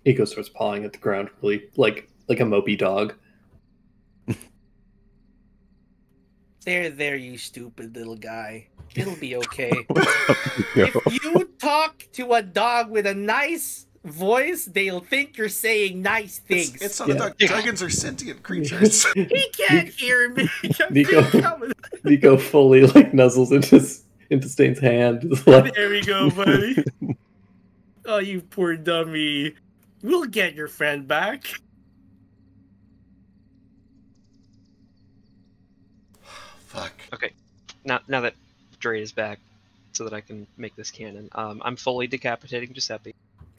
Nico starts pawing at the ground, really like a mopey dog. There, you stupid little guy. It'll be okay. Nico. If you talk to a dog with a nice voice, they'll think you're saying nice things. It's not a dog. Dragons are sentient creatures. He can't hear me. Nico fully like nuzzles into Stain's hand. Like, there we go, buddy. Oh, you poor dummy. We'll get your friend back. Fuck. Okay, now that Dre is back, so that I can make this canon, I'm fully decapitating Giuseppe.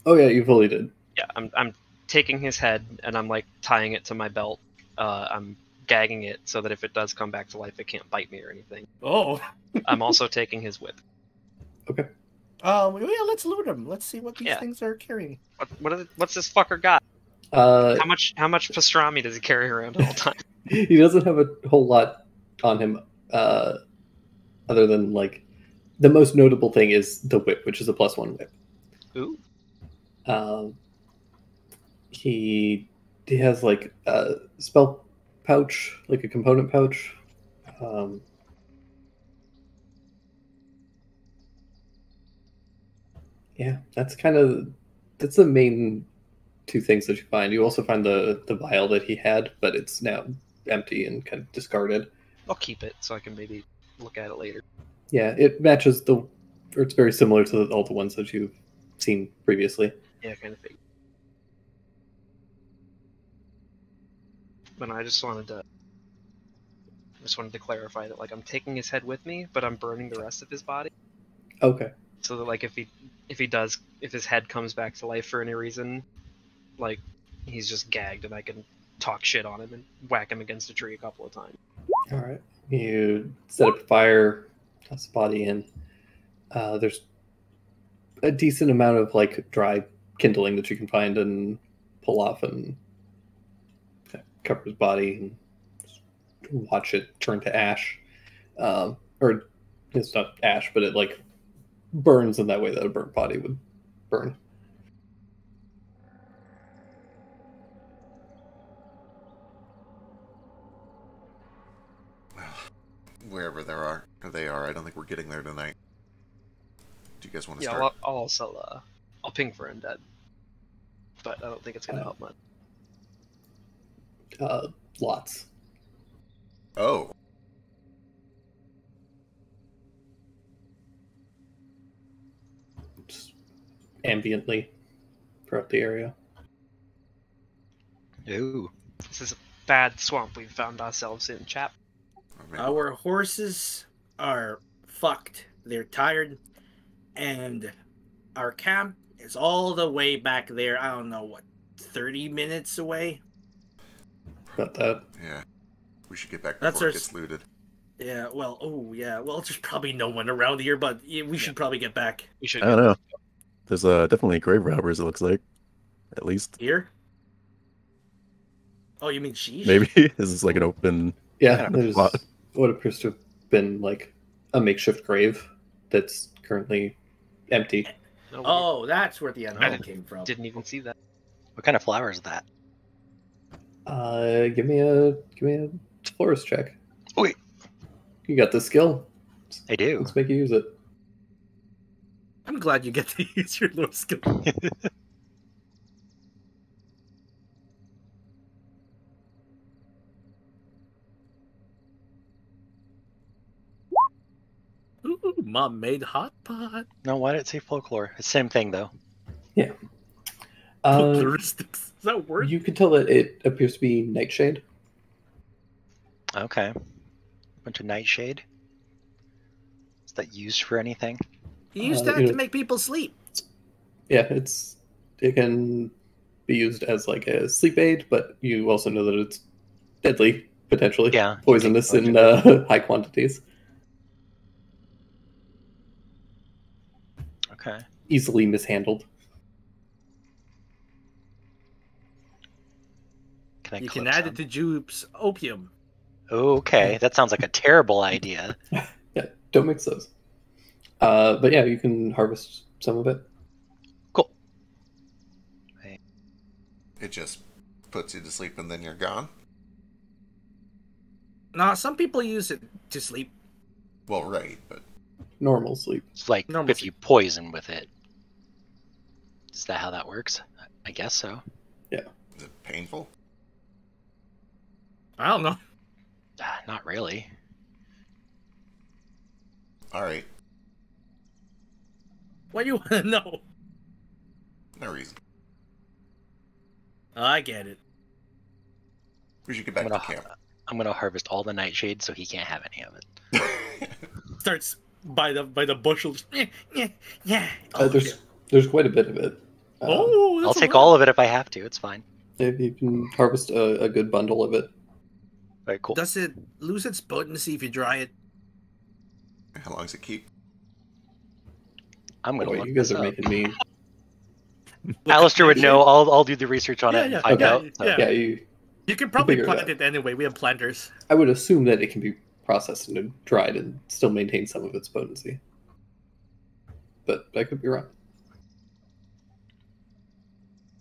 oh yeah, you fully did. Yeah, I'm taking his head and I'm like tying it to my belt. I'm gagging it so that if it does come back to life, it can't bite me or anything. Oh. I'm also taking his whip. Okay. Yeah, let's loot him. Let's see what these Yeah. things are carrying. What's this fucker got? How much pastrami does he carry around all the time? He doesn't have a whole lot on him, other than like the most notable thing is the whip, which is a +1 whip. Ooh. He has like a spell pouch, like a component pouch. Yeah, that's the main two things that you find. You also find the vial that he had, but it's now empty and kind of discarded. I'll keep it so I can maybe look at it later. Yeah, it matches or it's very similar to all the ones that you've seen previously. Yeah, kind of figured. But I just wanted to clarify that like I'm taking his head with me, but I'm burning the rest of his body. Okay. So that like if his head comes back to life for any reason, like he's just gagged and I can talk shit on him and whack him against a tree a couple of times. All right. You set up a fire, toss the body in. There's a decent amount of like dry kindling that you can find and pull off and cover his body and watch it turn to ash. Or it's not ash, but it like burns in that way that a burnt body would burn. Wherever they are, I don't think we're getting there tonight. Do you guys want to Yeah, start? I'll also I'll ping for undead, but I don't think it's gonna help much. Lots. Oh. Just ambiently throughout the area. Ooh. This is a bad swamp we've found ourselves in, chap. I mean, Our horses are fucked. They're tired. And our camp is all the way back there. I don't know, 30 minutes away? About that. yeah. We should get back That's before our it gets looted. Yeah, well, there's probably no one around here, but we should probably get back. We should. I don't know. There's definitely grave robbers, it looks like. At least. Here? Oh, you mean sheesh? Maybe. This is like an open... Yeah, Yeah, there's lot. what appears to have been like a makeshift grave that's currently empty. No, Oh, that's where the unknown came from. didn't even see that. What kind of flower is that? Give me a florist check. Wait. You got the skill. I do. Let's make you use it. I'm glad you get to use your little skill. Ooh, mom made hot pot. No, why did it say folklore? It's the same thing though. Folkloristics. Is that a word? You can tell that it appears to be Nightshade. Okay. Bunch of Nightshade. Is that used for anything? He used that to make people sleep. Yeah, it can be used as like a sleep aid, but you also know that it's deadly, potentially. Yeah. Poisonous in high quantities. Okay. Easily mishandled. Can I You clip can add some? it to Jupe's opium. Okay, that sounds like a terrible idea. Yeah, don't mix those. But yeah, you can harvest some of it. Cool. It just puts you to sleep and then you're gone. Nah, some people use it to sleep. Well, right, but Normal sleep. It's like Normal if you poison with it. Is that how that works? I guess so. is it painful? I don't know. Not really. All right, What do you want to know? no reason. I get it. We should get back to camp. I'm gonna harvest all the nightshade so he can't have any of it. Starts by the bushels. Yeah. There's quite a bit of it. Oh, I'll take all of it if I have to. It's fine. You can harvest a good bundle of it. Very cool. Does it lose its potency if you dry it? How long does it keep? I'm gonna Boy, look you guys this are up. making me. Alistair would know. I'll do the research on it and find out. So. Yeah. You can probably figure it plant out. it anyway. We have planters. I would assume that it can be processed and dried and still maintain some of its potency. But I could be wrong.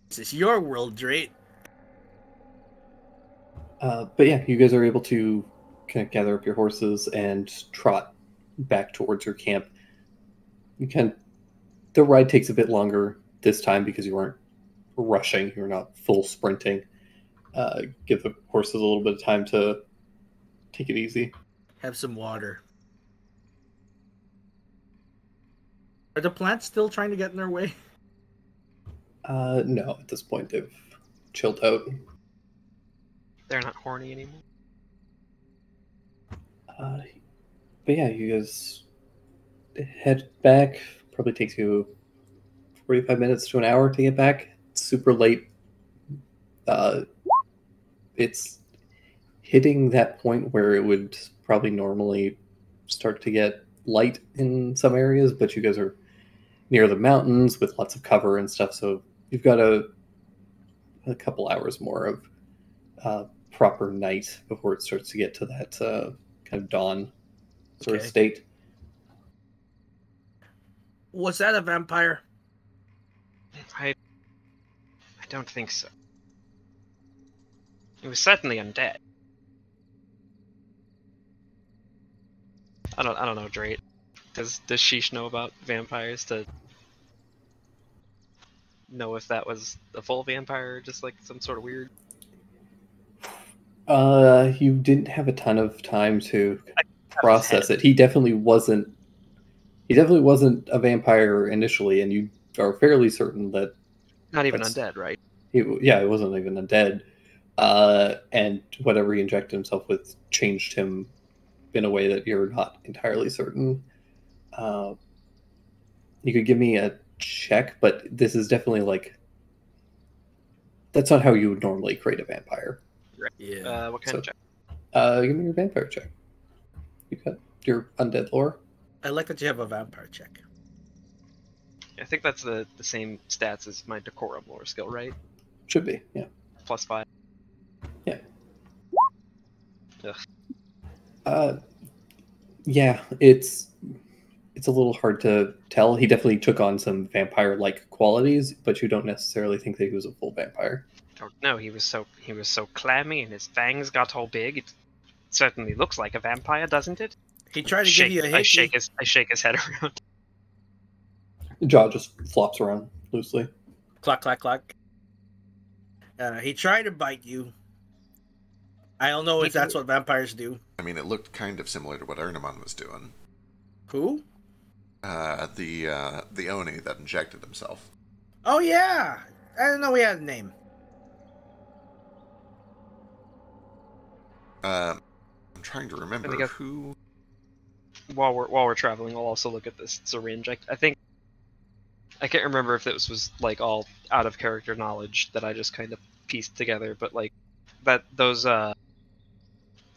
This is your world, Drake. But yeah, you guys are able to kind of gather up your horses and trot back towards your camp. The ride takes a bit longer this time because you weren't rushing. You're not full sprinting. Give the horses a little bit of time to take it easy. Have some water. Are the plants still trying to get in their way? No, at this point they've chilled out. They're not horny anymore. But yeah, you guys head back. Probably takes you 45 minutes to an hour to get back. It's super late. It's hitting that point where it would probably normally start to get light in some areas, but you guys are near the mountains with lots of cover and stuff, so you've got a couple hours more of proper night before it starts to get to that kind of dawn sort of state. Was that a vampire? I don't think so. It was certainly undead. I don't know, Drake. Does Sheesh know about vampires to know if that was a full vampire or just like some sort of weird? You didn't have a ton of time to process it. He definitely wasn't a vampire initially, and you are fairly certain that Not even undead, right? it wasn't even undead. And whatever he injected himself with changed him in a way that you're not entirely certain. You could give me a check, but this is definitely that's not how you would normally create a vampire. Right. Yeah. What kind of check? Give me your vampire check. You got your undead lore. I like that you have a vampire check. I think that's the same stats as my decorum lore skill, right? Should be, yeah. +5. Yeah. Ugh. Yeah, it's a little hard to tell. He definitely took on some vampire-like qualities, but you don't necessarily think that he was a full vampire. No, he was so clammy and his fangs got all big. It certainly looks like a vampire, doesn't it? He tried to give you a I hickey. shake his head around. The jaw just flops around loosely. Clack, clack, clack. He tried to bite you. I don't know if that's what vampires do. I mean, it looked kind of similar to what Ernemon was doing. Who? The Oni that injected himself. Oh yeah, I didn't know we had a name. I'm trying to remember guess- who. While we're traveling, I'll also look at this syringe. I think I can't remember if this was like all out of character knowledge that I just kind of pieced together, but like those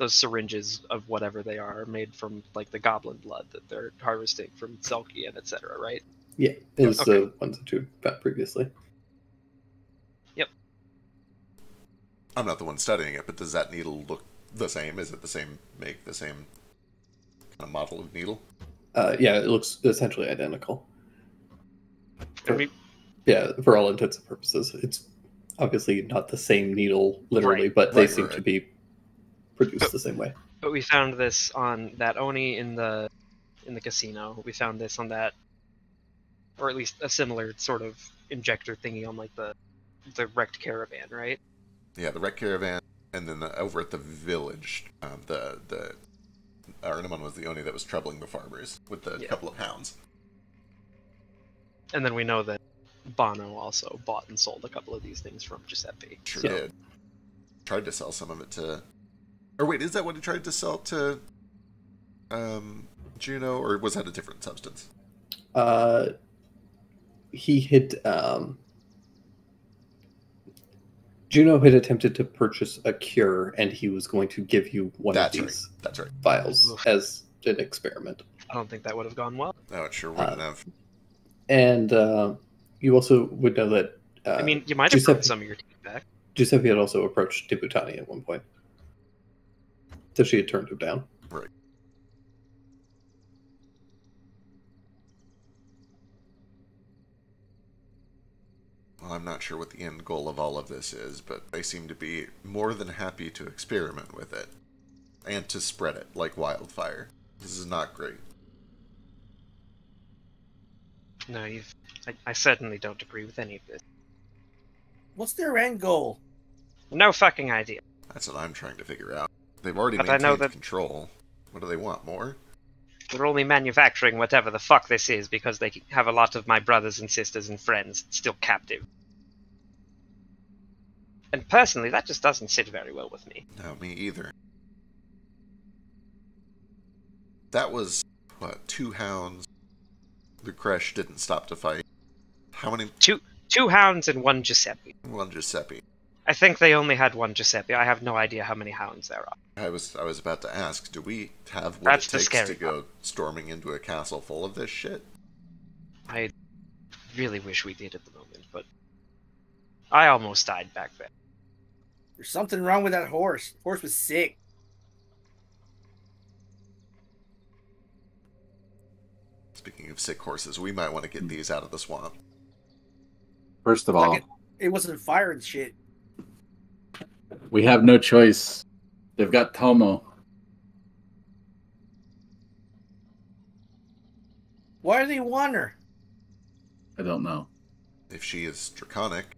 syringes of whatever they are made from like the goblin blood that they're harvesting from Selkie and etc. Right? Yeah, it was Okay. the ones that you found previously. I'm not the one studying it, but does that needle look the same? Is it the same make, the same kind of model of needle? Yeah, it looks essentially identical. I mean, Yeah, for all intents and purposes, it's obviously not the same needle literally, Right. but they Right, seem right. to be produced the same way. but we found this on that Oni in the casino. We found this on that, or at least a similar sort of injector thingy on like the wrecked caravan, right? Yeah, the wreck caravan, and then over at the village, the Arnamon was the Oni that was troubling the farmers with the Yeah. couple of hounds. And then we know that Bono also bought and sold a couple of these things from Giuseppe. Sure So- did. Tried to sell some of it to. Or wait, is that what he tried to sell to Juno, or was that a different substance? He had Juno had attempted to purchase a cure, and he was going to give you one That's of right. these That's right. vials Oof. as an experiment. I don't think that would have gone well. No, it sure wouldn't have. And you also would know that I mean, you might have Giuseppe, brought some of your teeth back. Giuseppe had also approached Debutani at one point, so she had turned him down. Right. Well, I'm not sure what the end goal of all of this is, but they seem to be more than happy to experiment with it and to spread it like wildfire. This is not great. No, I certainly don't agree with any of this. What's their end goal? No fucking idea. That's what I'm trying to figure out. They've already But I know maintained that- control. What do they want? More? They're only manufacturing whatever the fuck this is because they have a lot of my brothers and sisters and friends still captive. And personally, that just doesn't sit very well with me. No, me either. That was, what, 2 hounds? Lucresh didn't stop to fight. How many? Two hounds and one Giuseppe. One Giuseppe. I think they only had one Giuseppe. I have no idea how many hounds there are. I was about to ask, do we have what That's it the takes scary to go storming into a castle full of this shit? I really wish we did at the moment, but I almost died back then. There's something wrong with that horse. Horse was sick. Speaking of sick horses, we might want to get these out of the swamp. First of all, Like it wasn't fire and shit. we have no choice. They've got Tomo. Why do they want her? I don't know. If she is draconic,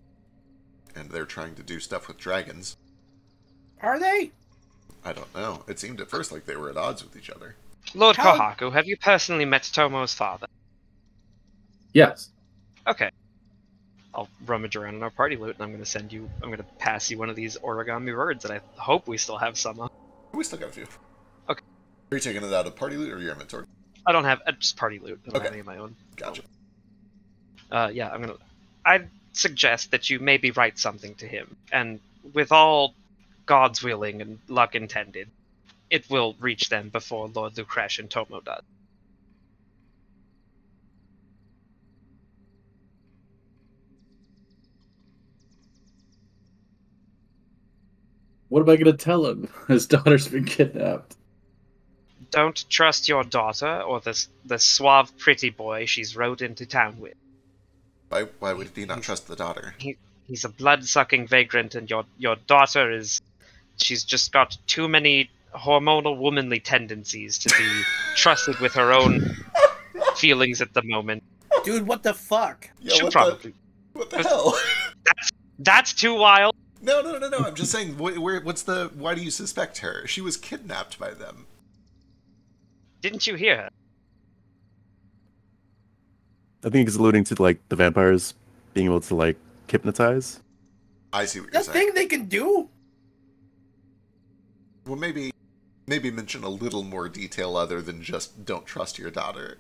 and they're trying to do stuff with dragons, Are they? I don't know. It seemed at first like they were at odds with each other. Lord How- Kohaku, have you personally met Tomo's father? Yes. Okay. I'll rummage around in our party loot, and I'm gonna pass you one of these origami birds that I hope we still have some of. We still got a few. Okay. Are you taking it out of party loot or your inventory? I don't have just party loot. I don't have Okay. any of my own. Gotcha. Yeah, I'd suggest that you maybe write something to him, and with all God's willing and luck intended, it will reach them before Lord Lucresh and Tomo does. What am I going to tell him? His daughter's been kidnapped. Don't trust your daughter or the suave pretty boy she's rode into town with. Why would he not trust the daughter? He's a blood-sucking vagrant, and your daughter she's just got too many hormonal womanly tendencies to be trusted with her own feelings at the moment. Dude, what the fuck? Yeah, She'll what probably. what the hell? That's too wild. No. I'm just saying, why do you suspect her? She was kidnapped by them. Didn't you hear her? I think he's alluding to like the vampires being able to like hypnotize. I see what you're The saying. thing they can do? Well, maybe mention a little more detail other than just don't trust your daughter.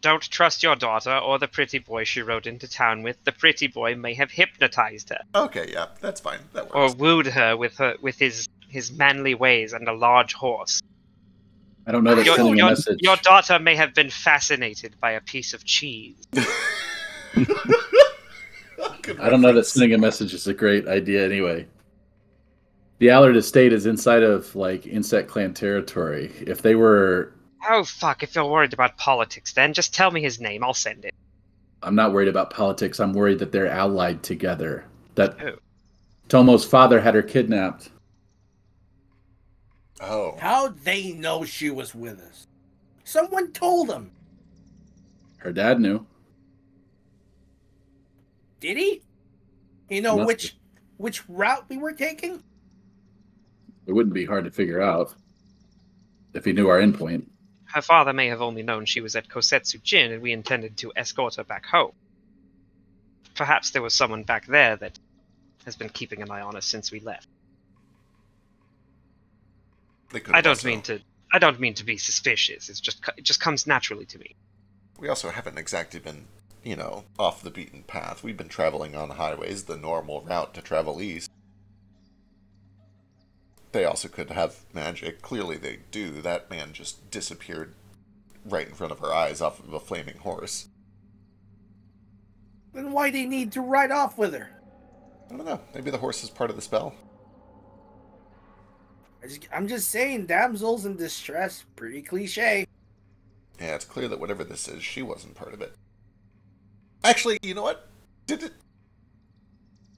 Don't trust your daughter or the pretty boy she rode into town with. The pretty boy may have hypnotized her Okay, yeah, that's fine. That or works. wooed her with his manly ways and a large horse. I don't know that sending a message. Your daughter may have been fascinated by a piece of cheese. Good I don't know that reference. sending a message is a great idea anyway. The Allard Estate is inside of like Insect Clan territory. If they were, Oh fuck, if you're worried about politics then, just tell me his name, I'll send it. I'm not worried about politics. I'm worried that they're allied together. That Oh. Tomo's father had her kidnapped. Oh, How'd they know she was with us? Someone told them. Her dad knew. Did he? You know Must which route we were taking? It wouldn't be hard to figure out if he knew our endpoint. Her father may have only known she was at Kosetsu Jin and we intended to escort her back home. Perhaps there was someone back there that has been keeping an eye on us since we left. they could I have don't also- mean to be suspicious. It just comes naturally to me. We also haven't exactly been, off the beaten path. We've been traveling on highways, the normal route to travel east. They also could have magic. Clearly they do. That man just disappeared right in front of our eyes off of a flaming horse. Then why they need to ride off with her? I don't know. Maybe the horse is part of the spell. I'm just saying, damsels in distress, pretty cliche. Yeah, it's clear that whatever this is, she wasn't part of it. Actually, you know what? Did it...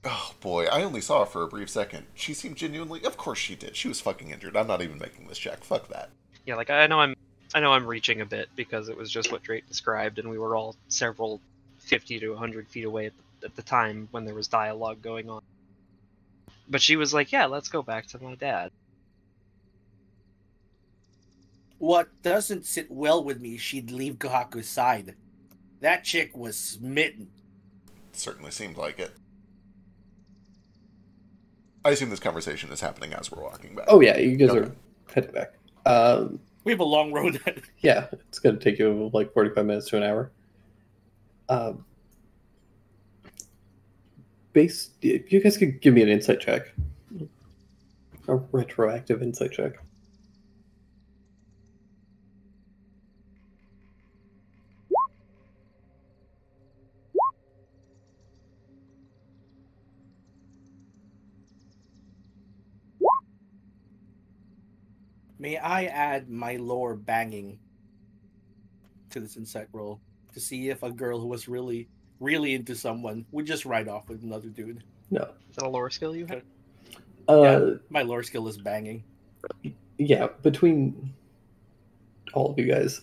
Oh, boy, I only saw her for a brief second. She seemed genuinely... Of course she did. She was fucking injured. I'm not even making this check. Fuck that. Yeah, like I know I'm reaching a bit because it was just what Drake described, and we were all several 50 to 100 feet away at the time when there was dialogue going on. But she was like, "Yeah, let's go back to my dad." What doesn't sit well with me, she'd leave Kohaku's side. That chick was smitten. Certainly seemed like it. I assume this conversation is happening as we're walking back. Oh yeah, you guys Okay. are heading back. We have a long road. Yeah, it's going to take you like 45 minutes to an hour. You guys could give me an insight check. A retroactive insight check. May I add my lore banging to this insight roll to see if a girl who was really, really into someone would just ride off with another dude? No. Is that a lore skill you have? My lore skill is banging. Yeah, between all of you guys,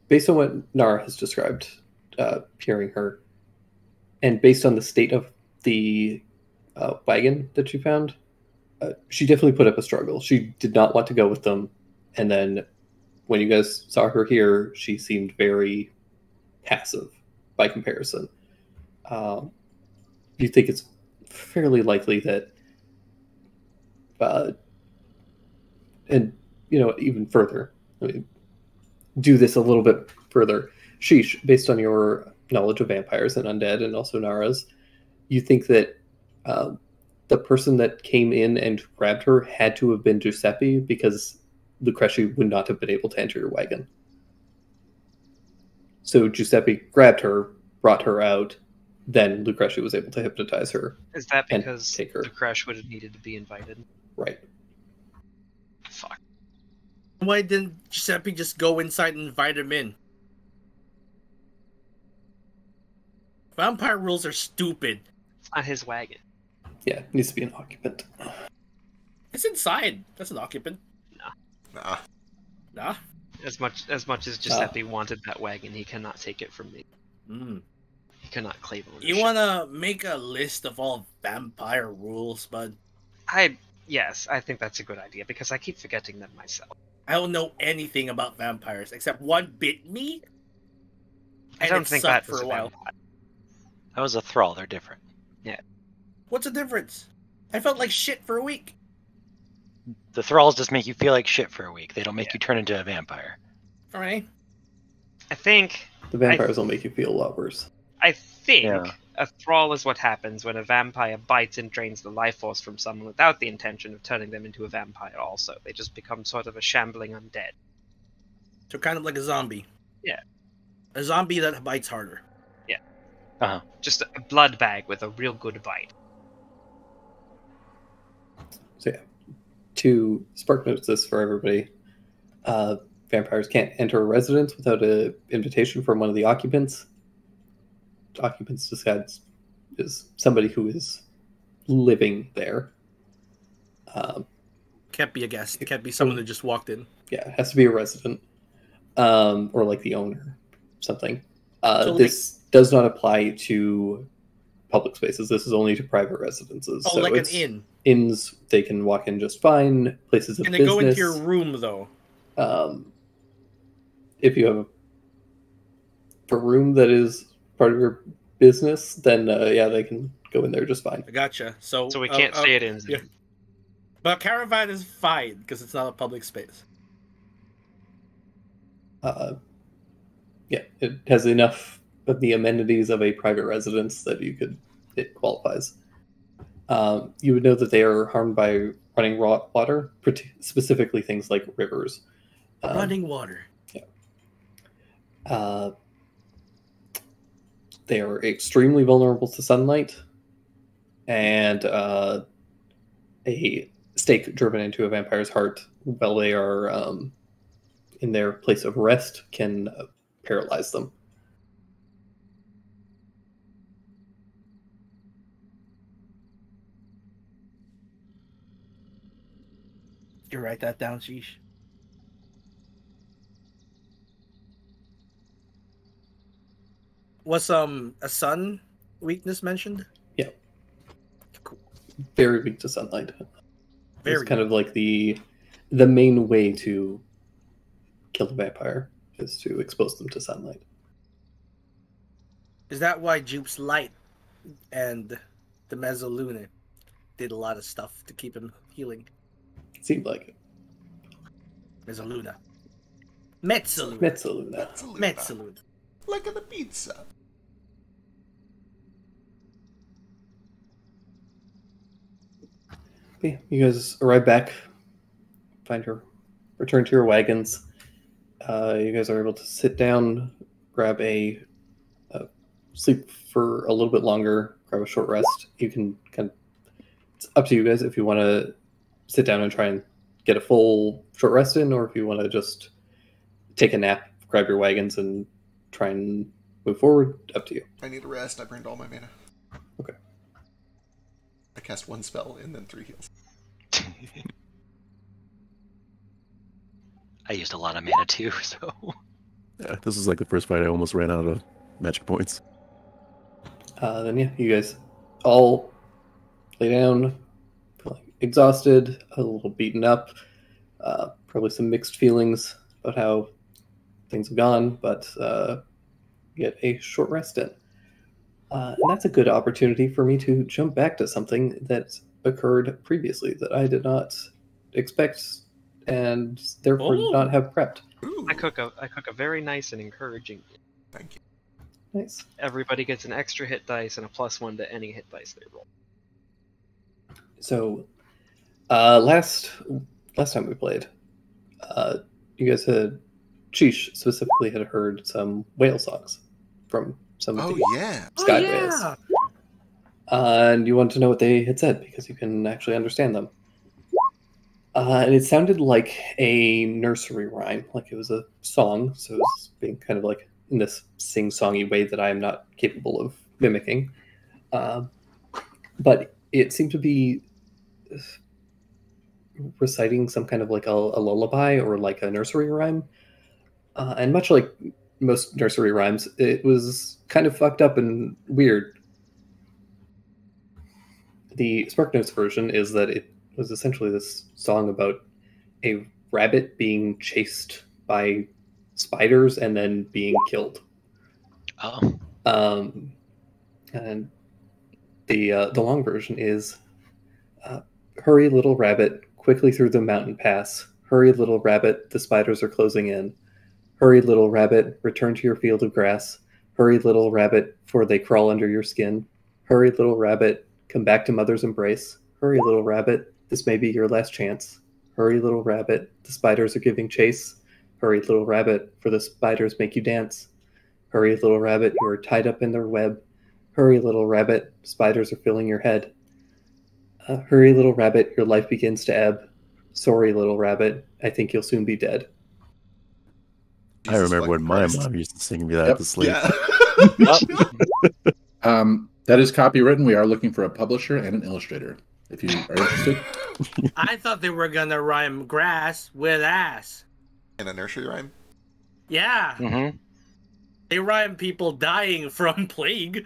based on what Nara has described, hearing her, and based on the state of the wagon that she found, she definitely put up a struggle. She did not want to go with them, and then when you guys saw her here, she seemed very passive by comparison. You think it's fairly likely that, and even further, I mean, do this a little bit further. Sheesh, based on your knowledge of vampires and undead, and also Nara's, you think that the person that came in and grabbed her had to have been Giuseppe, because Lucreci would not have been able to enter your wagon. So Giuseppe grabbed her, brought her out, then Lucreci was able to hypnotize her. Is that And because take her. the crash would have needed to be invited? Right. Fuck. Why didn't Giuseppe just go inside and invite him in? Vampire rules are stupid. It's not his wagon. Yeah, it needs to be an occupant. It's inside. That's an occupant. Nah. Nah. As much as Giuseppe wanted that wagon, he cannot take it from me. He cannot claim ownership. You wanna make a list of all vampire rules, bud? Yes, I think that's a good idea because I keep forgetting them myself. I don't know anything about vampires except one bit me. I And don't it think sucked that was for a while. vampire. That was a thrall. They're different. What's the difference? I felt like shit for a week. The thralls just make you feel like shit for a week. They don't make Yeah. you turn into a vampire. All right. I think The vampires will make you feel a lot worse. Yeah. a thrall is what happens when a vampire bites and drains the life force from someone without the intention of turning them into a vampire also. They just become sort of a shambling undead. So kind of like a zombie. Yeah. A zombie that bites harder. Just a blood bag with a real good bite. So yeah, to spark notes this for everybody, vampires can't enter a residence without an invitation from one of the occupants. Occupants is somebody who is living there. Can't be a guest. It can't be someone that just walked in. Yeah, it has to be a resident, or like the owner, something. So, This does not apply to public spaces. This is only to private residences. Oh, so like an it's inn. Inns, they can walk in just fine. Places of Can they business. go into your room though? If you have a room that is part of your business, then yeah, they can go in there just fine. I gotcha. So So we can't stay at inns. yeah. But caravan is fine because it's not a public space. Yeah, it has enough of the amenities of a private residence that it qualifies. You would know that they are harmed by running raw water, specifically things like rivers. Running water. They are extremely vulnerable to sunlight, and a stake driven into a vampire's heart while they are in their place of rest can paralyze them. You write that down, Sheesh. Was a sun weakness mentioned? Yeah. Cool. Very weak to sunlight. Very It's kind of like the main way to kill the vampire is to expose them to sunlight. Is that why Jupe's light and the Mezzaluna did a lot of stuff to keep him healing? Seemed like it. Mezzaluna. Mezzaluna. Mezzaluna. Mezzaluna. Like the pizza. Yeah, you guys arrive back, return to your wagons. You guys are able to sit down, grab sleep for a little bit longer, grab a short rest. You can it's up to you guys if you want to sit down and try and get a full short rest in, or if you want to just take a nap, grab your wagons, and try and move forward. Up to you. I need a rest. I burned all my mana. Okay. I cast one spell and then 3 heals. I used a lot of mana too, so. Yeah, this is like the first fight I almost ran out of magic points. Then yeah, you guys all lay down, feeling exhausted, a little beaten up, probably some mixed feelings about how things have gone, but get a short rest in. And that's a good opportunity for me to jump back to something that occurred previously that I did not expect and therefore did not have prepped. Ooh, I cook a very nice and encouraging. thank you. Nice. Everybody gets an extra hit dice and a +1 to any hit dice they roll. So, last time we played, you guys had Sheesh specifically had heard some whale songs from some of Oh, the yeah. sky whales, and you wanted to know what they had said because you can actually understand them. And it sounded like a nursery rhyme, like it was a song, so it was being kind of like in this sing-songy way that I am not capable of mimicking. But it seemed to be reciting some kind of like a lullaby or like a nursery rhyme. And much like most nursery rhymes, it was kind of fucked up and weird. The SparkNotes version is that it was essentially this song about a rabbit being chased by spiders and then being killed. Oh. And the long version is, hurry, little rabbit, quickly through the mountain pass. Hurry, little rabbit, the spiders are closing in. Hurry, little rabbit, return to your field of grass. Hurry, little rabbit, for they crawl under your skin. Hurry, little rabbit, come back to mother's embrace. Hurry, little rabbit, this may be your last chance. Hurry, little rabbit, the spiders are giving chase. Hurry, little rabbit, for the spiders make you dance. Hurry, little rabbit, you are tied up in their web. Hurry, little rabbit, spiders are filling your head. Hurry, little rabbit, your life begins to ebb. Sorry, little rabbit, I think you'll soon be dead. I remember when my Christ. mom used to sing me that Yep. to sleep. Yeah. That is copywritten. We are looking for a publisher and an illustrator. If you are interested, I thought they were gonna rhyme grass with ass. In a nursery rhyme? Yeah, Mm-hmm. they rhyme people dying from plague.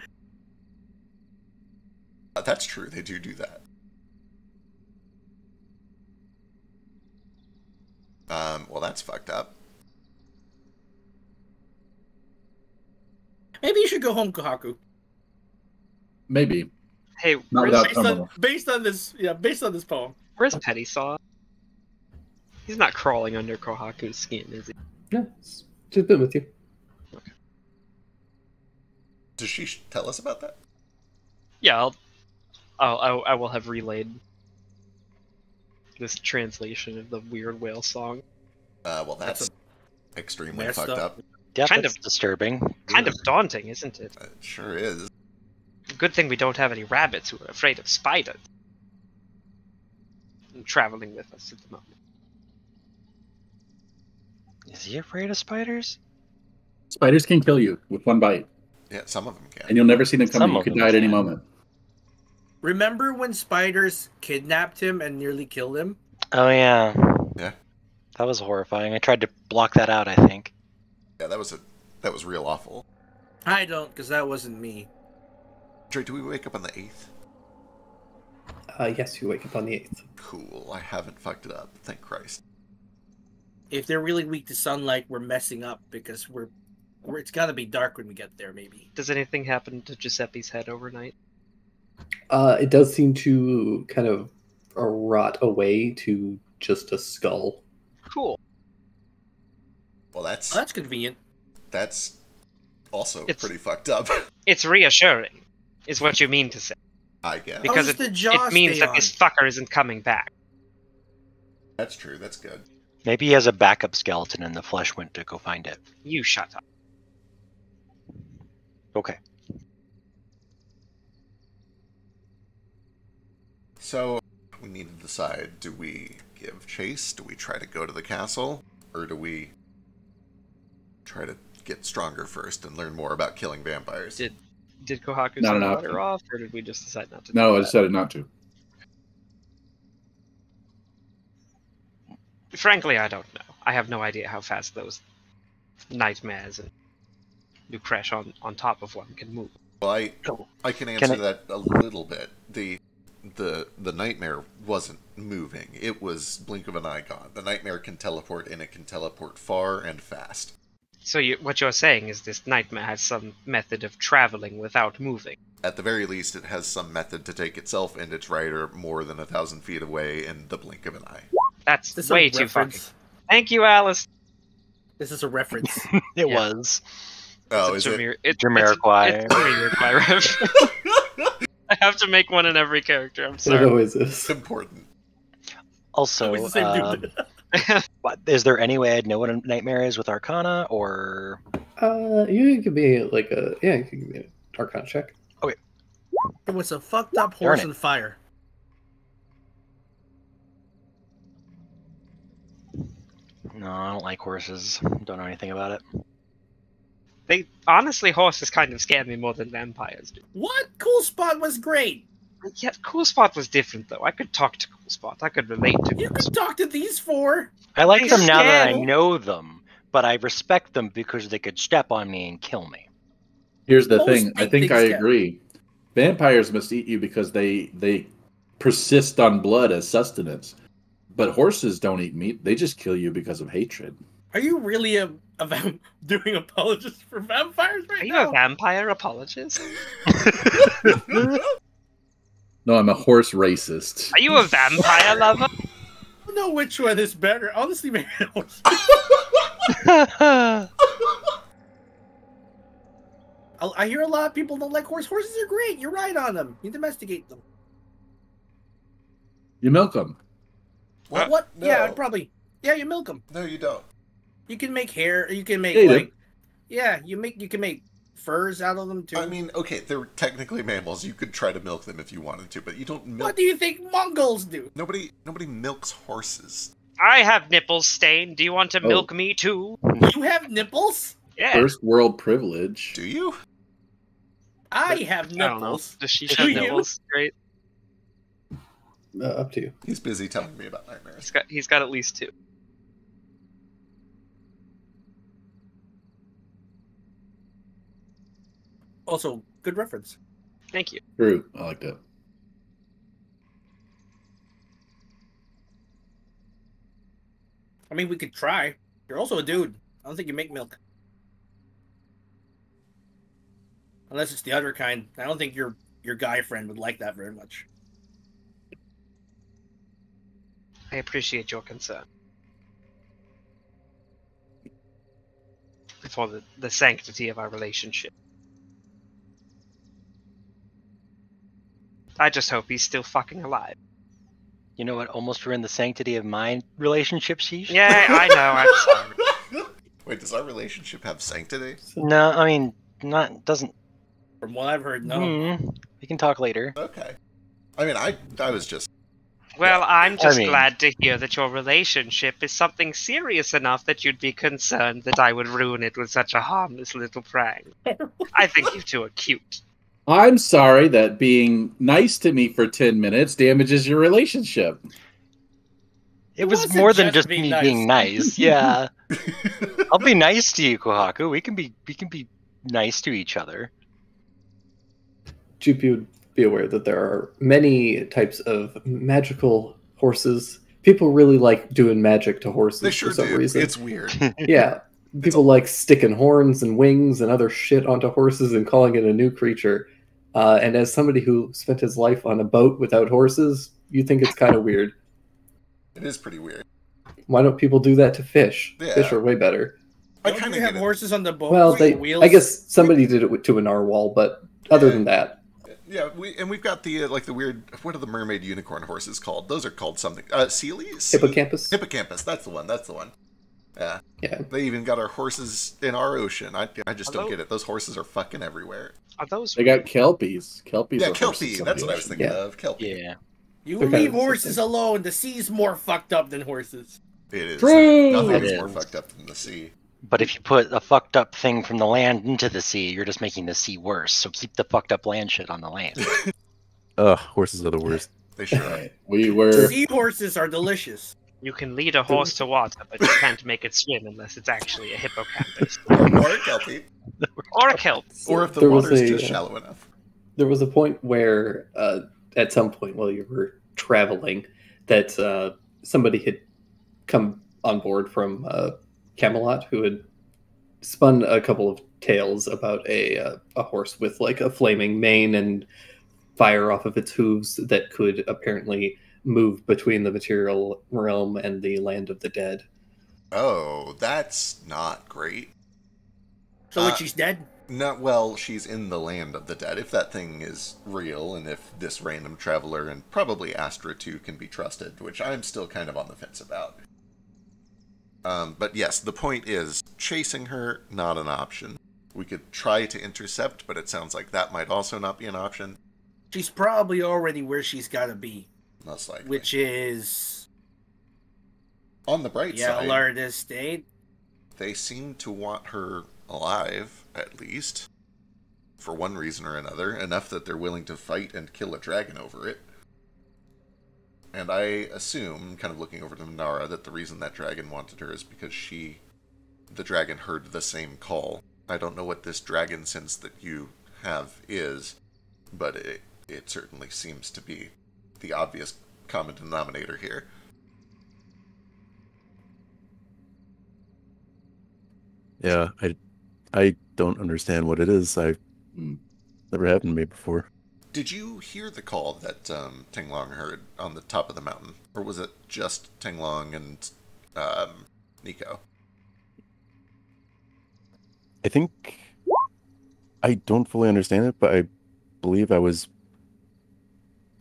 That's true. They do that. Well, that's fucked up. Maybe you should go home, Kohaku. maybe Hey, not where's, without Based on, Tomo. based on this poem. where's Petty Saw? He's not crawling under Kohaku's skin, is he? Yeah, she's been with you. Does she tell us about that? Yeah, I will have relayed this translation of the weird whale song. Well, that's That's extremely messed fucked up. up. Yeah, Kind that's of- disturbing. Kind of daunting, isn't it? It sure is. Good thing we don't have any rabbits who are afraid of spiders. Traveling with us at the moment. Is he afraid of spiders? Spiders can kill you with one bite, Yeah, some of them and can. you'll never see them Some coming. You of could them die at any can. moment. Remember when spiders kidnapped him and nearly killed him? Oh yeah. Yeah. That was horrifying. I tried to block that out, I think. Yeah, that was real awful. I don't, because that wasn't me. Dre, do we wake up on the 8th? Yes, you wake up on the 8th. Cool. I haven't fucked it up. Thank Christ. If they're really weak to sunlight, we're messing up because it's gotta be dark when we get there, maybe. Does anything happen to Giuseppe's head overnight? It does seem to kind of rot away to just a skull. Cool. Well, that's Oh, that's convenient. also It's- pretty fucked up. It's reassuring, is what you mean to say. I guess. Because does the it jaw means stay that this on? fucker isn't coming back. That's true. That's good. Maybe he has a backup skeleton and the flesh went to go find it. You shut up. Okay. So, we need to decide, do we give chase? Do we try to go to the castle? Or do we try to get stronger first and learn more about killing vampires? Did Kohaku Not turn an the option. water off, or did we just decide not to? No, do I that? decided not to. Frankly, I don't know. I have no idea how fast those nightmares and you crash on top of one can move. Well, I can answer I- that a little bit. The nightmare wasn't moving. It was blink of an eye gone. The nightmare can teleport, and it can teleport far and fast. So what you're saying is this nightmare has some method of traveling without moving. At the very least, it has some method to take itself and its rider more than 1,000 feet away in the blink of an eye. That's This is a way too fucking. reference. Thank you, Alice. This is a reference. It Yeah. was. Oh, It's is a it? Jamiroquai. It's a Jamiroquai ref. I have to make one in every character. I'm It sorry. always is. It's important. Also, Always the same dude. but is there any way I'd know what a nightmare is with Arcana, or You could be like you could give me an Arcana check. It was a fucked up Darn horse it. on fire. no? I don't like horses. Don't know anything about it. They honestly, horses kind of scare me more than vampires do. What? Cool Spot was great. Yeah, Cool Spot was different though. I could talk to Cool Spot. I could relate to. You Cool could Spot. talk to these four. I like They them now that I scare- know them, but I respect them because they could step on me and kill me. Here's the Most thing. I big think I things can. agree. Vampires must eat you because they persist on blood as sustenance. But horses don't eat meat. They just kill you because of hatred. Are you really doing apologists for vampires right Are you now? a vampire apologist? No, I'm a horse racist. Are you a vampire lover? I don't know which one is better. Honestly, maybe I hear a lot of people don't like horses. Horses are great. You ride on them. You domesticate them. You milk them. What? No. Yeah, probably. Yeah, you milk them. No, you don't. You can make hair. You can make Yeah, you like. Yeah, you can make furs out of them too. I mean, okay, they're technically mammals. You could try to milk them if you wanted to, but you don't milk. what do you think Mongols do? Nobody milks horses. I have nipples, Stain. Do you want to Oh. milk me too? You have nipples? Yeah. First world privilege. Do you? I have I don't know. nipples. Does she Do have you? nipples? Great. Up to you. He's busy telling me about nightmares. He's got at least 2. Also, good reference. Thank you. True. I like that. I mean, we could try. You're also a dude. I don't think you make milk. Unless it's the other kind. I don't think your guy friend would like that very much. I appreciate your concern. For the sanctity of our relationship. I just hope he's still fucking alive. You know what almost ruined the sanctity of my relationship, Sheesh? Yeah, I know, I'm sorry. Wait, does our relationship have sanctity? No, I mean, doesn't. From what I've heard, no. We can talk later. Okay. I mean, I was just. Well, I'm just I mean- glad to hear that your relationship is something serious enough that you'd be concerned that I would ruin it with such a harmless little prank. I think you two are cute. I'm sorry that being nice to me for 10 minutes damages your relationship. It was wasn't more than just just being me nice. being nice. Yeah, I'll be nice to you, Kohaku. We can be nice to each other. Jupe would be aware that there are many types of magical horses. People really like doing magic to horses They sure for some do. reason. It's weird. Yeah. People like sticking horns and wings and other shit onto horses and calling it a new creature. And as somebody who spent his life on a boat without horses, you think it's kind of weird. It is pretty weird. Why don't people do that to fish? Yeah. Fish are way better. I Don't kind you of have get it. horses on the boat? Well, with they. wheels? I guess somebody did it to a narwhal, but other than that, Yeah, we've got the like the weird. What are the mermaid unicorn horses called? Those are called something. Sealies. hippocampus. Hippocampus. That's the one. That's the one. Yeah. Yeah. They even got our horses in our ocean. I just don't Although- get it. Those horses are fucking everywhere. Are those They got kelpies. Kelpies. Yeah, are horses kelpie. on That's the what I was ocean. thinking Yeah. of. Kelpie. Yeah. You They're kind leave of the same horses thing. alone. The sea's more fucked up than horses. It is. True. Nothing It is is. more fucked up than the sea. But if you put a fucked up thing from the land into the sea, you're just making the sea worse. So keep the fucked up land shit on the land. Ugh, horses are the worst. They sure are. We were. Sea horses are delicious. You can lead a horse to water, but you can't make it swim unless it's actually a hippocampus. Or a kelpie. Or a kelp. Or if the There was water's a, just shallow enough. There was a point where, at some point while you were traveling, that somebody had come on board from Camelot who had spun a couple of tales about a horse with like a flaming mane and fire off of its hooves that could apparently move between the material realm and the land of the dead. Oh, that's not great. So when she's dead? Not well, she's in the land of the dead. If that thing is real, and if this random traveler and probably Astra too can be trusted, which I'm still kind of on the fence about. But yes, the point is, chasing her, not an option. We could try to intercept, but it sounds like that might also not be an option. She's probably already where she's got to be, Most likely. which is on the bright side, Yellard Estate. they seem to want her alive, at least. For one reason or another, enough that they're willing to fight and kill a dragon over it. And I assume, kind of looking over to Nara, that the reason that dragon wanted her is because the dragon heard the same call. I don't know what this dragon sense that you have is, but it certainly seems to be the obvious common denominator here. Yeah, I don't understand what it is. I never happened to me before. Did you hear the call that Tenglong heard on the top of the mountain? Or was it just Tenglong and Nico? I think I don't fully understand it, but I believe I was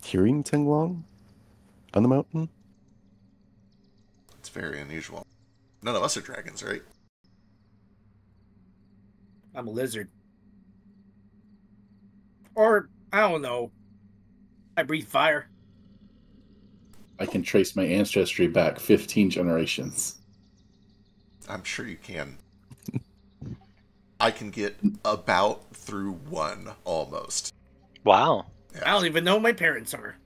hearing Tenglong on the mountain. It's very unusual. None of us are dragons, right? I'm a lizard. Or, I don't know. I breathe fire. I can trace my ancestry back 15 generations. I'm sure you can. I can get about through one, almost. Wow. Yeah. I don't even know who my parents are.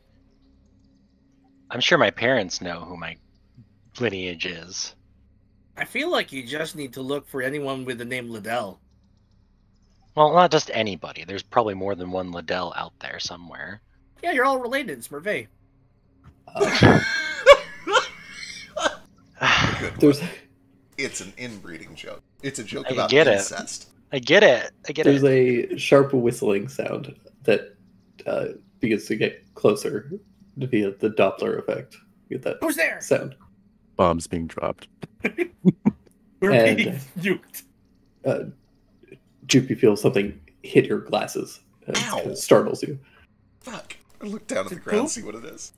I'm sure my parents know who my lineage is. I feel like you just need to look for anyone with the name Liddell. Well, not just anybody. There's probably more than one Liddell out there somewhere. Yeah, you're all related. It's Merveille. Good There's one. It's an inbreeding joke. It's a joke I about get it. incest. I get it. there's a sharp whistling sound that begins to get closer via the Doppler effect. You get that Who's there? sound. Bombs being dropped. We're And- being nuked. Jupe feels something hit your glasses. And it Ow. kind of startles you. Fuck. I look down at the Is it ground and poop? see what it is.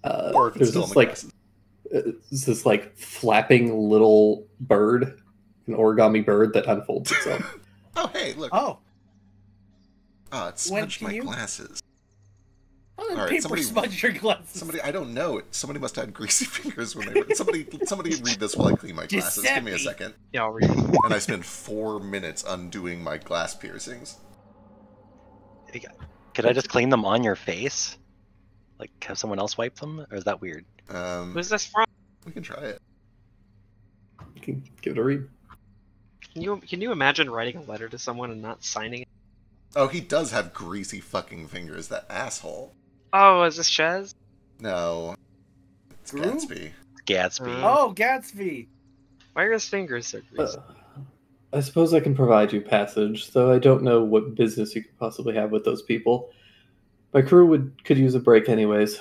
Uh, Or if it's there's still in this the like glasses. this like flapping little bird, an origami bird that unfolds itself. Oh, hey, look. Oh, It when smudged can my you- glasses. how did All right, paper somebody- smudge your glasses? Somebody, I don't know. Somebody must have had greasy fingers when they were. Somebody read this while I clean my glasses. Give me a Giuseppe. second. Yeah, I'll read it. And I spend 4 minutes undoing my glass piercings. Could I just clean them on your face? Like, have someone else wipe them? Or is that weird? Who's this from? We can try it. You can give it a read. Can you imagine writing a letter to someone and not signing it? Oh, he does have greasy fucking fingers, that asshole. Oh, is this Chez? No. It's Gru? Gatsby. Gatsby. Oh, Gatsby. Why are his fingers so greasy? I suppose I can provide you passage, though I don't know what business you could possibly have with those people. My crew could use a break anyways.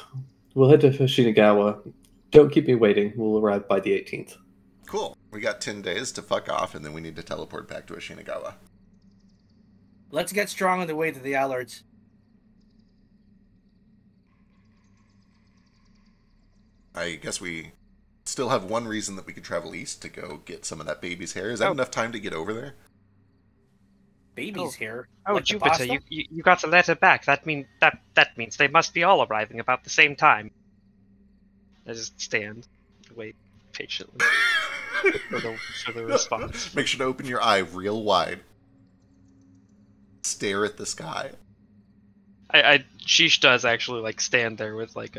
We'll head to Shinagawa. Don't keep me waiting. We'll arrive by the 18th. Cool. We got 10 days to fuck off, and then we need to teleport back to Shinagawa. Let's get strong on the way to the Allards. I guess we still have one reason that we could travel east to go get some of that baby's hair. Is that enough time to get over there? Baby's hair. Oh, Like the Jupiter, pasta? you got the letter back. That means they must be all arriving about the same time. I just stand, wait patiently for the response. Make sure to open your eye real wide. Stare at the sky. Sheesh does actually like stand there with like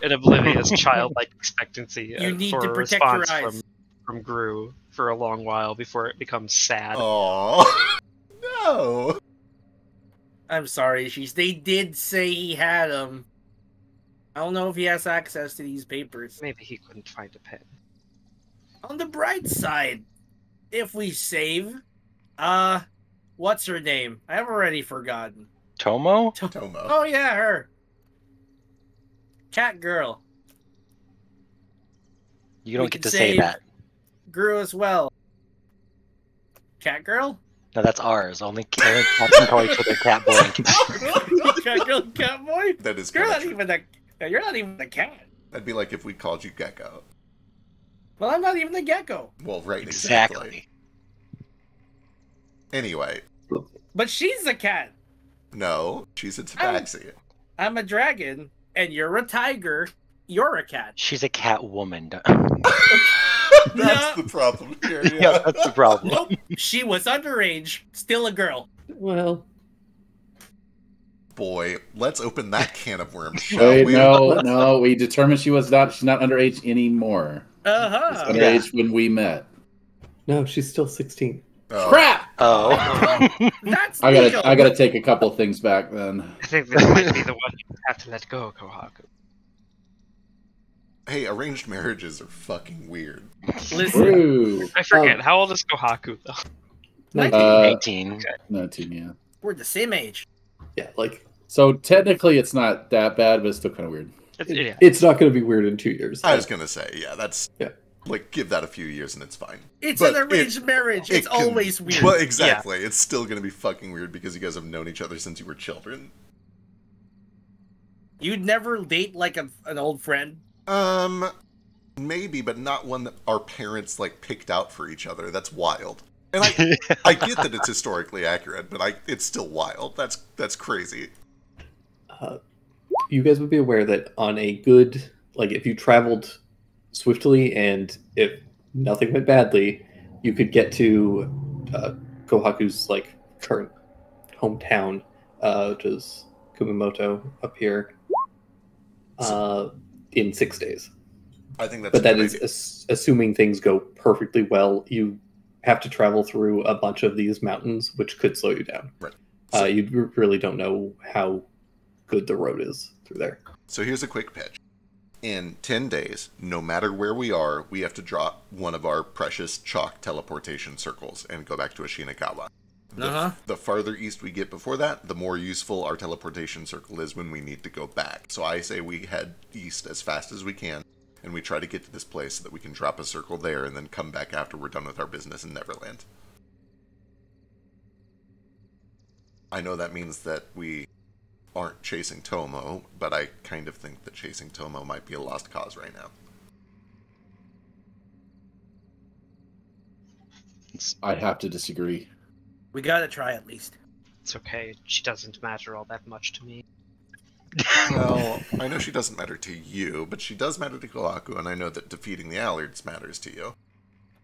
an oblivious childlike expectancy You need for to a protect your response eyes. from Gru for a long while before it becomes sad. Oh no! I'm sorry, they did say he had them. I don't know if he has access to these papers. Maybe he couldn't find a pen. On the bright side, if we save, what's her name? I've already forgotten. Tomo? Tomo. Oh yeah, her. Cat girl. You don't We get can to say save- that. Grew as well. Cat girl? No, that's ours. Only cats can call each other cat boy and Cat girl, cat boy? That is You're kinda not true. even you're not even a cat. That'd be like if we called you Gecko. Well, I'm not even a gecko. Well, right, Exactly. Anyway, But she's a cat. no, she's a tabaxi. I'm a dragon, and you're a tiger. You're a cat. She's a cat woman. That's Yeah. the problem here. Yeah, Yeah. that's the problem. Nope. She was underage. Still a girl. Well, Boy, let's open that can of worms, shall Wait, we? no. We determined she's not underage anymore. Uh-huh. Underage when we met. no, she's still 16. Oh, Crap! Oh. That's I legal. gotta take a couple things back then. I think this might be the one you have to let go, Kohaku. Hey, arranged marriages are fucking weird. Listen, Ooh. I forget. How old is Kohaku though? 19. 19, yeah. we're the same age. Yeah, like So technically it's not that bad, but it's still kind of weird. Yeah. it's not going to be weird in 2 years. I was gonna say, yeah, that's Yeah. like give that a few years and it's fine. It's But an arranged marriage. It's can- always weird. Well, exactly. It's still gonna be fucking weird because you guys have known each other since you were children. You'd never date like an old friend. Maybe, but not one that our parents like picked out for each other. That's wild. And I get that it's historically accurate, but it's still wild. That's crazy. You guys would be aware that on a good, like, if you traveled swiftly and if nothing went badly, you could get to Kohaku's like current hometown, which is Kumamoto up here, in 6 days. I think that's. But that a good is idea. assuming things go perfectly well. You have to travel through a bunch of these mountains, which could slow you down. Right. You really don't know how good the road is through there. So here's a quick pitch. In 10 days, no matter where we are, we have to drop one of our precious chalk teleportation circles and go back to Ashinakawa. The farther east we get before that, the more useful our teleportation circle is when we need to go back. So I say we head east as fast as we can, and we try to get to this place so that we can drop a circle there and then come back after we're done with our business in Neverland. I know that means that we aren't chasing Tomo, but I kind of think that chasing Tomo might be a lost cause right now. I have to disagree. We gotta try at least. It's okay. She doesn't matter all that much to me. Well, I know she doesn't matter to you, but she does matter to Kohaku, and I know that defeating the Allards matters to you.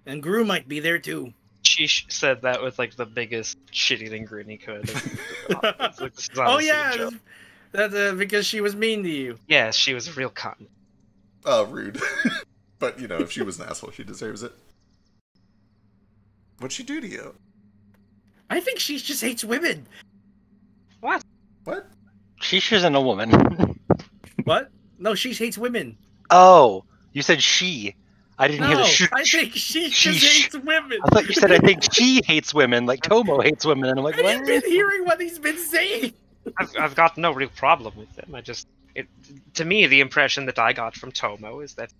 And Gru might be there too. She said that with like the biggest shit-eating grin he could. It's like, this is Oh honestly a yeah, joke. that's because she was mean to you. Yeah, she was a real cunt. Rude. But, you know, if she was an asshole, she deserves it. What'd she do to you? I think she just hates women. What? What? She isn't a woman. What? No, she hates women. Oh, you said she. I didn't hear No, the sh. I think she she- just hates women. I thought you said I think she hates women, like Tomo hates women, and I'm like, Have you what? been hearing what he's been saying? I've got no real problem with them. To me, the impression that I got from Tomo is that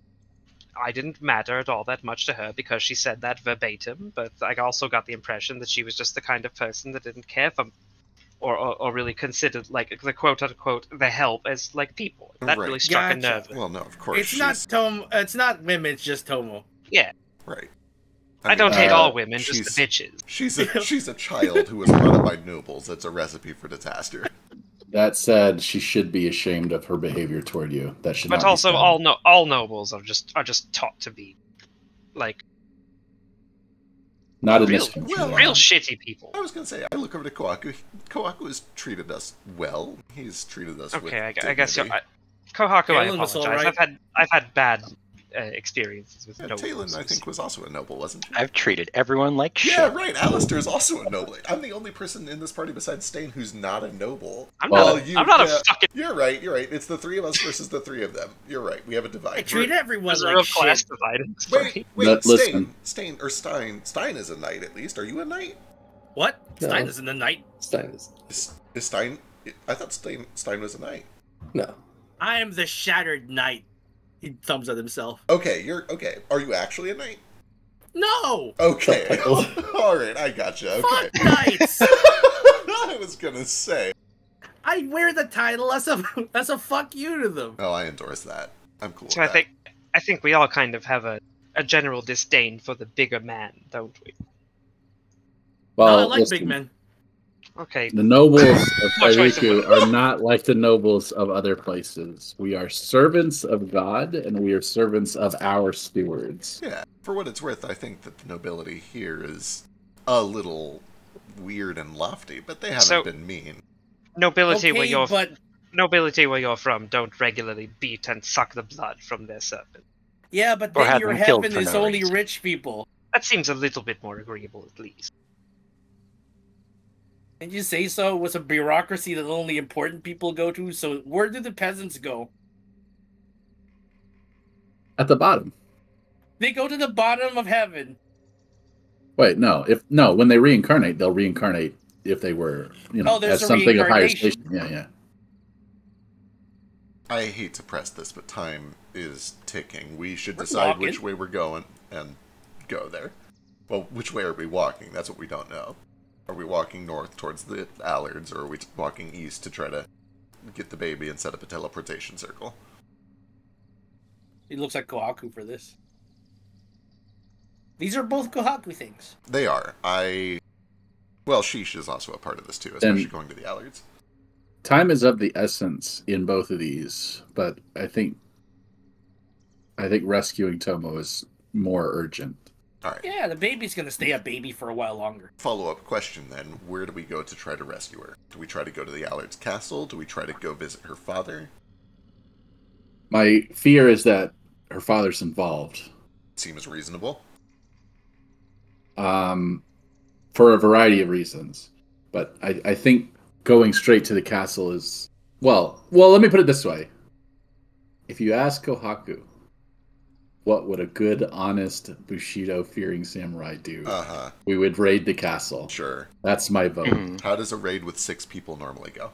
I didn't matter at all that much to her because she said that verbatim, but I also got the impression that she was just the kind of person that didn't care for or really considered like the quote-unquote the help as like people. That Right. really struck a Gotcha. nerve. Well, no, of course. It's not Tomo. It's not women. It's just Tomo. Yeah, Right. I don't mean, hate all women, just the she's- bitches. She's a child who was brought up by nobles. That's a recipe for disaster. That said, she should be ashamed of her behavior toward you. That should But not be also, done. all nobles are just taught to be like Not in real, this country. well, though. real shitty people. I was going to say, I look over to Kohaku. Kohaku has treated us well. He's treated us with Okay, I guess dignity. Kohaku, I Galen was apologize. alright. I've had bad experiences with Yeah, nobles. Talon, I think, was also a noble, wasn't she? I've treated everyone like shit. Yeah, right. Alistair is also a noble. I'm the only person in this party besides Stain who's not a noble. I'm Well, not. I'm not a fucking. You're right. You're right. It's the three of us versus the three of them. You're right. We have a divide. I treat everyone There's a like real class shit. divide in this Wait, party. wait. Listen. Stain or Stein. Stein is a knight at least. Are you a knight? What? No. Stein is in the night. Stein is Is Stein? I thought Stein was a knight. no. I am the shattered knight. He thumbs at himself. Okay, you're okay. Are you actually a knight? No! Okay. Subtitle. All right, I gotcha. Okay. Fuck knights! I was gonna say. I wear the title as a fuck you to them. Oh, I endorse that. I'm cool. So with that. I think we all kind of have a general disdain for the bigger man, don't we? Well, no, I like listen, big men. Okay. the nobles of No choice of Tairiku are not like the nobles of other places. We are servants of God, and we are servants of our stewards. Yeah, for what it's worth, I think that the nobility here is a little weird and lofty, but they haven't So- been mean. Nobility where Okay, you're but nobility where you're from don't regularly beat and suck the blood from their servant. yeah, but Or then have your them killed heaven for is no only reason. rich people. That seems a little bit more agreeable, at least. Did you say so? It was a bureaucracy that only important people go to. So where do the peasants go? At the bottom. They go to the bottom of heaven. Wait, no. When they reincarnate, they'll reincarnate if they were, there's as a something of higher reincarnation. station. Yeah. I hate to press this, but time is ticking. We should We're decide walking. which way we're going and go there. Well, which way are we walking? That's what we don't know. Are we walking north towards the Allards, or are we walking east to try to get the baby and set up a teleportation circle? He looks like Kohaku for this. These are both Kohaku things. They are. Well, Sheesh is also a part of this too, especially going to the Allards. Time is of the essence in both of these, but I think rescuing Tomo is more urgent. All right. Yeah, the baby's gonna stay a baby for a while longer. Follow-up question then. Where do we go to try to rescue her? Do we try to go to the Allards' castle? Do we try to go visit her father? My fear is that her father's involved. Seems reasonable. For a variety of reasons. But I think going straight to the castle is... Well, let me put it this way. If you ask Kohaku, what would a good, honest, Bushido-fearing samurai do? Uh-huh. We would raid the castle. Sure. That's my vote. How does a raid with 6 people normally go?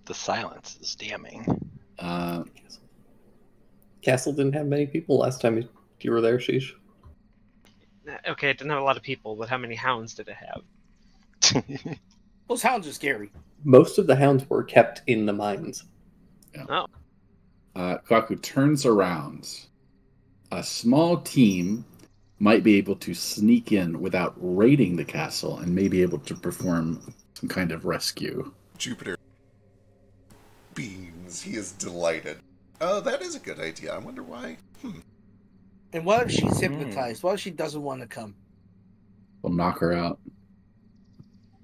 The silence is damning. Castle didn't have many people last time you were there, Sheesh. Okay, it didn't have a lot of people, but how many hounds did it have? Those hounds are scary. Most of the hounds were kept in the mines. Oh. Kohaku turns around. A small team might be able to sneak in without raiding the castle and may be able to perform some kind of rescue. Jupiter beams. He is delighted. Oh, that is a good idea. I wonder why. And what if she's hypnotized? What if she doesn't want to come? We'll knock her out.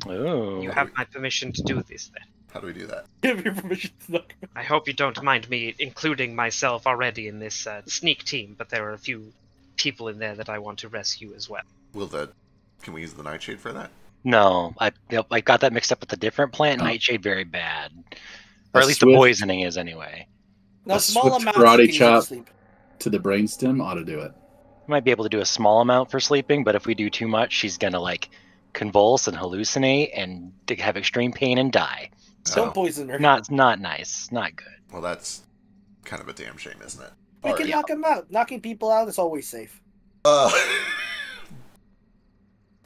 Oh. You have my permission to do this then. How do we do that? Give your permission to knock her. I hope you don't mind me including myself already in this sneak team, but there are a few people in there that I want to rescue as well. Can we use the Nightshade for that? No, I got that mixed up with a different plant. Nightshade very bad, or A at least the swift- poisoning is anyway. No, A small swift amounts karate you can use chop. to sleep. To the brainstem ought to do it. Might be able to do a small amount for sleeping, but if we do too much, she's gonna like convulse and hallucinate and have extreme pain and die. Don't Oh. poison her. Not nice, not good. Well, that's kind of a damn shame, isn't it? We can Alright. knock him out. Knocking people out is always safe.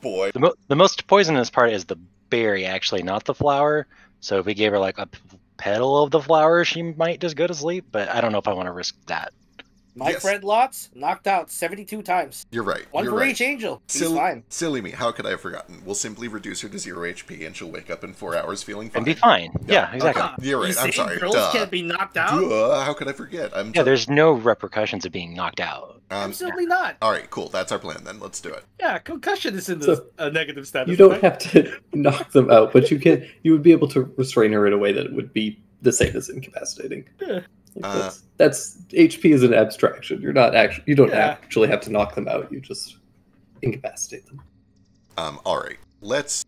Boy. The most poisonous part is the berry, actually, not the flower. So if we gave her like a petal of the flower, she might just go to sleep. But I don't know if I want to risk that. My Yes. friend Lots knocked out 72 times. You're right. One You're for right. each angel. He's Silly, fine. silly me. How could I have forgotten? We'll simply reduce her to 0 HP and she'll wake up in 4 hours feeling fine. And be fine. Yeah, exactly. Okay. You're right. You I'm say sorry. girls Duh. can't be knocked out? Duh. How could I forget? Yeah, there's no repercussions of being knocked out. Absolutely not. All right, cool. That's our plan then. Let's do it. Yeah, concussion is in the So, negative status. You don't right? have to knock them out, but you would be able to restrain her in a way that would be the same as incapacitating. Yeah. That's HP is an abstraction. You don't Yeah. actually have to knock them out. You just incapacitate them. All right. Let's.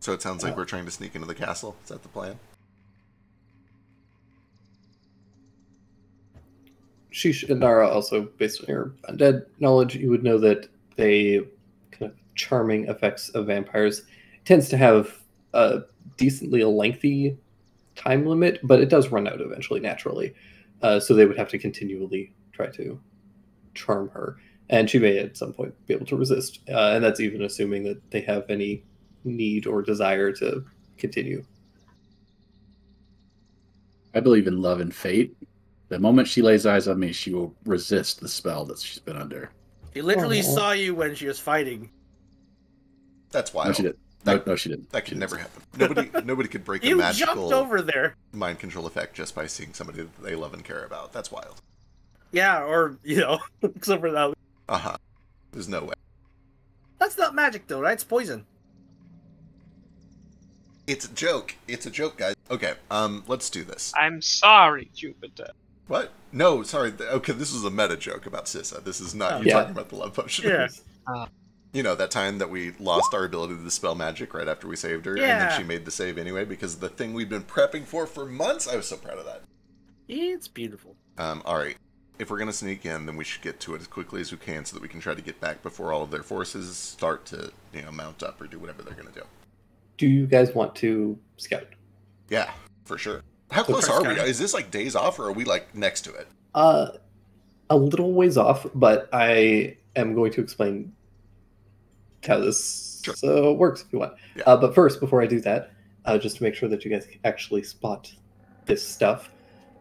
So it sounds like we're trying to sneak into the castle. Is that the plan? Sheesh and Nara also, based on your undead knowledge, you would know that they kind of charming effects of vampires tends to have a decently lengthy time limit, but it does run out eventually naturally. So they would have to continually try to charm her, and she may at some point be able to resist. And that's even assuming that they have any need or desire to continue. I believe in love and fate. The moment she lays eyes on me, she will resist the spell that she's been under. She literally Aw. saw you when she was fighting. That's No, wild. she didn't. No, she didn't. That could She never didn't. happen. Nobody could break a You magical jumped over there. mind control effect just by seeing somebody that they love and care about. That's wild. Yeah, or, except for that. Uh-huh. There's no way. That's not magic, though, right? It's poison. It's a joke. It's a joke, guys. Okay, let's do this. I'm sorry, Jupiter. What? No, sorry. Okay, this was a meta joke about Sissa. This is not you Yeah. talking about the love potion. Yeah. You know, that time that we lost our ability to dispel magic right after we saved her, and then Yeah. she made the save anyway because the thing we've been prepping for months. I was so proud of that. It's beautiful. All right. If we're gonna sneak in, then we should get to it as quickly as we can so that we can try to get back before all of their forces start to, mount up or do whatever they're gonna do. Do you guys want to scout? Yeah, for sure. How So close first are we? guy. Is this like days off, or are we like next to it? A little ways off, but I am going to explain how this works if you want. Yeah. But first, before I do that, just to make sure that you guys actually spot this stuff,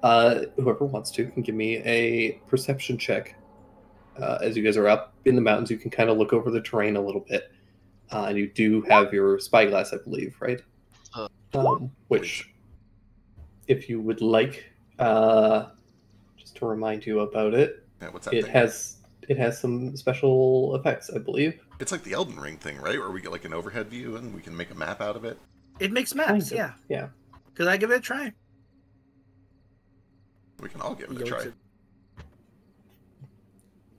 whoever wants to can give me a perception check. As you guys are up in the mountains, you can kind of look over the terrain a little bit. And you do have your spyglass, I believe, right? Which, if you would like, just to remind you about it, Yeah, what's that it thing? has some special effects, I believe. It's like the Elden Ring thing, right? Where we get like an overhead view and we can make a map out of it. It makes Kind maps, of, yeah. Yeah. Because I give it a try. We can all give it a Yo, try. it's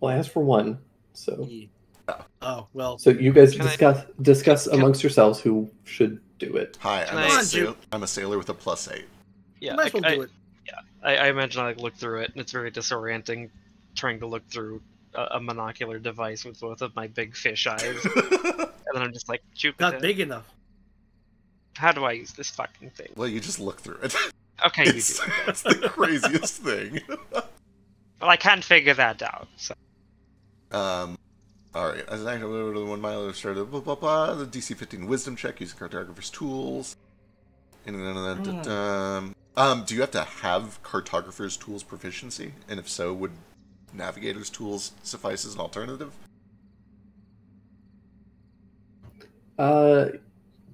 Well, I asked for one, so Oh, well. so you guys Can I- discuss can- amongst yourselves who should do it. Hi, Can I'm I- I'm a sailor with a +8. Yeah, Might as well do it. I imagine I look through it, and it's very disorienting trying to look through a monocular device with both of my big fish eyes. And then I'm just like, Jupiter, Not big enough. how do I use this fucking thing? Well, you just look through it. Okay, you It's, do. it's the craziest thing. Well, I can't figure that out. So. Alright, as an actor, 1 mile started, blah, blah, blah, the DC 15 wisdom check using cartographer's tools. Do you have to have cartographer's tools proficiency? And if so, would navigator's tools suffice as an alternative?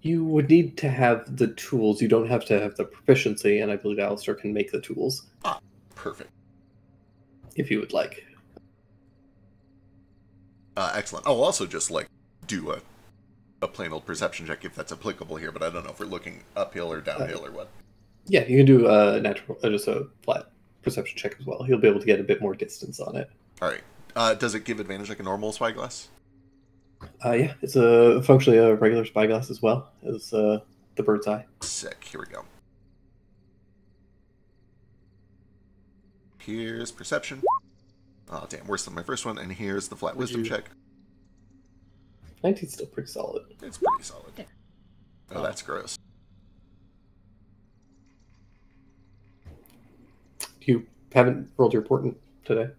You would need to have the tools. You don't have to have the proficiency, and I believe Alistair can make the tools Perfect. if you would like. Excellent. I'll also just, like, do a plain old perception check if that's applicable here, but I don't know if we're looking uphill or downhill or what. Yeah, you can do just a flat perception check as well. You'll be able to get a bit more distance on it. Alright. Does it give advantage like a normal spyglass? Yeah, it's functionally a regular spyglass as well as the bird's eye. Sick. Here we go. Here's perception. Oh, damn. Worse than my first one. And here's the flat wisdom you- check. 19's still pretty solid. It's pretty solid. Oh, that's gross. You haven't rolled your portent today.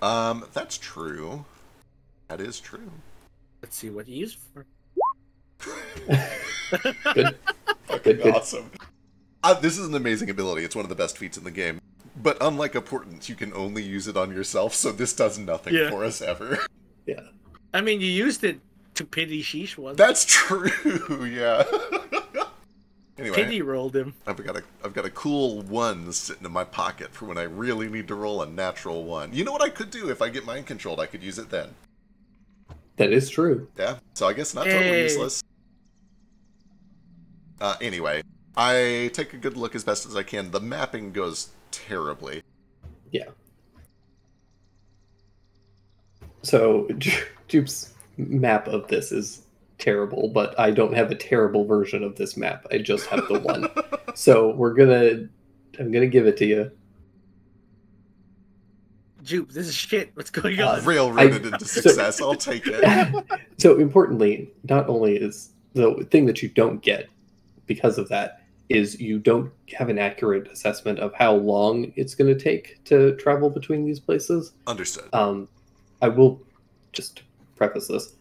That's true. That is true. Let's see what you use for. Good. Fucking Good. awesome. This is an amazing ability. It's one of the best feats in the game. But unlike a portent, you can only use it on yourself, so this does nothing Yeah. for us ever. Yeah. I mean, you used it to pity Sheesh once. That's true, yeah. Anyway, Pity rolled him. I've got a cool 1 sitting in my pocket for when I really need to roll a natural 1. You know what I could do if I get mind controlled? I could use it then. That is true. Yeah, so I guess not totally Hey. useless. Anyway, I take a good look as best as I can. The mapping goes terribly. Yeah. So Jupe's map of this is terrible, but I don't have a terrible version of this map. I just have the one. So I'm gonna give it to you. Jupe, this is shit. What's going Uh, on? Railroaded into success. I'll take it. So importantly, not only is the thing that you don't get because of that is you don't have an accurate assessment of how long it's going to take to travel between these places. Understood. I will just preface this.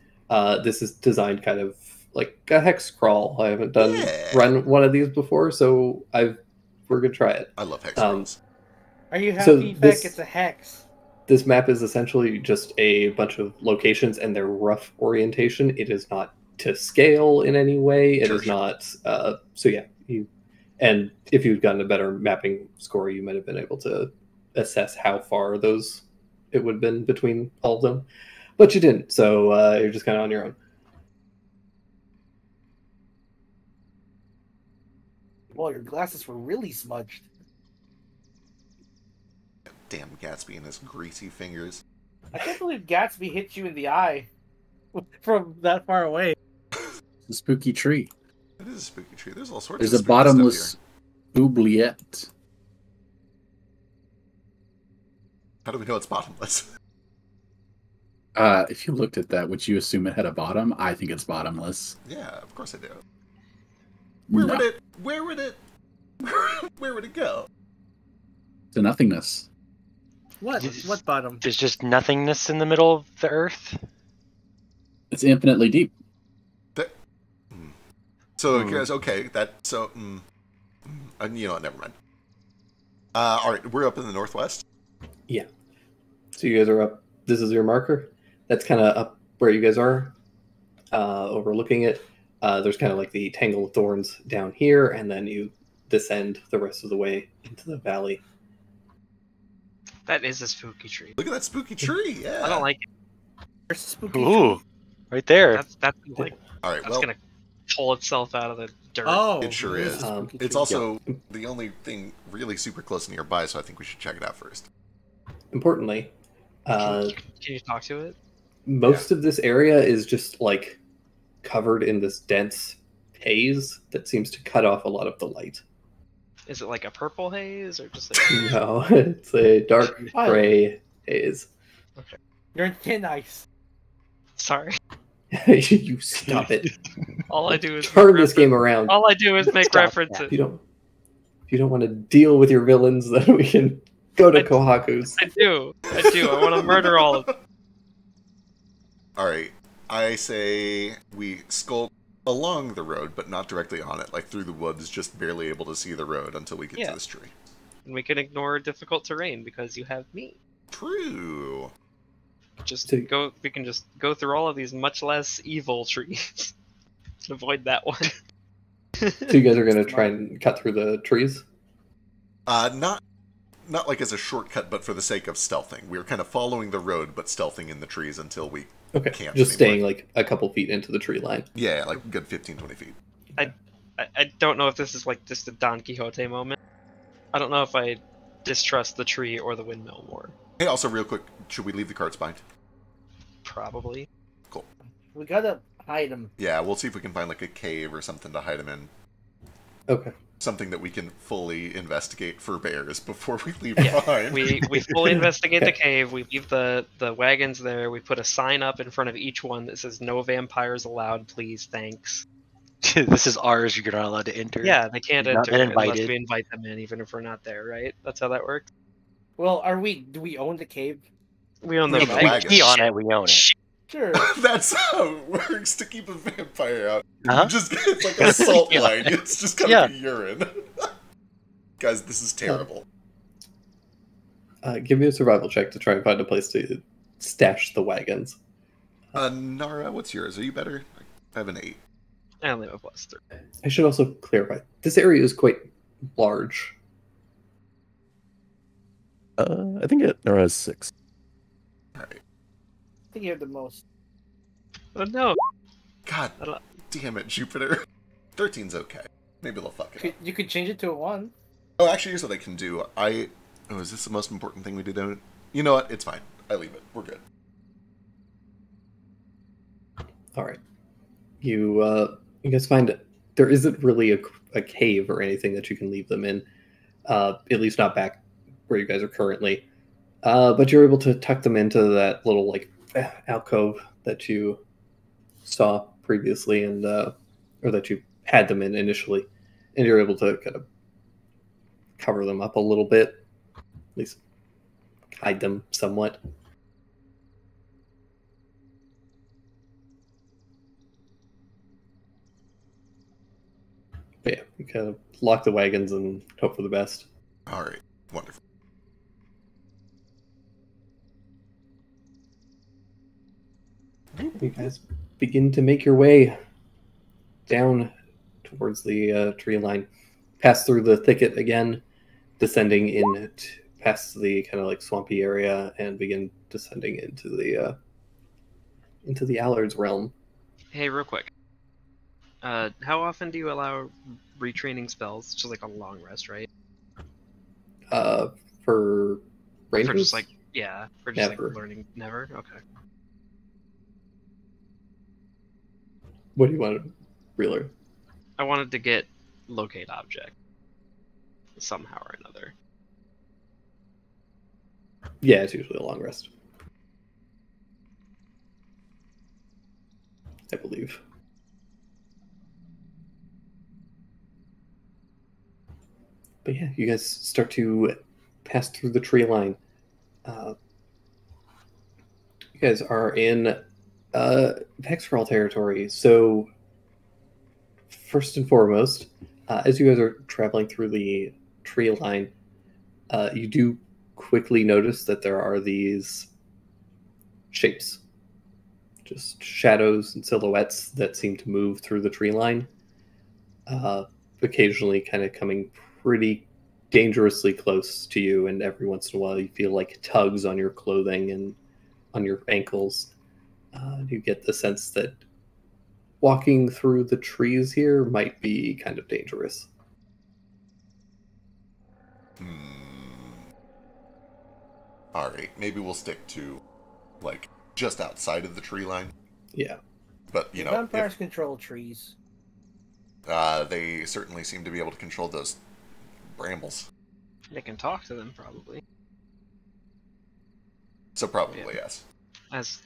This is designed kind of like a hex crawl. I haven't run one of these before, so we're gonna try it. I love hex um, rolls. Are you So happy, Beck? this- It's a hex. This map is essentially just a bunch of locations and their rough orientation. It is not to scale in any way. It is Sure. not. So yeah, and if you'd gotten a better mapping score, you might have been able to assess how far it would have been between all of them, but you didn't. So you're just kind of on your own. Well, your glasses were really smudged. Damn Gatsby and his greasy fingers. I can't believe Gatsby hit you in the eye. from that far away. It's a spooky tree. It is a spooky tree. There's all sorts There's of a spooky stuff bottomless oubliette. here. How do we know it's bottomless? If you looked at that, would you assume it had a bottom? I think it's bottomless. Yeah, of course I do. No. Where would it go? To nothingness. What? What bottom? There's just nothingness in the middle of the earth. It's infinitely deep. So guys, okay, you know what? Never mind. All right, we're up in the northwest. Yeah. So you guys are up. This is your marker. That's kind of up where you guys are, overlooking it. There's kind of like the tangle of thorns down here, and then you descend the rest of the way into the valley. That is a spooky tree. Look at that spooky tree. Yeah. I don't like it. There's a spooky Ooh, right there. That's like All right. that's Well, gonna pull itself out of the dirt. Oh, it sure it is. a spooky It's tree. also the only thing really super close nearby, so I think we should check it out first. Importantly, Can you talk to it? most of this area is just like covered in this dense haze that seems to cut off a lot of the light. Is it like a purple haze or just like No, it's a dark gray haze. You're in thin ice. sorry? You stop it. All I do is Turn this game around. All I do is make Stop references. If you don't want to deal with your villains, then we can go to I- Kohaku's. I do. I want to murder all of them. All right. I say we skulk along the road, but not directly on it, like through the woods, just barely able to see the road until we get Yeah. to this tree. And we can ignore difficult terrain because you have me. True. Just So- go. We can just go through all of these much less evil trees. And avoid that one. So you guys are going to try and cut through the trees? Not like as a shortcut, but for the sake of stealthing. We were kind of following the road, but stealthing in the trees until we Okay. Can't Just anymore. staying like a couple feet into the tree line. yeah, like a good 15, 20 feet. I don't know if this is like just a Don Quixote moment. I don't know if I distrust the tree or the windmill more. Hey, also real quick, should we leave the carts behind? Probably. We gotta hide him. Yeah, we'll see if we can find like a cave or something to hide them in. Okay. Something that we can fully investigate for bears before we leave Yeah, behind. We fully investigate the cave. We leave the wagons there. We put a sign up in front of each one that says "No vampires allowed, please, thanks." This is ours. You're not allowed to enter. Yeah, they can't You've not enter been unless invited. we invite them in, even if we're not there, right? That's how that works. Well, do we own the cave? We own We the own the wagon. wagon. We own it. We own it. Sure. That's how it works to keep a vampire out. Huh? Just it's like a salt Yeah. line. It's just kind of urine. Guys, this is terrible. Give me a survival check to try and find a place to stash the wagons. Nara, what's yours? Are you better? I have an 8. I only have a +3. I should also clarify, this area is quite large. I think it Nora has 6. Alright. I think you have the most. Oh no! God I don't- damn it, Jupiter. 13's okay. Maybe they'll fuck it up. You could change it to a 1. Oh, actually, here's what I can do. Oh, is this the most important thing we did? You know what? It's fine. I leave it. We're good. All right. You guys find there isn't really a cave or anything that you can leave them in, at least not back where you guys are currently. But you're able to tuck them into that little like alcove that you saw previously, and or that you had them in initially, and you're able to kind of cover them up a little bit, at least hide them somewhat. But yeah, you kind of lock the wagons and hope for the best. Alright. Wonderful. You guys begin to make your way down towards the tree line, pass through the thicket again, descending in past the kind of like swampy area, and begin descending into the Allard's realm. Hey, real quick. How often do you allow retraining spells? It's just like a long rest, right? For rangers, For just like for just Never. like learning. Never. Okay. What do you want to relearn? I wanted to get locate object somehow or another. Yeah, it's usually a long rest. I believe. But yeah, you guys start to pass through the tree line. You guys are in Hexcrawl territory. So, first and foremost, as you guys are traveling through the tree line, you do quickly notice that there are these shapes, just shadows and silhouettes that seem to move through the tree line, occasionally kind of coming pretty dangerously close to you, and every once in a while you feel like tugs on your clothing and on your ankles. You get the sense that walking through the trees here might be kind of dangerous. Alright, maybe we'll stick to, like, just outside of the tree line. Yeah. But, you know, Vampires control trees. they certainly seem to be able to control those brambles. They can talk to them probably. So probably, Yeah. yes.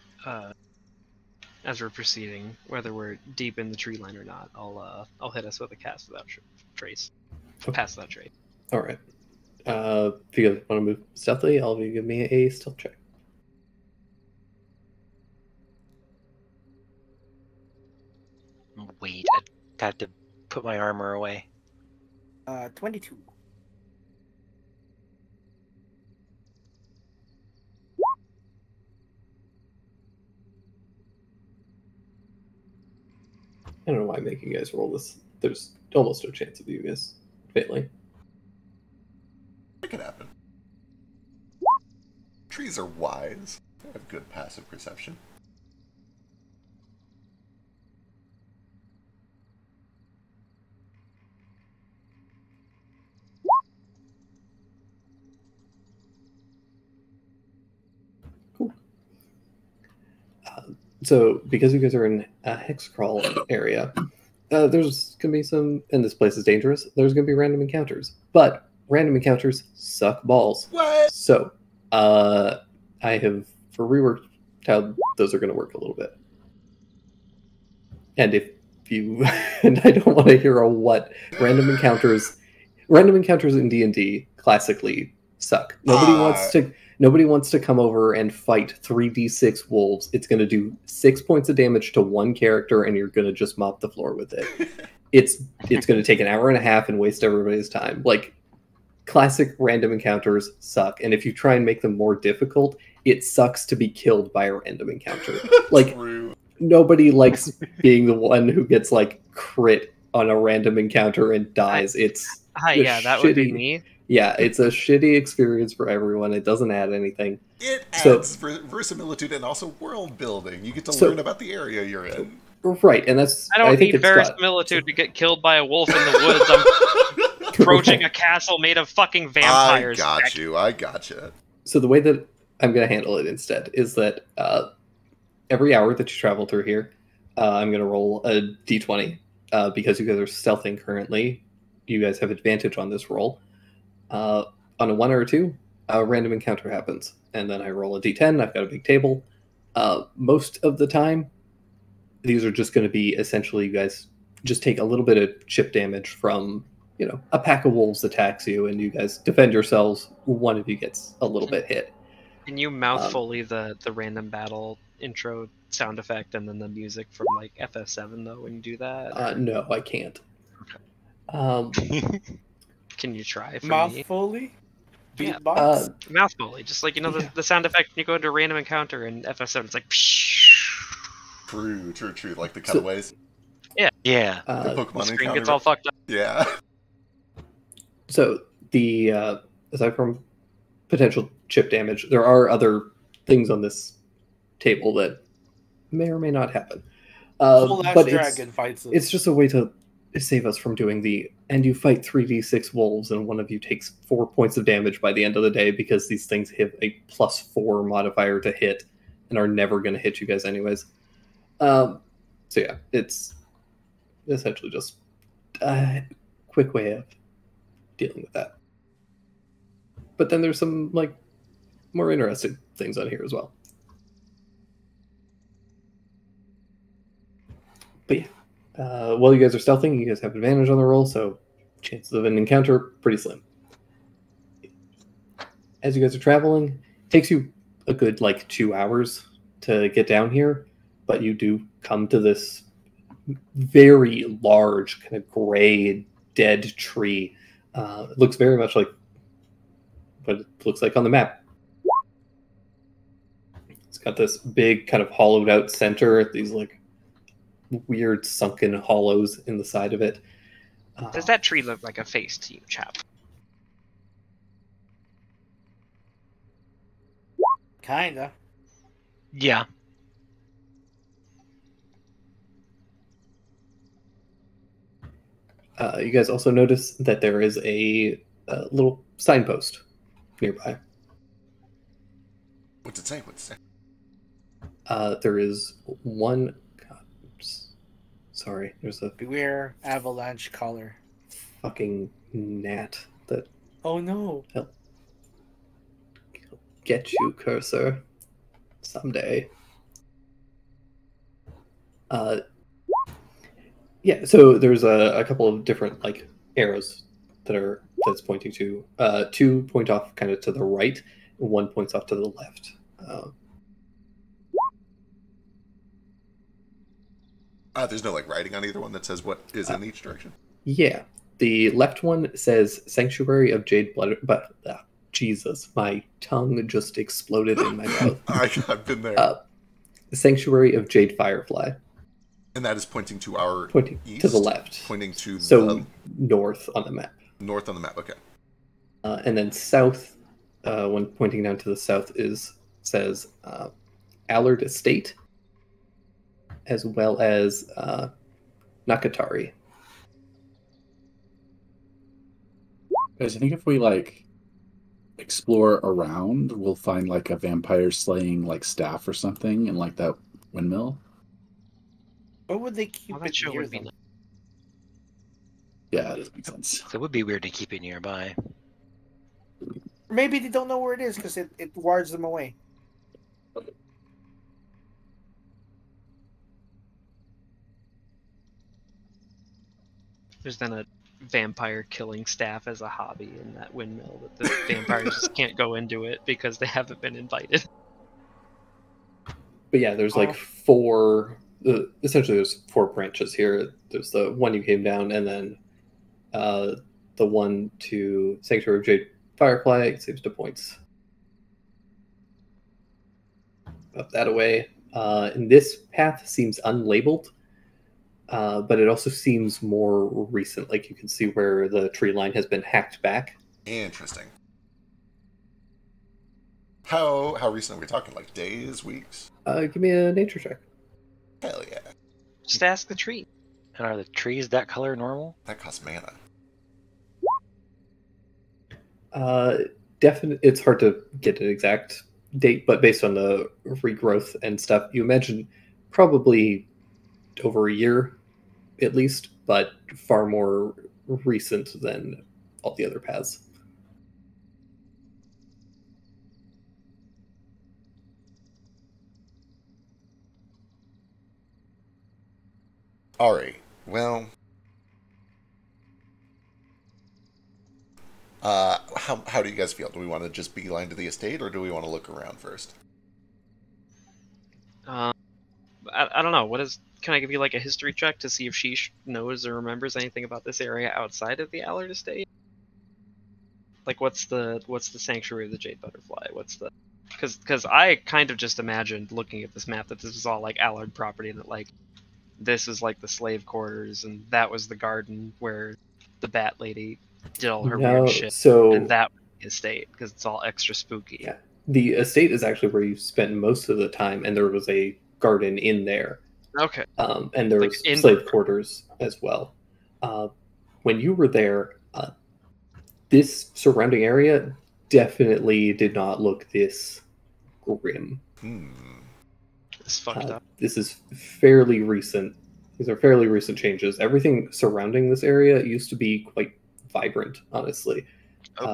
As we're proceeding, whether we're deep in the tree line or not, I'll hit us with a cast without trace. Pass without trace. All right. If you guys want to move stealthily, all of you give me a stealth check. Wait, I had to put my armor away. 22. I don't know why I'm making you guys roll this. There's almost no chance of you guys failing. It could happen. Trees are wise. They have good passive perception. So, because you guys are in a Hexcrawl area, there's going to be some, and this place is dangerous, there's going to be random encounters. But random encounters suck balls. What? So, I have, for reworked how those are going to work a little bit. And if you, and I don't want to hear a what, random encounters in D&D classically suck. Nobody wants to come over and fight 3d6 wolves. It's going to do 6 points of damage to one character, and you're going to just mop the floor with it. It's going to take an hour and a half and waste everybody's time. Like, classic random encounters suck, and if you try and make them more difficult, it sucks to be killed by a random encounter. Like, True. Nobody likes being the one who gets like crit on a random encounter and dies. It's Yeah, that would be me. Yeah, it's a shitty experience for everyone. It doesn't add anything. It So- adds verisimilitude and also world building. You get to So- learn about the area you're in. Right, and that's I don't think need it's got- verisimilitude to get killed by a wolf in the woods. I'm approaching a castle made of fucking vampires. I got you. So the way that I'm going to handle it instead is that every hour that you travel through here, I'm going to roll a d20. Because you guys are stealthing currently, you guys have advantage on this roll. On a 1 or a 2, a random encounter happens. And then I roll a d10. I've got a big table. Most of the time, these are just going to be essentially you guys just take a little bit of chip damage from, you know, a pack of wolves attacks you and you guys defend yourselves. One of you gets a little bit hit. Can you mouth fully the random battle intro sound effect and then the music from like FF7 though when you do that? No, I can't. Can you try for Mouth me? Foley? Yeah. Beatbox? Mouth fully, just like, you know, Yeah. the sound effect when you go into a random encounter in FF7, it's like True. Like the cutaways. Yeah. The the Pokemon screen encounter. gets all fucked up. Yeah. So the aside from potential chip damage, there are other things on this table that may or may not happen. Full ass But dragon fights it. it's just a way to save us from doing and you fight 3d6 wolves and one of you takes 4 points of damage by the end of the day because these things have a +4 modifier to hit and are never going to hit you guys anyways. So yeah, it's essentially just a quick way of dealing with that. But then there's some like more interesting things on here as well. But yeah, while you guys are stealthing, you guys have advantage on the roll, so chances of an encounter pretty slim. As you guys are traveling, it takes you a good like 2 hours to get down here, but you do come to this very large kind of gray dead tree. It looks very much like what it looks like on the map. It's got this big kind of hollowed out center, these like weird sunken hollows in the side of it. Does that tree look like a face to you, chap? Kinda. Yeah. You guys also notice that there is a little signpost nearby. What's it say? What's it say? There is one. God, sorry, there's a Beware avalanche collar. fucking gnat that Oh no. get you, cursor, someday. Yeah, so there's a couple of different like arrows that's pointing to. Two point off kind of to the right, and one points off to the left. There's no like writing on either one that says what is in each direction. Yeah, the left one says Sanctuary of Jade Blood, but Jesus, my tongue just exploded in my mouth. I've been there. Sanctuary of Jade Firefly, And that is pointing to our pointing east, to the left. pointing to So the north on the map. north on the map. Okay. And then south, when pointing down to the south, says Allard Estate, as well as Nakatari. Guys, I think if we like explore around, we'll find like a vampire slaying like staff or something in like that windmill. What would they keep Well, it that sure near would be them? nice. Yeah, it does make sense. So it would be weird to keep it nearby. Maybe they don't know where it is because it wards them away. There's then a vampire killing staff as a hobby in that windmill that the vampires just can't go into it because they haven't been invited. But yeah, there's like four. Essentially, there's four branches here. There's the one you came down, and then the one to Sanctuary of Jade Firefly seems to point up that away. And this path seems unlabeled, but it also seems more recent. Like you can see where the tree line has been hacked back. Interesting. How recent are we talking? Like days, weeks? Give me a nature check. Hell yeah. Just ask the tree. And are the trees that color normal? That costs mana. It's hard to get an exact date, but based on the regrowth and stuff, you imagine probably over a year at least, but far more recent than all the other paths. Alright, well... how do you guys feel? Do we want to just beeline to the estate, or do we want to look around first? I don't know. Can I give you like a history check to see if she knows or remembers anything about this area outside of the Allard Estate? Like, what's the Sanctuary of the Jade Butterfly? Because I kind of just imagined looking at this map that this was all like Allard property, and that like this is like the slave quarters, and that was the garden where the Bat Lady did all her weird shit, and that was the estate because it's all extra spooky. Yeah, the estate is actually where you spent most of the time, and there was a garden in there. Okay. And there was slave quarters as well. When you were there, this surrounding area definitely did not look this grim. It's fucked up. This is fairly recent. These are fairly recent changes. Everything surrounding this area used to be quite vibrant, honestly.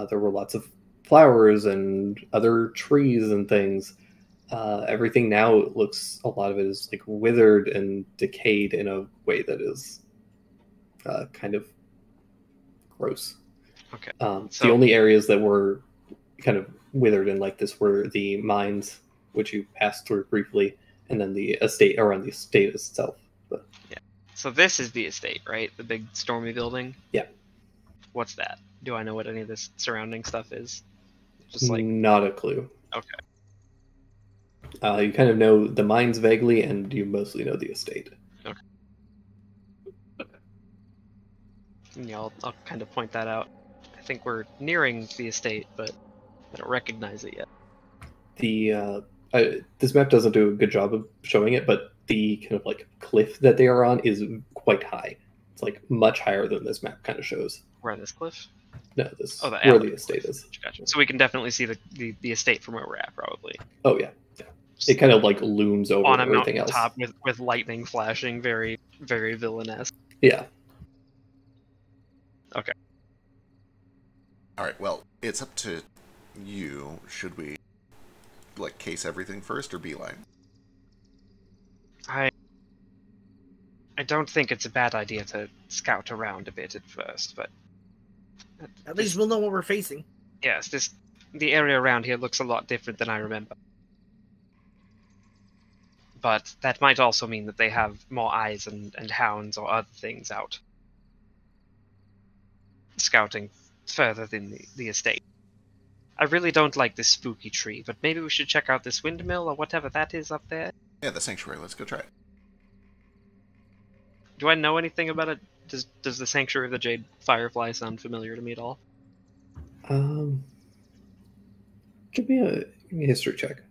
There were lots of flowers and other trees and things. Everything now looks, a lot of it is like withered and decayed in a way that is kind of gross. Okay. The only areas that were kind of withered and like this were the mines, which you passed through briefly, and then the estate, around the estate itself. But yeah. So this is the estate, right? The big stormy building? Yeah. What's that? Do I know what any of this surrounding stuff is? Just like... Not a clue. Okay. You kind of know the mines vaguely, and you mostly know the estate. Okay. Yeah, I'll kind of point that out. I think we're nearing the estate, but I don't recognize it yet. This map doesn't do a good job of showing it, but the kind of like cliff that they are on is quite high. It's like much higher than this map kind of shows. Where this cliff? No, this the where the estate is. Gotcha. So we can definitely see the estate from where we're at, probably. Oh yeah. It kind of like looms over on a everything else. top with lightning flashing, very, very villainous. Yeah. Okay. All right. Well, it's up to you. Should we like case everything first or beeline? I don't think it's a bad idea to scout around a bit at first, but at least we'll know what we're facing. Yes, the area around here looks a lot different than I remember. But that might also mean that they have more eyes and hounds or other things out scouting further than the estate. I really don't like this spooky tree, but maybe we should check out this windmill or whatever that is up there. Yeah, the sanctuary. Let's go try it. Do I know anything about it? Does the Sanctuary of the Jade Firefly sound familiar to me at all? Give me a history check.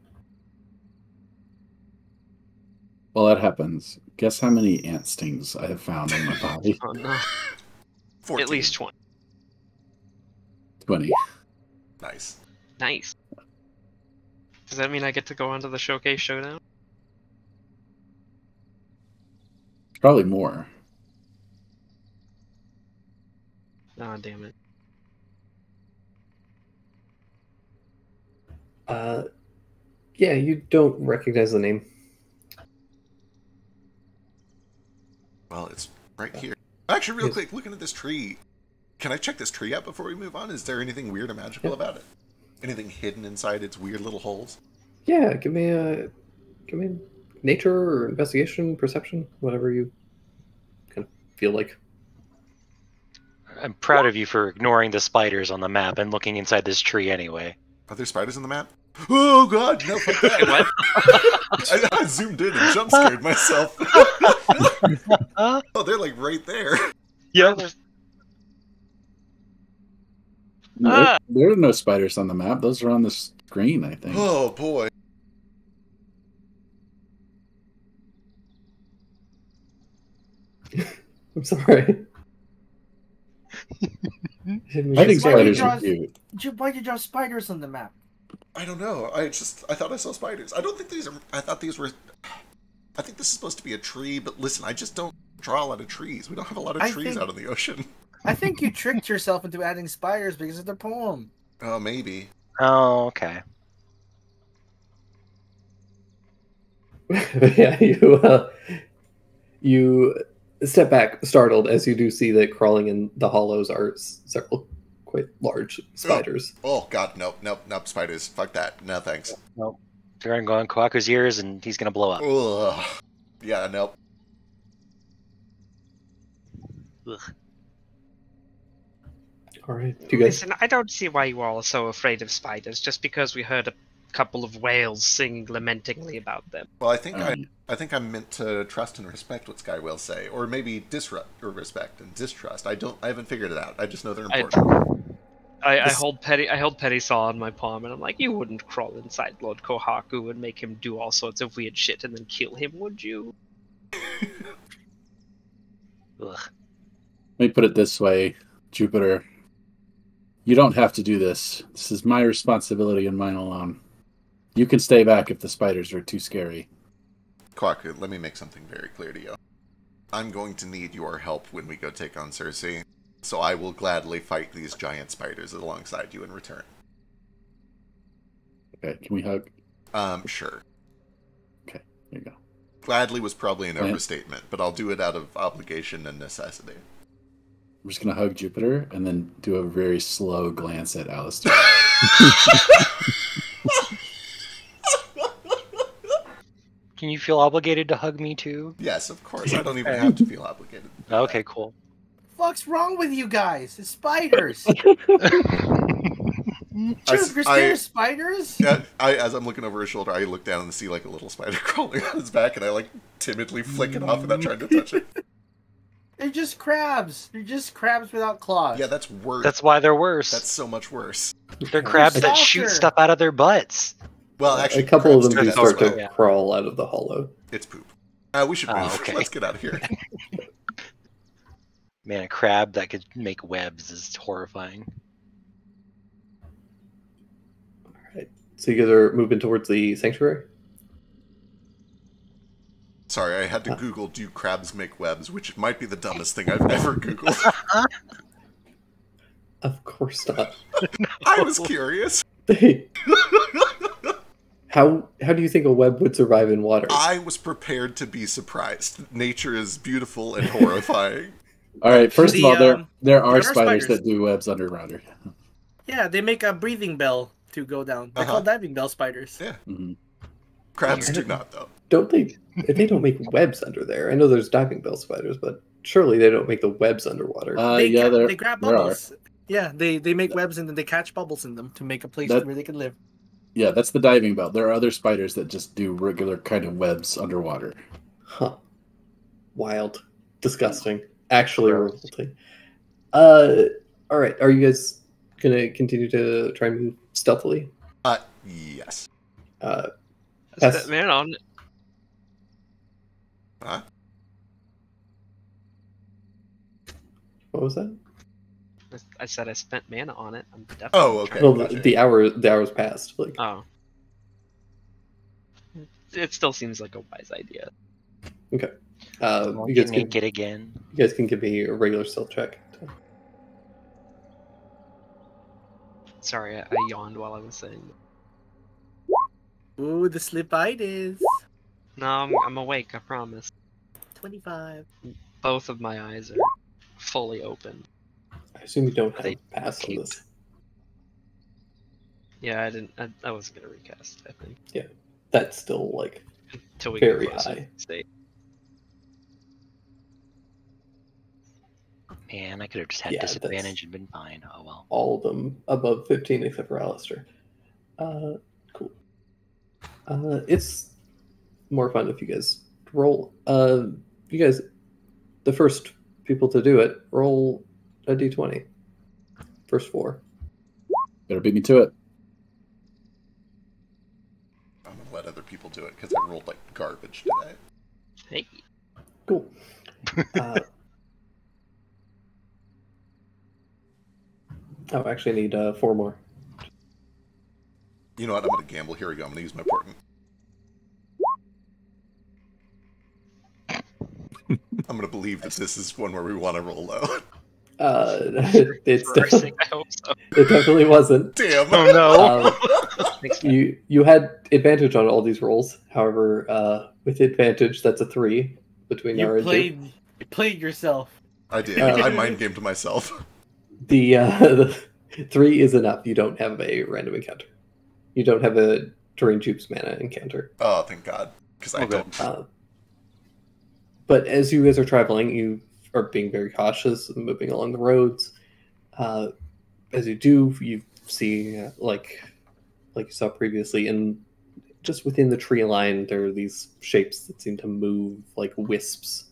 While that happens, guess how many ant stings I have found in my body? Oh no. 14. At least 20. 20. Nice. Nice. Does that mean I get to go onto the Showcase Showdown? Probably more. Ah, damn it. Yeah, you don't recognize the name. Well, it's right here. Actually, real quick, looking at this tree, can I check this tree out before we move on? Is there anything weird or magical about it? Anything hidden inside its weird little holes? Yeah, give me nature or investigation, perception, whatever you kind of feel like. I'm proud of you for ignoring the spiders on the map and looking inside this tree anyway. Are there spiders on the map? Oh god, no, fuck that. What? I zoomed in and jump scared myself. Oh, they're like right there. Yeah. There are no spiders on the map. Those are on the screen, I think. Oh boy. I'm sorry. I think spiders are cute. Why'd you draw spiders on the map? I don't know. I thought I saw spiders. I don't think these are. I thought these were. I think this is supposed to be a tree, but listen, I just don't draw a lot of trees. We don't have a lot of trees out in the ocean. I think you tricked yourself into adding spiders because of the poem. Oh, maybe. Oh, okay. Yeah, you step back, startled, as you do see that crawling in the hollows are several quite large spiders. Oh god, nope, spiders. Fuck that. No thanks. Nope. They're gonna go on Kwaku's ears and he's gonna blow up. Ugh. Yeah, nope. Ugh. Alright. You guys... Listen, I don't see why you all are so afraid of spiders just because we heard a couple of whales singing lamentingly about them. Well, I think I'm meant to trust and respect what Sky Whales say, or maybe respect and distrust. I haven't figured it out. I just know they're important. I hold Petty Saw on my palm, and I'm like, you wouldn't crawl inside Lord Kohaku and make him do all sorts of weird shit and then kill him, would you? Ugh. Let me put it this way, Jupiter. You don't have to do this. This is my responsibility and mine alone. You can stay back if the spiders are too scary. Kwaku, let me make something very clear to you. I'm going to need your help when we go take on Cersei, so I will gladly fight these giant spiders alongside you in return. Okay, can we hug? Sure. Okay, there you go. Gladly was probably an Right. overstatement, but I'll do it out of obligation and necessity. I'm just gonna hug Jupiter and then do a very slow glance at Alistair. Can you feel obligated to hug me too? Yes, of course. I don't even have to feel obligated. Okay, cool. Fuck's wrong with you guys? It's spiders. I- Dude, you're scared of spiders? Yeah, as I'm looking over his shoulder, I look down and see like a little spider crawling on his back, and I like timidly flick it off without trying to touch it. They're just crabs. They're just crabs without claws. Yeah, that's worse. That's why they're worse. That's so much worse. They're crabs that shoot softer. stuff out of their butts. Well, actually, a couple of crabs them do do that as start well. to Yeah. crawl out of the hollow. It's poop. We should Oh, move. okay. Let's get out of here. Man, a crab that could make webs is horrifying. So you guys are moving towards the sanctuary? Sorry, I had to Google, do crabs make webs, which might be the dumbest thing I've ever Googled. Of course not. I was curious. How do you think a web would survive in water? I was prepared to be surprised. Nature is beautiful and horrifying. All right, first of The, all, there there are are spiders spiders. that do webs underwater. Yeah, they make a breathing bell to go down. They're Uh-huh. called diving bell spiders. Yeah. Mhm. Crabs do not, though. Don't they don't make webs under there? I know there's diving bell spiders, but surely they don't make the webs underwater. Yeah, they grab there are. bubbles. Yeah, they make webs and then they catch bubbles in them to make a place That- where they can live. Yeah, that's the diving bell. There are other spiders that just do regular kind of webs underwater. Huh. Wild. Disgusting. Actually Gross. revolting. Alright, are you guys gonna continue to try and move stealthily? Yes. Uh I Yes. spent mana on it. Huh? what was that? I said I spent mana on it. I'm definitely Oh, okay. Well, gotcha. the hours passed. Like Oh. It still seems like a wise idea. you guys can naked again. you guys can give me a regular stealth check. Sorry, I yawned while I was saying that. Ooh, the slipitis. No, I'm awake, I promise. 25. Both of my eyes are fully open. I assume you don't have They pass on keep- this. Yeah, I wasn't gonna recast, I think. That's still like Until we Very get closer high. to the state. Man, I could have just had Yeah, disadvantage and been fine. Oh well. all of them above 15 except for Alistair. Cool. It's more fun if you guys roll. You guys, the first people to do it, roll a d20. First 4. Better beat me to it. I'm gonna let other people do it because I rolled like garbage today. Hey, Cool. Actually, I need 4 more. You know what? I'm gonna gamble. Here we go. I'm gonna use my portent. I'm gonna believe that this is one where we want to roll low. It's reversing, I hope so. it definitely wasn't. Damn. Oh no! You had advantage on all these rolls. However, with advantage, that's a 3 between You R and J. played yourself. I did. I mind gamed myself. The 3 is enough. You don't have a random encounter. You don't have a during Jupe's mana encounter. Oh, thank God. Because I Oh, good. don't. But as you guys are traveling, you are being very cautious, moving along the roads. As you do, you see, like you saw previously, in just within the tree line, there are these shapes that seem to move like wisps.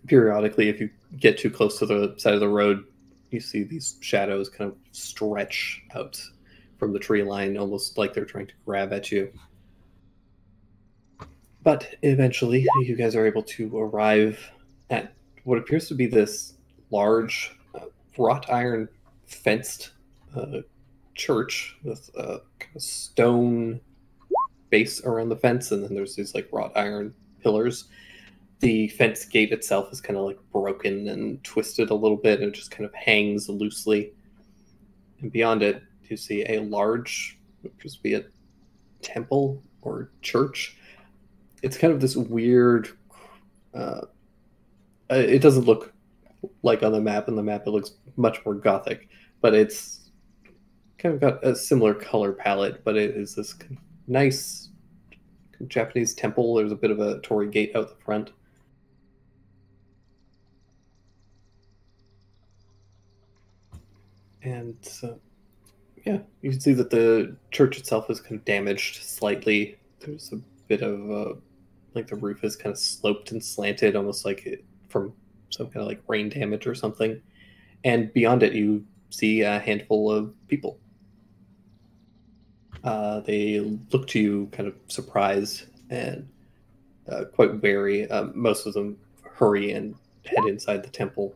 Periodically, if you get too close to the side of the road, you see these shadows kind of stretch out from the tree line, almost like they're trying to grab at you. But eventually, you guys are able to arrive at what appears to be this large wrought iron fenced church with kind of stone base around the fence, and then there's these like wrought iron pillars. The fence gate itself is kind of like broken and twisted a little bit, and it just kind of hangs loosely. And beyond it, you see a large, appears to be a temple or church. It's kind of this weird. It doesn't look like on the map. On the map, it looks much more gothic, but it's kind of got a similar color palette. But it is this nice Japanese temple. There's a bit of a torii gate out the front. And yeah, you can see that the church itself is kind of damaged slightly. There's a bit of like the roof is kind of sloped and slanted, almost like it from some kind of like rain damage or something. And beyond it, you see a handful of people. They look to you kind of surprised and quite wary. Most of them hurry and head inside the temple.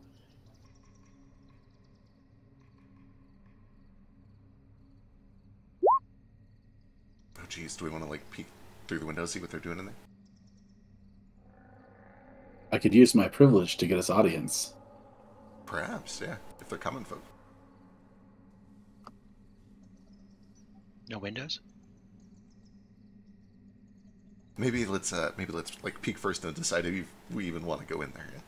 Oh, geez, do we want to like peek through the window, see what they're doing in there? I could use my privilege to get us audience. Perhaps, yeah. If they're coming, folks. No windows? Maybe let's like peek first and decide if we even want to go in there. Yeah?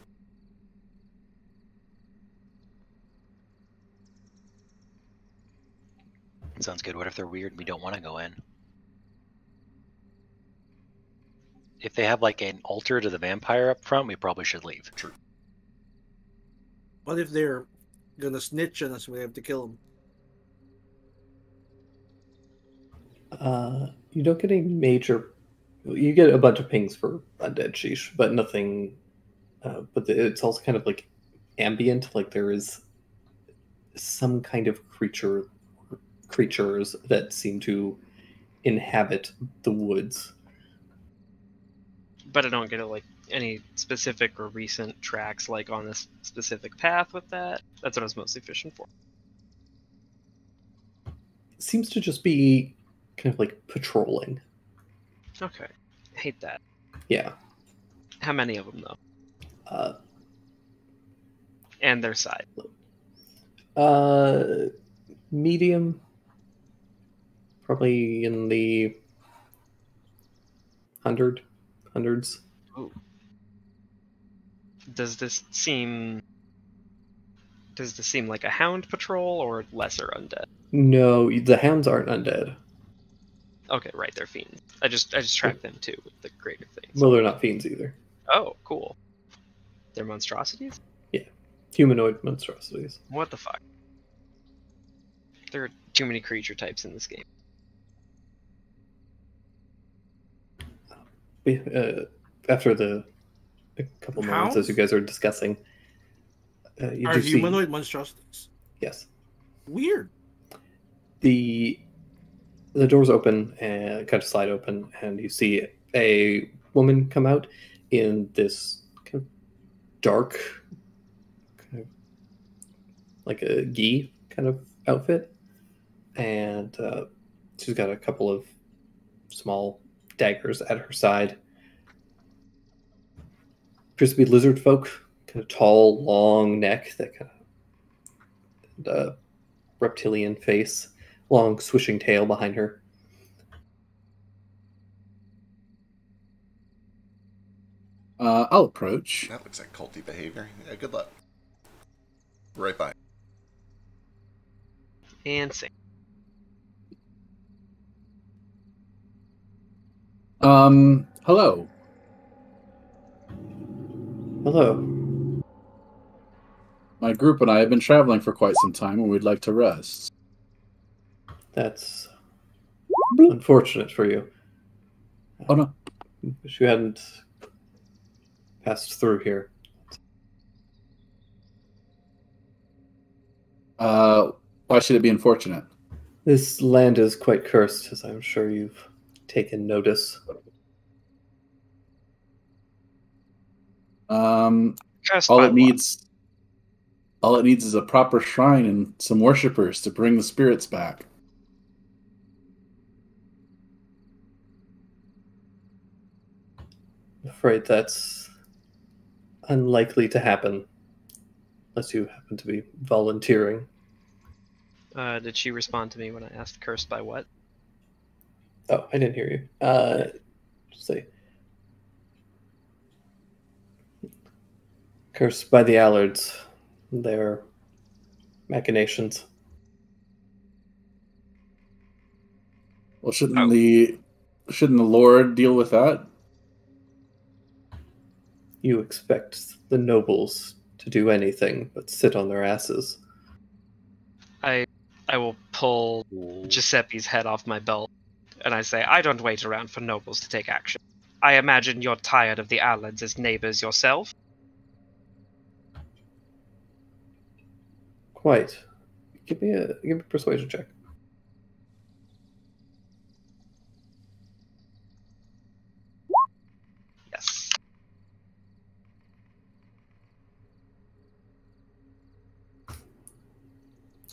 Sounds good. What if they're weird and we don't want to go in? If they have like an altar to the vampire up front, we probably should leave. True. What if they're gonna snitch on us and we have to kill them? You don't get any major. You get a bunch of pings for undead sheesh, but nothing. But it's also kind of like ambient. Like there is some kind of creatures that seem to inhabit the woods. But I don't get like any specific or recent tracks like on this specific path with that. That's what I was mostly fishing for. Seems to just be kind of like patrolling. Okay. Hate that. Yeah. How many of them though? And their side. Medium. Probably in the hundreds. Ooh. Does this seem like a hound patrol or lesser undead? No, the hounds aren't undead. Okay, right, they're fiends. I just tracked them too with the greater things. Well, they're not fiends either. Oh, cool. They're monstrosities? Yeah. Humanoid monstrosities. What the fuck? There are too many creature types in this game. After a couple moments as you guys are discussing, you Are do see, humanoid monstrosities? yes, Weird. the doors open and kind of slide open, and you see a woman come out in this kind of dark, kind of like a gi kind of outfit, and she's got a couple of small daggers at her side. Appears to be lizard folk, kind of tall, long neck, that kind of reptilian face, long swishing tail behind her. I'll approach. That looks like culty behavior. Yeah, good luck. Right by. And sing. Hello. Hello. My group and I have been traveling for quite some time and we'd like to rest. That's unfortunate for you. Oh no. Wish you hadn't passed through here. Why should it be unfortunate? This land is quite cursed, as I'm sure you've taken notice. Just All by it needs is a proper shrine and some worshippers to bring the spirits back. afraid that's unlikely to happen unless you happen to be volunteering. Did she respond to me when I asked cursed by what? Oh, I didn't hear you. Just say cursed by the Allards. Their machinations. Well, shouldn't the Lord deal with that? You expect the nobles to do anything but sit on their asses. I will pull Giuseppe's head off my belt, and I say, I don't wait around for nobles to take action. I imagine you're tired of the Allards as neighbors yourself? Quite. Give me a persuasion check. Yes.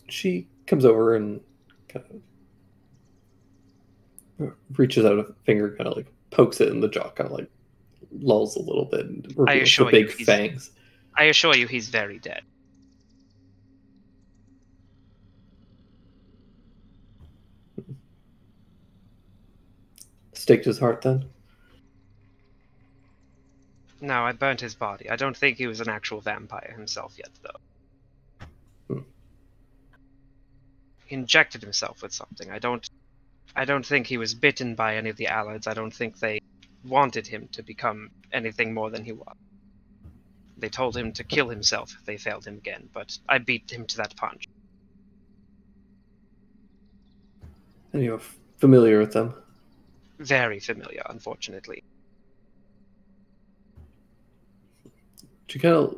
She comes over and kind of reaches out a finger, kind of like pokes it in the jaw, kind of like lulls a little bit, and reveals the big fangs. I assure you he's very dead. Staked his heart then? No, I burnt his body. I don't think he was an actual vampire himself yet, though. He injected himself with something. I don't think he was bitten by any of the Allards. I don't think they wanted him to become anything more than he was. They told him to kill himself if they failed him again, but I beat him to that punch. And you're familiar with them? Very familiar, unfortunately. She kind of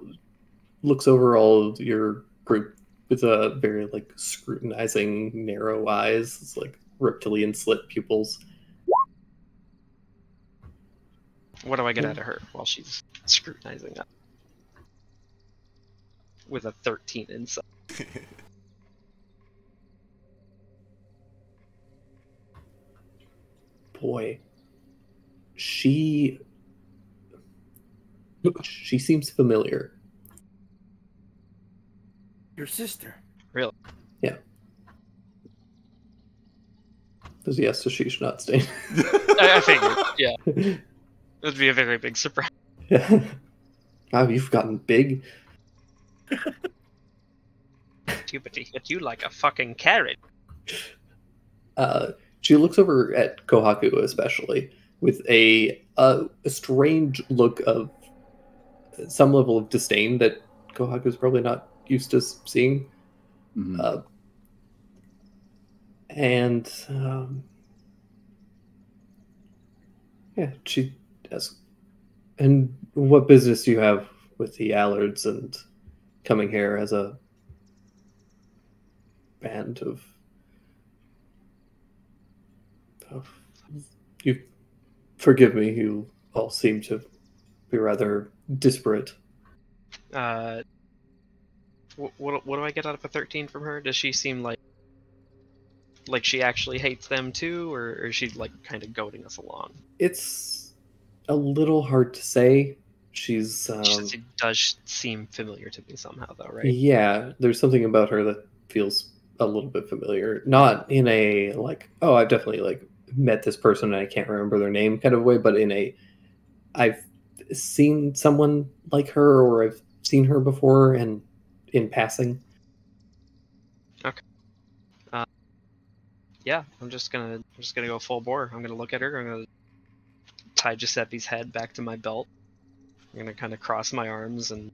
looks over all of your group with a very like scrutinizing, narrow eyes. It's like reptilian slit pupils. What do I get out of her while she's scrutinizing that? With a 13 inside. Boy, she seems familiar. Your sister. Really? Yeah. Does yes to sheesh not stain? I figured, yeah. It would be a very big surprise. Yeah. Wow, you've gotten big. But he hit you like a fucking carrot. She looks over at Kohaku especially with a strange look of some level of disdain that Kohaku's probably not used to seeing. Mm-hmm. Yeah, she asks, and what business do you have with the Allards and coming here as a band of you forgive me, you all seem to be rather disparate. What do I get out of a 13 from her? Does she seem like she actually hates them too, or is she like kind of goading us along? It's a little hard to say. She does seem familiar to me somehow, though, right? Yeah, there's something about her that feels a little bit familiar. Not in a like, oh, I've definitely like met this person and I can't remember their name kind of way, but in a I've seen someone like her or I've seen her before and in passing. Okay. Yeah, I'm just gonna go full bore. I'm gonna look at her. I'm gonna tie Giuseppe's head back to my belt. I'm gonna kind of cross my arms and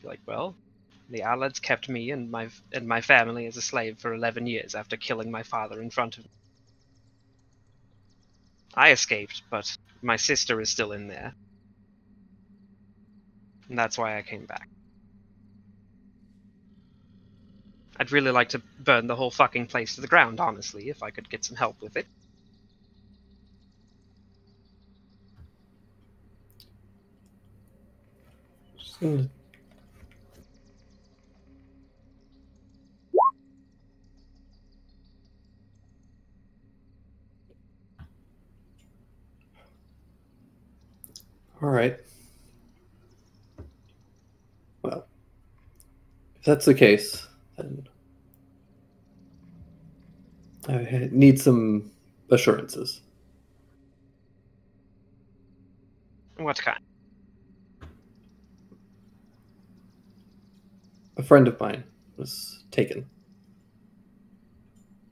be like, well, the Allards kept me and my family as a slave for 11 years after killing my father in front of me. I escaped, but my sister is still in there. And that's why I came back. I'd really like to burn the whole fucking place to the ground, honestly, if I could get some help with it. All right. Well, if that's the case, then I need some assurances. What kind? A friend of mine was taken.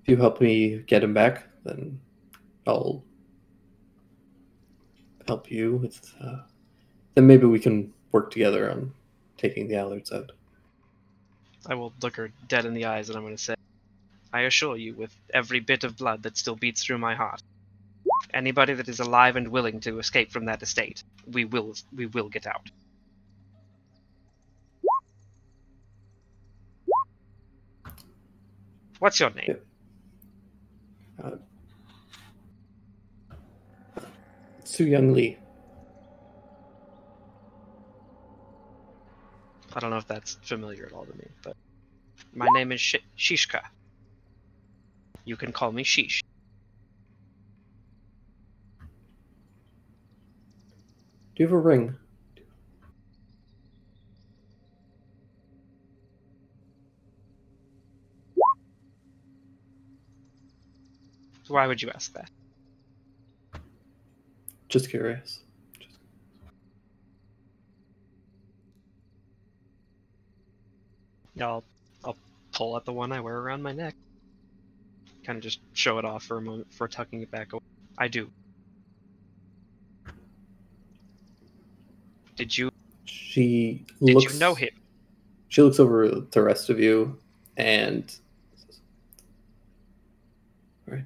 If you help me get him back, then I'll help you with. Then maybe we can work together on taking the Allards out. I will look her dead in the eyes and I'm going to say, I assure you, with every bit of blood that still beats through my heart, anybody that is alive and willing to escape from that estate, we will get out. What's your name? Su Young Lee. I don't know if that's familiar at all to me, but my name is Shishka. You can call me Shish. Do you have a ring? Why would you ask that? Just curious. I'll pull out the one I wear around my neck. Kind of just show it off for a moment before tucking it back away. I do. Did you know him? She looks over the rest of you and says, all right,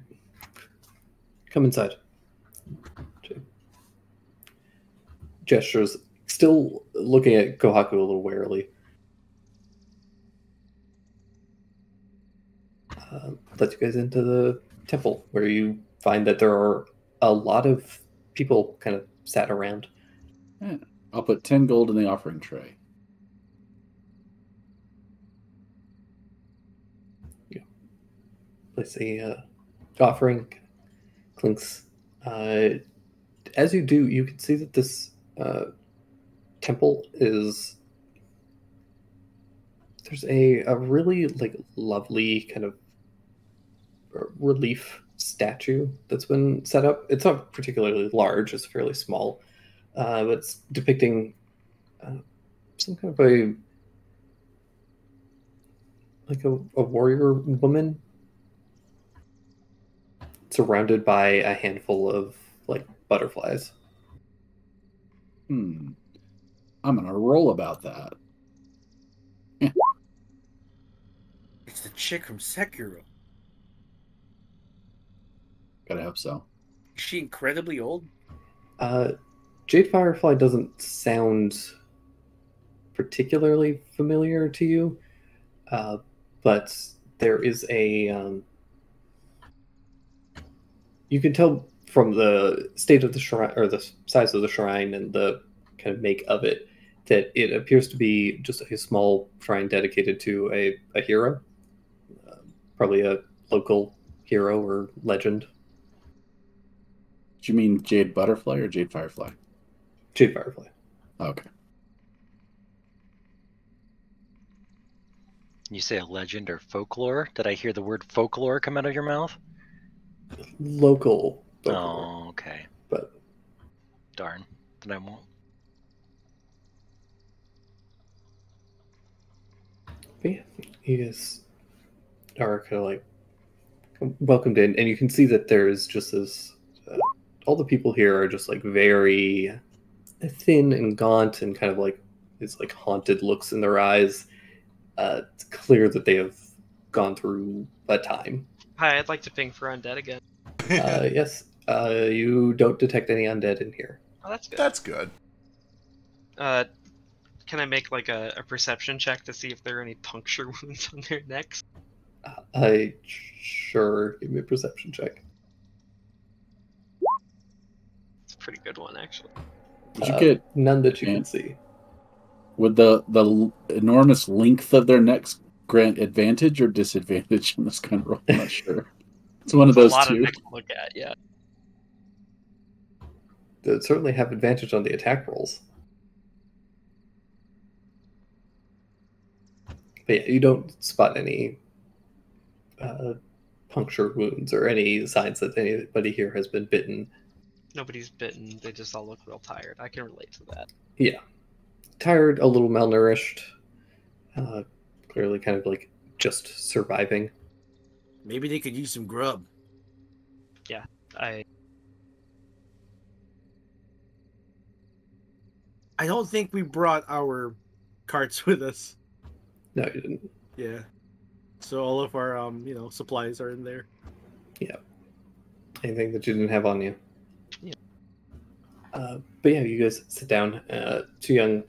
come inside. She gestures, still looking at Kohaku a little warily. Let you guys into the temple, where you find that there are a lot of people kind of sat around. Yeah. I'll put 10 gold in the offering tray. Place the offering, clinks. As you do, you can see that this temple is. There's a really lovely kind of relief statue that's been set up. It's not particularly large; it's fairly small, but it's depicting some kind of a warrior woman surrounded by a handful of butterflies. I'm gonna roll about that. It's the chick from Sekiro. Gotta hope so. Is she incredibly old? Jade Firefly doesn't sound particularly familiar to you, but there is a. You can tell from the state of the shrine, or the size of the shrine and the kind of make of it, that it appears to be just a small shrine dedicated to a hero, probably a local hero or legend. Do you mean Jade Butterfly or Jade Firefly? Jade Firefly. Okay. You say a legend or folklore? Did I hear the word folklore come out of your mouth? Local. Oh, okay. But darn, then I won't. But yeah, you guys are kind of welcomed in, and you can see that there's just this. All the people here are just very thin and gaunt, and kind of these haunted looks in their eyes. It's clear that they have gone through a time. Hi, I'd like to ping for undead again. Yes, you don't detect any undead in here. Oh, that's good. That's good. Can I make a perception check to see if there are any puncture wounds on their necks? Sure. Give me a perception check. It's a pretty good one, actually. Did you get none that you can see? Would the enormous length of their necks grant advantage or disadvantage in this kind of role? I'm not sure. It's one of those a lot two. Of necks to look at, yeah. that certainly have advantage on the attack rolls. But yeah, you don't spot any puncture wounds or any signs that anybody here has been bitten. Nobody's bitten. They just all look real tired. I can relate to that. Yeah. Tired, a little malnourished. Clearly kind of like just surviving. Maybe they could use some grub. I don't think we brought our carts with us. No, you didn't. Yeah. So all of our supplies are in there. Yeah. Anything that you didn't have on you. Yeah. But yeah, you guys sit down. Too Young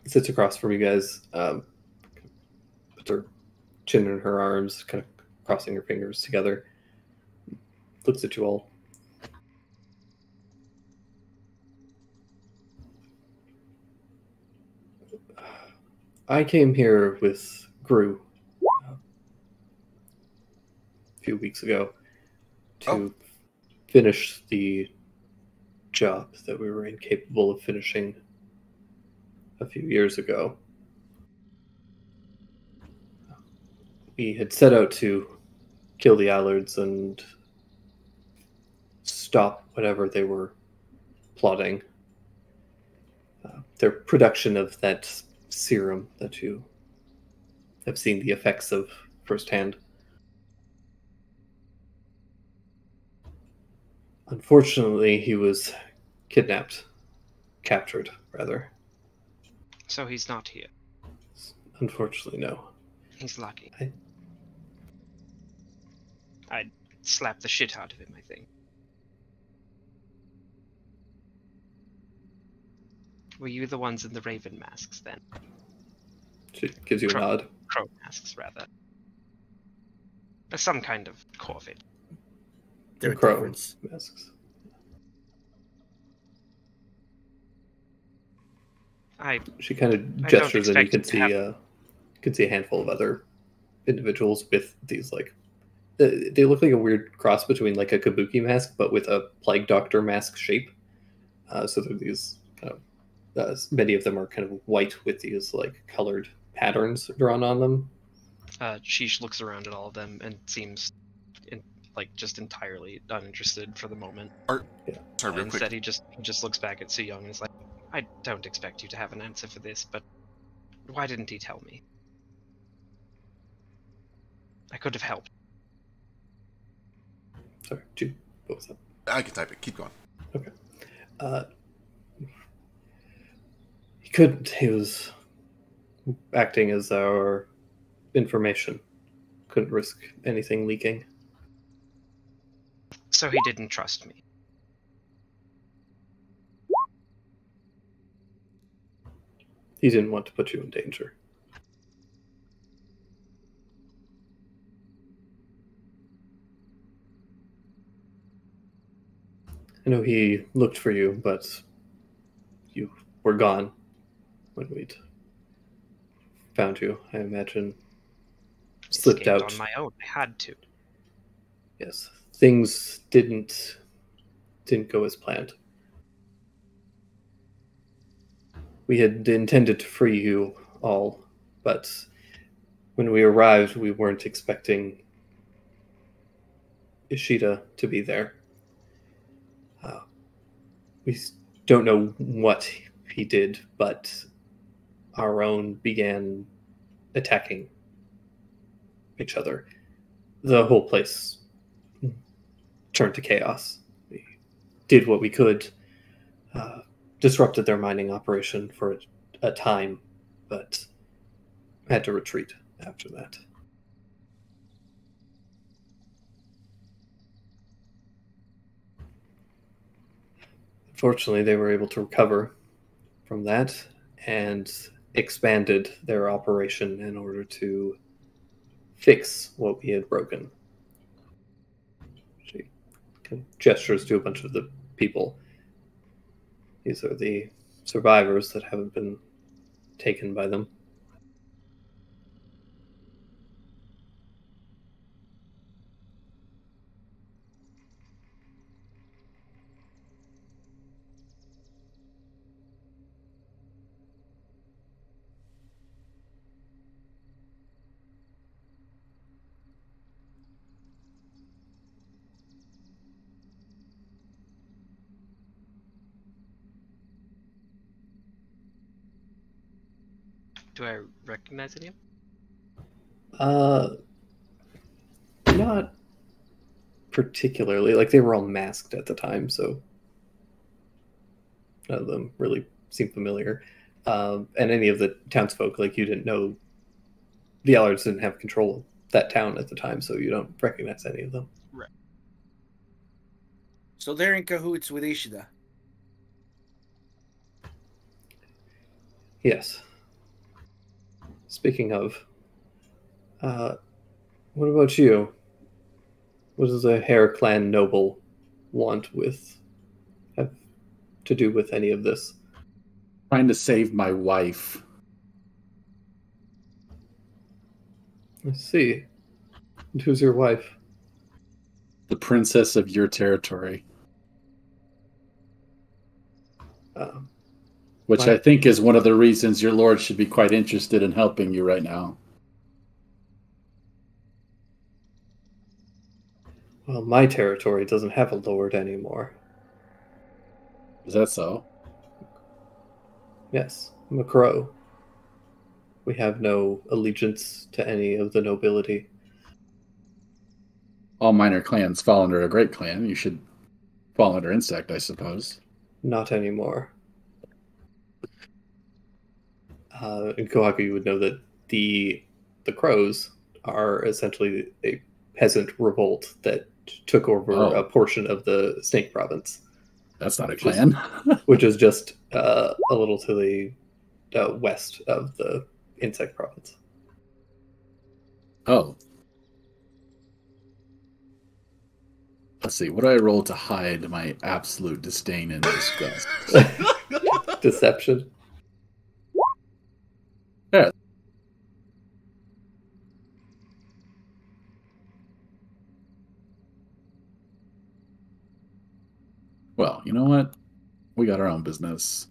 sits across from you guys, puts her chin in her arms, kind of crossing her fingers together. Looks at you all. I came here with Gru a few weeks ago to finish the job that we were incapable of finishing a few years ago. We had set out to kill the Allards and stop whatever they were plotting. Their production of that serum that you have seen the effects of firsthand. Unfortunately, he was captured, rather. So he's not here. Unfortunately, no. He's lucky. I'd slap the shit out of him, I think. Were you the ones in the raven masks then? She gives you a nod. Crow masks, rather. Some kind of corvid. They're Crow different. masks. She kind of gestures, and you can see a handful of other individuals with these they look like a weird cross between like a kabuki mask, but with a plague doctor mask shape. So they're these kind of many of them are kind of white with these like colored patterns drawn on them. Sheesh looks around at all of them and seems just entirely uninterested for the moment. Sorry, real Instead, quick. he just looks back at Su Young and is like, "I don't expect you to have an answer for this, but why didn't he tell me? I could have helped." Sorry, Jude, what was that? I can type it. Keep going. Okay. He couldn't. He was acting as our information. Couldn't risk anything leaking. So he didn't trust me. He didn't want to put you in danger. I know he looked for you, but you were gone when we'd found you. I imagine slipped Escaped out on my own. I had to. Yes, things didn't go as planned. We had intended to free you all, but when we arrived, we weren't expecting Ishida to be there. We don't know what he did, but our own began attacking each other. The whole place turned to chaos. We did what we could, disrupted their mining operation for a time, but had to retreat after that. Fortunately, they were able to recover from that and expanded their operation in order to fix what we had broken. She kind of gestures to a bunch of the people. These are the survivors that haven't been taken by them. Do I recognize any of Not particularly. Like, they were all masked at the time, so none of them really seem familiar. And any of the townsfolk, like, you didn't know, the Allards didn't have control of that town at the time, so you don't recognize any of them. Right. So they're in cahoots with Ishida. Yes. Speaking of, what about you? What does a Hair Clan noble have to do with any of this? Trying to save my wife. I see. And who's your wife? The princess of your territory. Which I think is one of the reasons your lord should be quite interested in helping you right now. Well, my territory doesn't have a lord anymore. Is that so? Yes, I'm a crow. We have no allegiance to any of the nobility. All minor clans fall under a great clan. You should fall under insect, I suppose. Not anymore. In Kohaku, you would know that the crows are essentially a peasant revolt that took over a portion of the Snake Province. That's not a clan. Which is just a little to the west of the Insect Province. Oh. Let's see. What do I roll to hide my absolute disdain and disgust? Deception. Yeah. Well, you know what? We got our own business.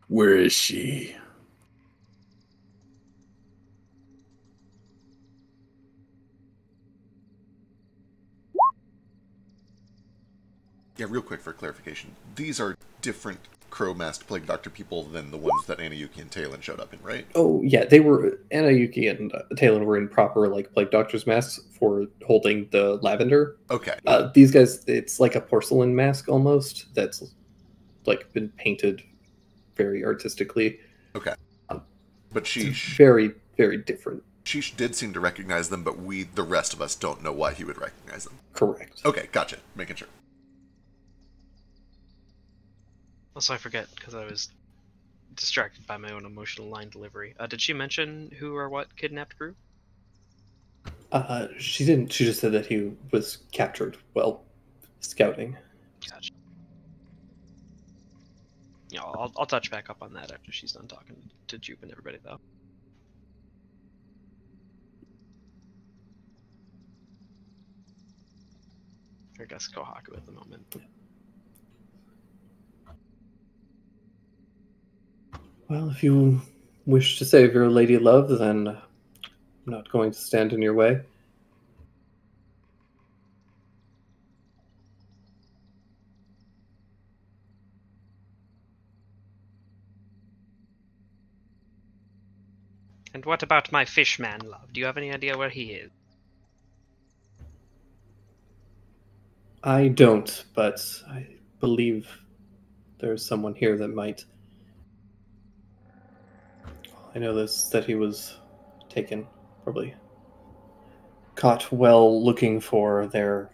Where is she? Yeah, real quick for clarification. These are different crow-masked Plague Doctor people than the ones that Anayuki and Talon showed up in, right? Oh, yeah, they were... Anayuki and Talon were in proper, like, Plague Doctor's masks for holding the lavender. Okay. These guys, it's like a porcelain mask almost that's, like, been painted very artistically. Okay. But Sheesh... Very, very different. Sheesh did seem to recognize them, but we, the rest of us, don't know why he would recognize them. Correct. Okay, gotcha. Making sure. Also, I forget because I was distracted by my own emotional line delivery. Did she mention who or what kidnapped Gru? She didn't. She just said that he was captured while scouting. Gotcha. Yeah, I'll touch back up on that after she's done talking to Jupe and everybody, though. I guess Kohaku at the moment. Well, if you wish to save your lady love, then I'm not going to stand in your way. And what about my fishman love? Do you have any idea where he is? I don't, but I believe there's someone here that might. I know that he was taken, probably caught while looking for their...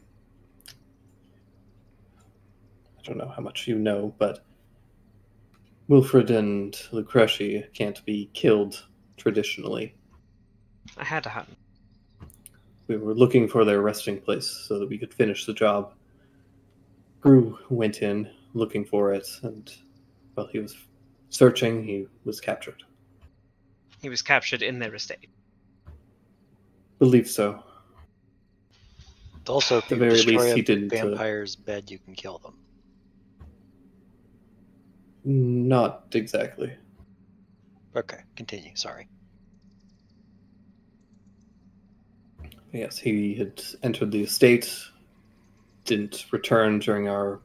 I don't know how much you know, but Wilfred and Lucreci can't be killed traditionally. I had to hunt. We were looking for their resting place so that we could finish the job. Gru went in looking for it, and while he was searching, he was captured. He was captured in their estate. Believe so. Also, if At the you very destroy least, a he didn't. vampire's bed, you can kill them. Not exactly. Okay, continue. Sorry. Yes, he had entered the estate, didn't return during our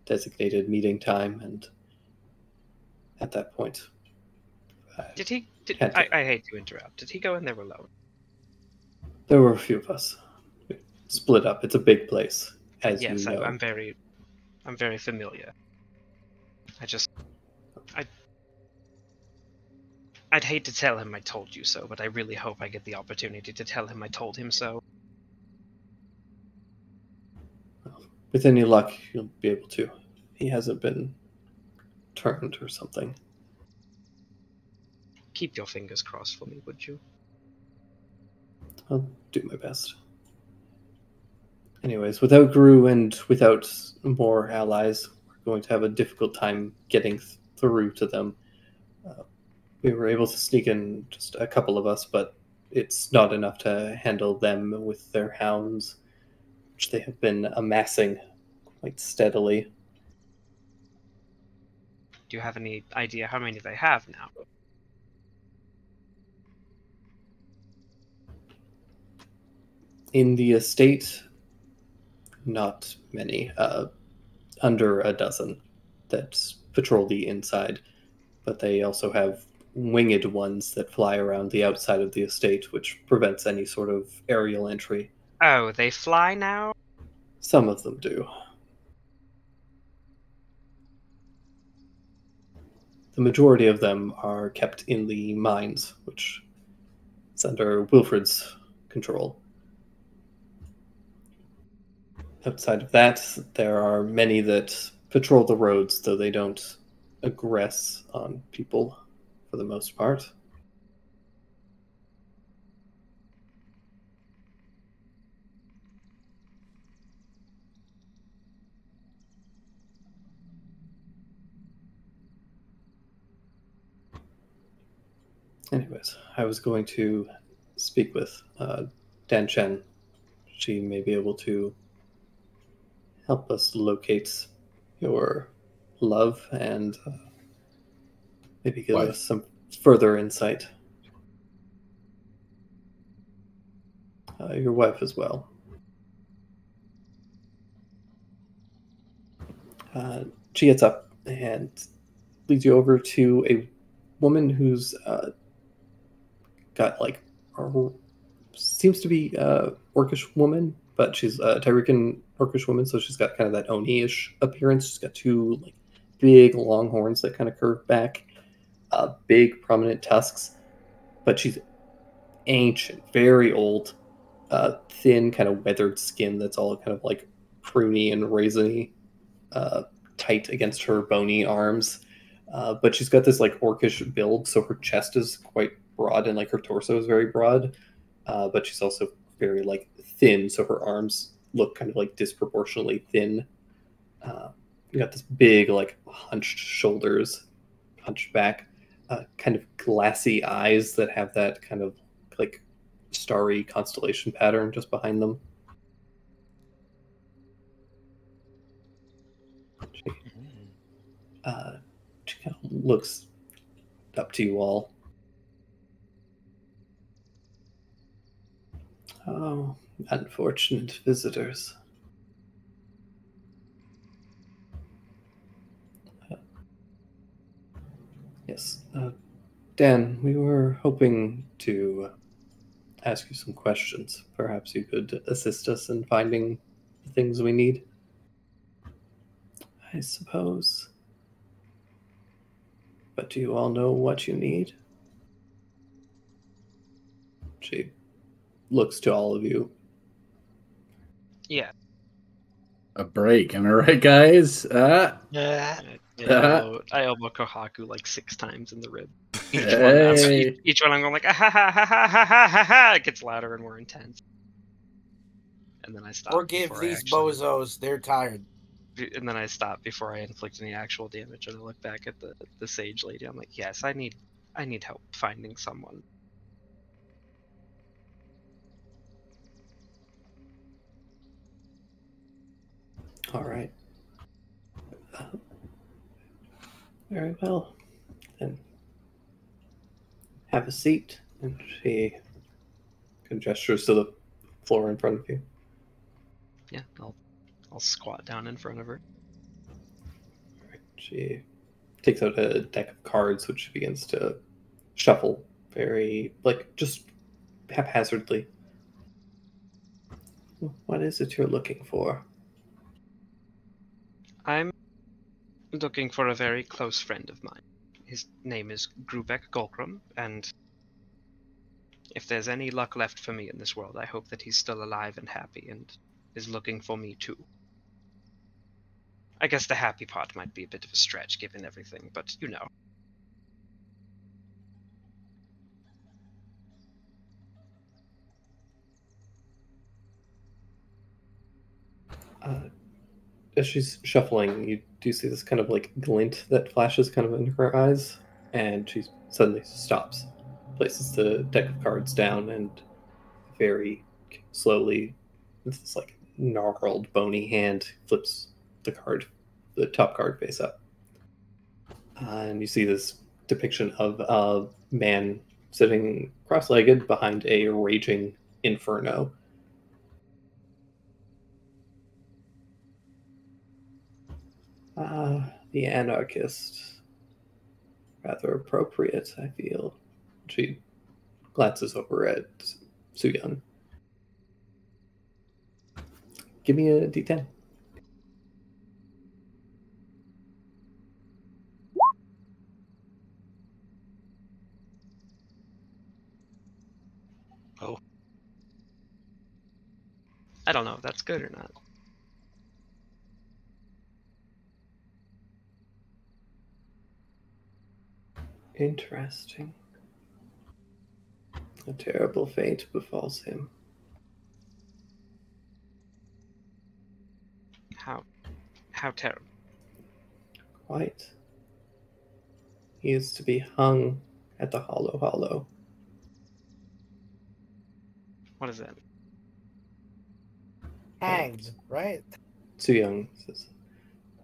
designated meeting time, and at that point, Did he? had to- I hate to interrupt. Did he go in there alone? there were a few of us. We split up. It's a big place, as Yes, you know. I'm very familiar. I'd hate to tell him I told you so, but I really hope I get the opportunity to tell him I told him so. With any luck, you'll be able to. He hasn't been turned or something. Keep your fingers crossed for me, would you? I'll do my best. Anyways, without Gru and without more allies, we're going to have a difficult time getting through to them. We were able to sneak in just a couple of us, but it's not enough to handle them with their hounds, which they have been amassing quite steadily. Do you have any idea how many they have now? In the estate, not many. Under a dozen that patrol the inside, but they also have winged ones that fly around the outside of the estate, which prevents any sort of aerial entry. Oh, they fly now? Some of them do. The majority of them are kept in the mines, which is under Wilfred's control. Outside of that, there are many that patrol the roads, though they don't aggress on people for the most part. Anyways, I was going to speak with Dan Chen. She may be able to help us locate your love and maybe give Wife. us some further insight. Your wife as well. She gets up and leads you over to a woman who's got like seems to be a Orcish woman, but she's a Tyrican Orcish woman, so she's got kind of that Oni-ish appearance. She's got two like big long horns that kind of curve back, big prominent tusks, but she's ancient, very old, thin, kind of weathered skin that's all kind of like pruny and raisiny, tight against her bony arms. But she's got this like orcish build, so her chest is quite broad and like her torso is very broad. But she's also very like thin, so her arms look kind of like disproportionately thin. You got this big like hunched shoulders, hunched back, kind of glassy eyes that have that kind of like starry constellation pattern just behind them. She kind of looks up to you all. Oh, unfortunate visitors. Yes, Dan, we were hoping to ask you some questions. Perhaps you could assist us in finding the things we need. I suppose. But do you all know what you need? She looks to all of you. Yeah. A break, am I right, guys? Yeah, I elbow Kohaku like 6 times in the rib. Hey. Each one I'm going like, ah, ha, ha, ha, ha, ha, ha, ha. It gets louder and more intense. And then I stop. Forgive before I these actually- bozos, they're tired. And then I stop before I inflict any actual damage, and I look back at the sage lady. I'm like, yes, I need help finding someone. All right. Very well. Then have a seat. And she gestures to the floor in front of you. Yeah, I'll I'll squat down in front of her. She takes out a deck of cards, which she begins to shuffle very, like, just haphazardly. What is it you're looking for? I'm looking for a very close friend of mine. His name is Grubek Golkrum, and if there's any luck left for me in this world, I hope that he's still alive and happy and is looking for me too. I guess the happy part might be a bit of a stretch given everything, but you know. As she's shuffling, you do see this kind of like glint that flashes kind of in her eyes, and she suddenly stops, places the deck of cards down, and very slowly, with this like gnarled, bony hand, flips the top card face up. And you see this depiction of a man sitting cross-legged behind a raging inferno. The anarchist. Rather appropriate, I feel. She glances over at Su-young. Give me a d10. Oh, I don't know if that's good or not. Interesting. A terrible fate befalls him. How terrible. Quite. He is to be hung at the Hollow Hollow. What is that? Hanged, right? Su-young says,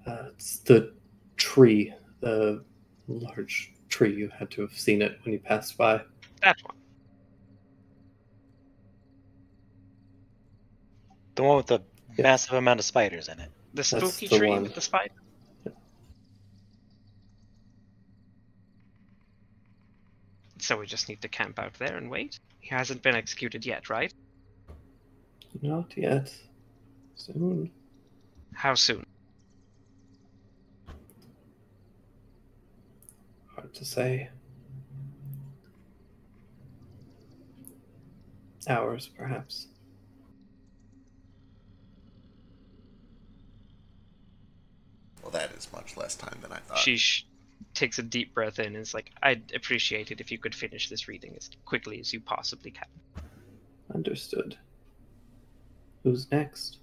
it's the tree, the large tree. You had to have seen it when you passed by. That one. the one with the massive amount of spiders in it. The That's spooky the tree one. with the spider. So we just need to camp out there and wait? He hasn't been executed yet, right? Not yet. Soon. How soon? Hard to say. Hours, perhaps. Well, that is much less time than I thought. She takes a deep breath in and is like, I'd appreciate it if you could finish this reading as quickly as you possibly can. Understood. Who's next?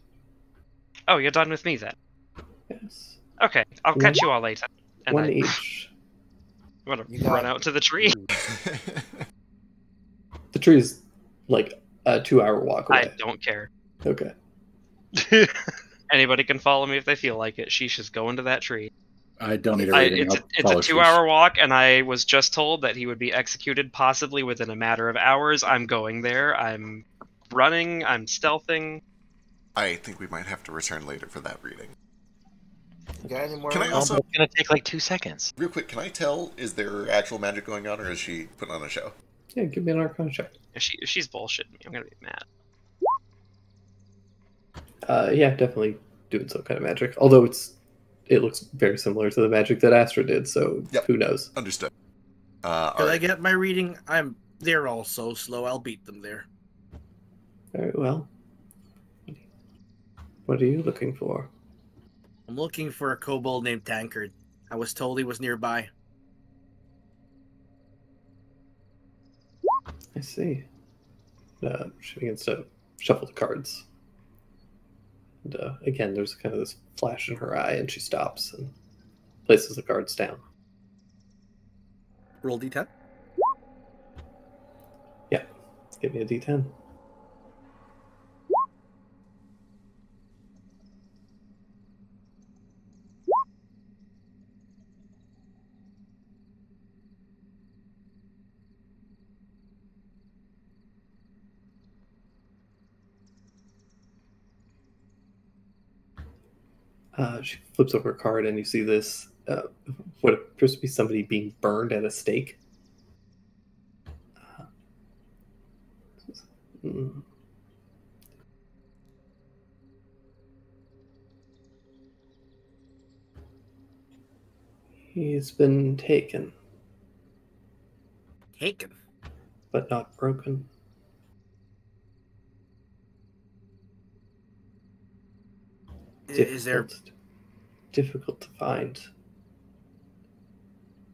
Oh, you're done with me then? Yes. Okay, I'll catch you all later. And One I each. want to You got run it. out to the tree. The tree is like a 2-hour walk away. I don't care. Okay. Anybody can follow me if they feel like it. Sheesh is going to that tree. I don't need a rating. It's a 2-hour walk, and I was just told that he would be executed possibly within a matter of hours. I'm going there. I'm running. I'm stealthing. I think we might have to return later for that reading. You got any more? Can I Oh, also, but it's gonna take like 2 seconds. real quick, can I tell, is there actual magic going on, or is she putting on a show? Yeah, give me an Arcana check. If she's bullshitting me, I'm gonna be mad. Yeah, definitely doing some kind of magic. Although it looks very similar to the magic that Astra did, so Yep. who knows? Understood. Till All I right. get my reading, they're all so slow. I'll beat them there. Very well. What are you looking for? I'm looking for a kobold named Tankard. I was told he was nearby. I see. She begins to shuffle the cards. And again, there's kind of this flash in her eye, and she stops and places the cards down. Roll d10. Yeah, give me a d10. She flips over a card, and you see this what appears to be somebody being burned at a stake. Mm. He's been taken, Taken. but not broken. Is there? Difficult to find?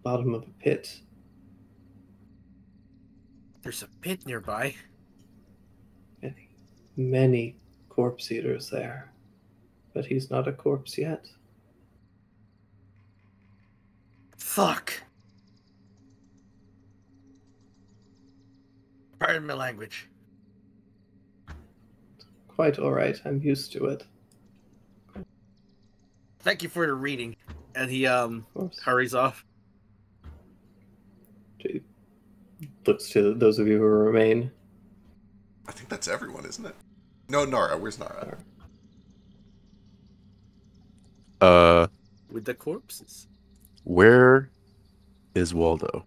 Bottom of a pit. There's a pit nearby. Many corpse eaters there, but he's not a corpse yet. Fuck. Pardon my language. Quite all right. I'm used to it. Thank you for the reading. And he Of course. hurries off. She looks to those of you who remain. I think that's everyone, isn't it? No, Nara. Where's Nara? With the corpses. Where is Waldo?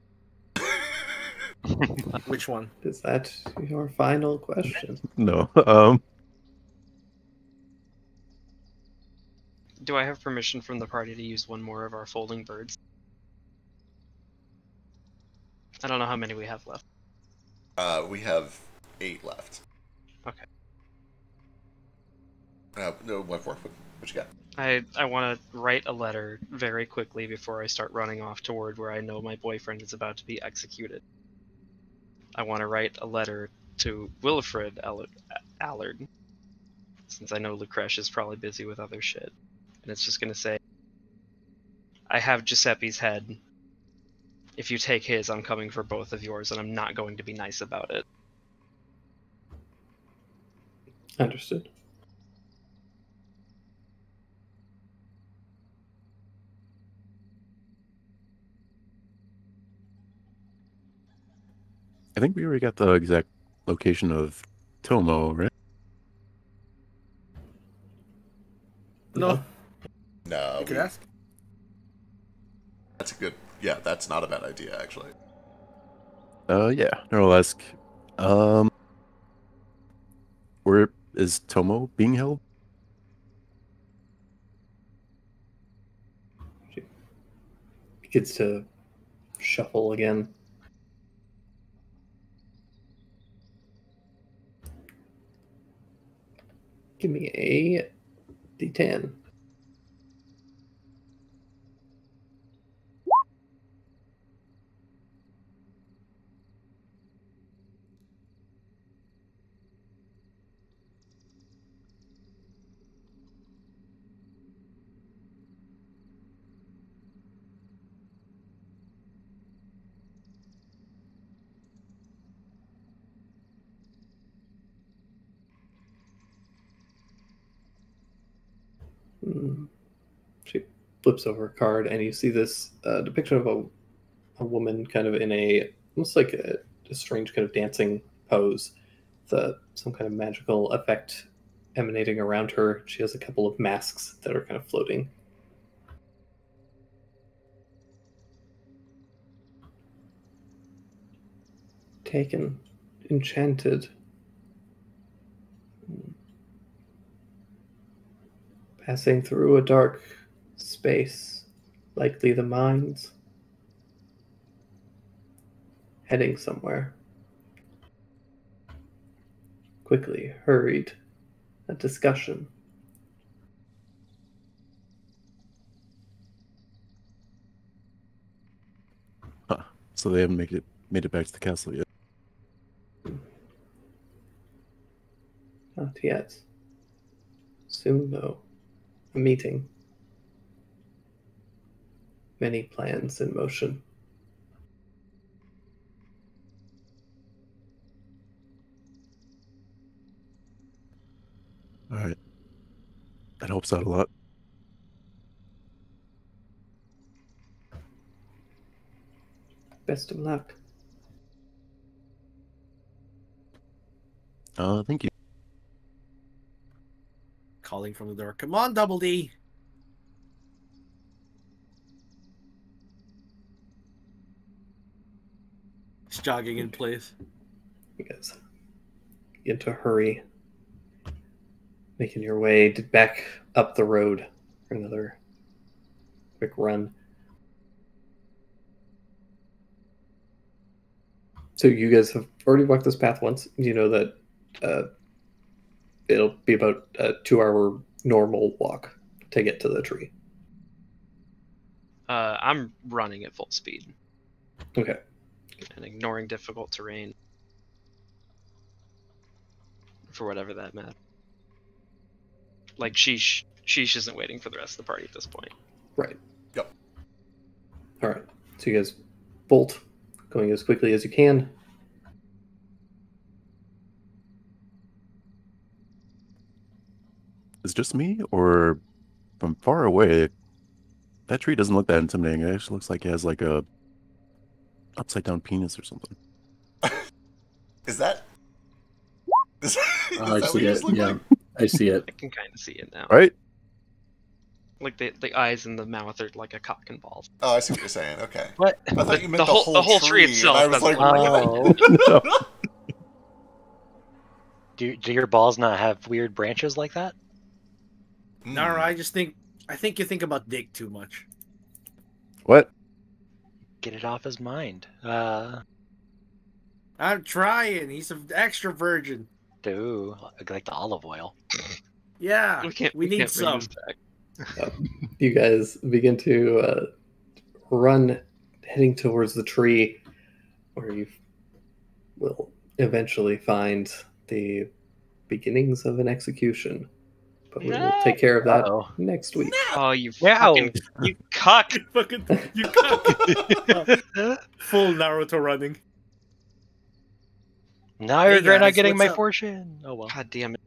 Which one? Is that your final question? No. Do I have permission from the party to use one more of our folding birds? I don't know how many we have left. We have 8 left. Okay. No, what you got? I want to write a letter very quickly before I start running off toward where I know my boyfriend is about to be executed. I want to write a letter to Wilfred Allard, since I know Lucretia is probably busy with other shit. And it's just going to say, I have Giuseppe's head. If you take his, I'm coming for both of yours, and I'm not going to be nice about it. Understood. I think we already got the exact location of Tomo, right? No. No. You could ask. That's a good... Yeah, that's not a bad idea, actually. Yeah, Neurolesk. Where is Tomo being held? She begins to shuffle again. Give me a D10. She flips over a card, and you see this depiction of a woman kind of in a almost like a strange kind of dancing pose, with some kind of magical effect emanating around her. She has a couple of masks that are kind of floating. Taken, enchanted. Passing through a dark space, likely the mines. Heading somewhere. Quickly, hurried. A discussion. Huh. So they haven't made it back to the castle yet. Not yet. Soon, though. A meeting. Many plans in motion. All right. That helps out a lot. Best of luck. Thank you. Calling from the door. Come on, Double D. jogging in place. You guys begin to hurry, making your way back up the road for another quick run. So you guys have already walked this path once. You know that it'll be about a 2-hour normal walk to get to the tree. I'm running at full speed Okay. and ignoring difficult terrain for whatever that matters. Like Sheesh isn't waiting for the rest of the party at this point. Right. Yep. All right. So you guys bolt, going as quickly as you can. Is it just me, or from far away, that tree doesn't look that intimidating. It actually looks like it has like a upside down penis or something. Is that? Is I that what see yours it. look Yeah, like? I see it. I can kind of see it now. Right? Like the eyes and the mouth are like a cock and balls. Oh, I see what you're saying. Okay. What? I thought you meant The whole tree and itself I was doesn't like, look what? Oh. Do your balls not have weird branches like that? No, I think you think about dick too much. What? Get it off his mind. I'm trying. He's an extra virgin. Do like the olive oil. Yeah, we need can't bring some. this back. You guys begin to run, heading towards the tree, where you will eventually find the beginnings of an execution. But we will take care of that Uh-oh. next week. Oh, you Wow. fucking you cuck! You cock. Full Naruto running. Now I Hey, regret not guys, getting my what's up? fortune. Oh well. God damn it.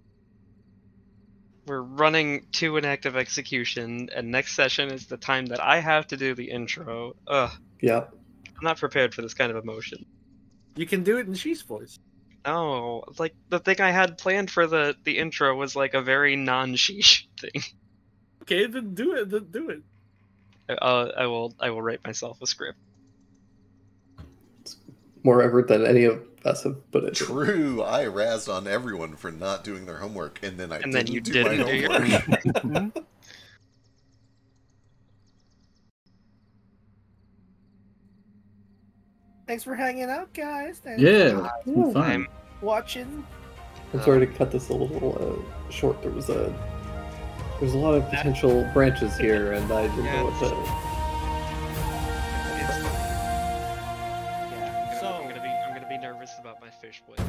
We're running to an active execution, and next session is the time that I have to do the intro. Ugh, Yep. I'm not prepared for this kind of emotion. You can do it in She's voice. Oh, like the thing I had planned for the intro was like a very non-sheesh thing. Okay, then do it. Then do it. I will write myself a script. More effort than any of us have put into it. True. I razzed on everyone for not doing their homework, and then And then you do my didn't do your homework. Thanks for hanging out, guys. Thanks Yeah, for it's been fun. watching. I'm sorry to cut this a little short. There's a lot of potential branches here, and I didn't know what to. Yeah. So I'm gonna be nervous about my fish blade.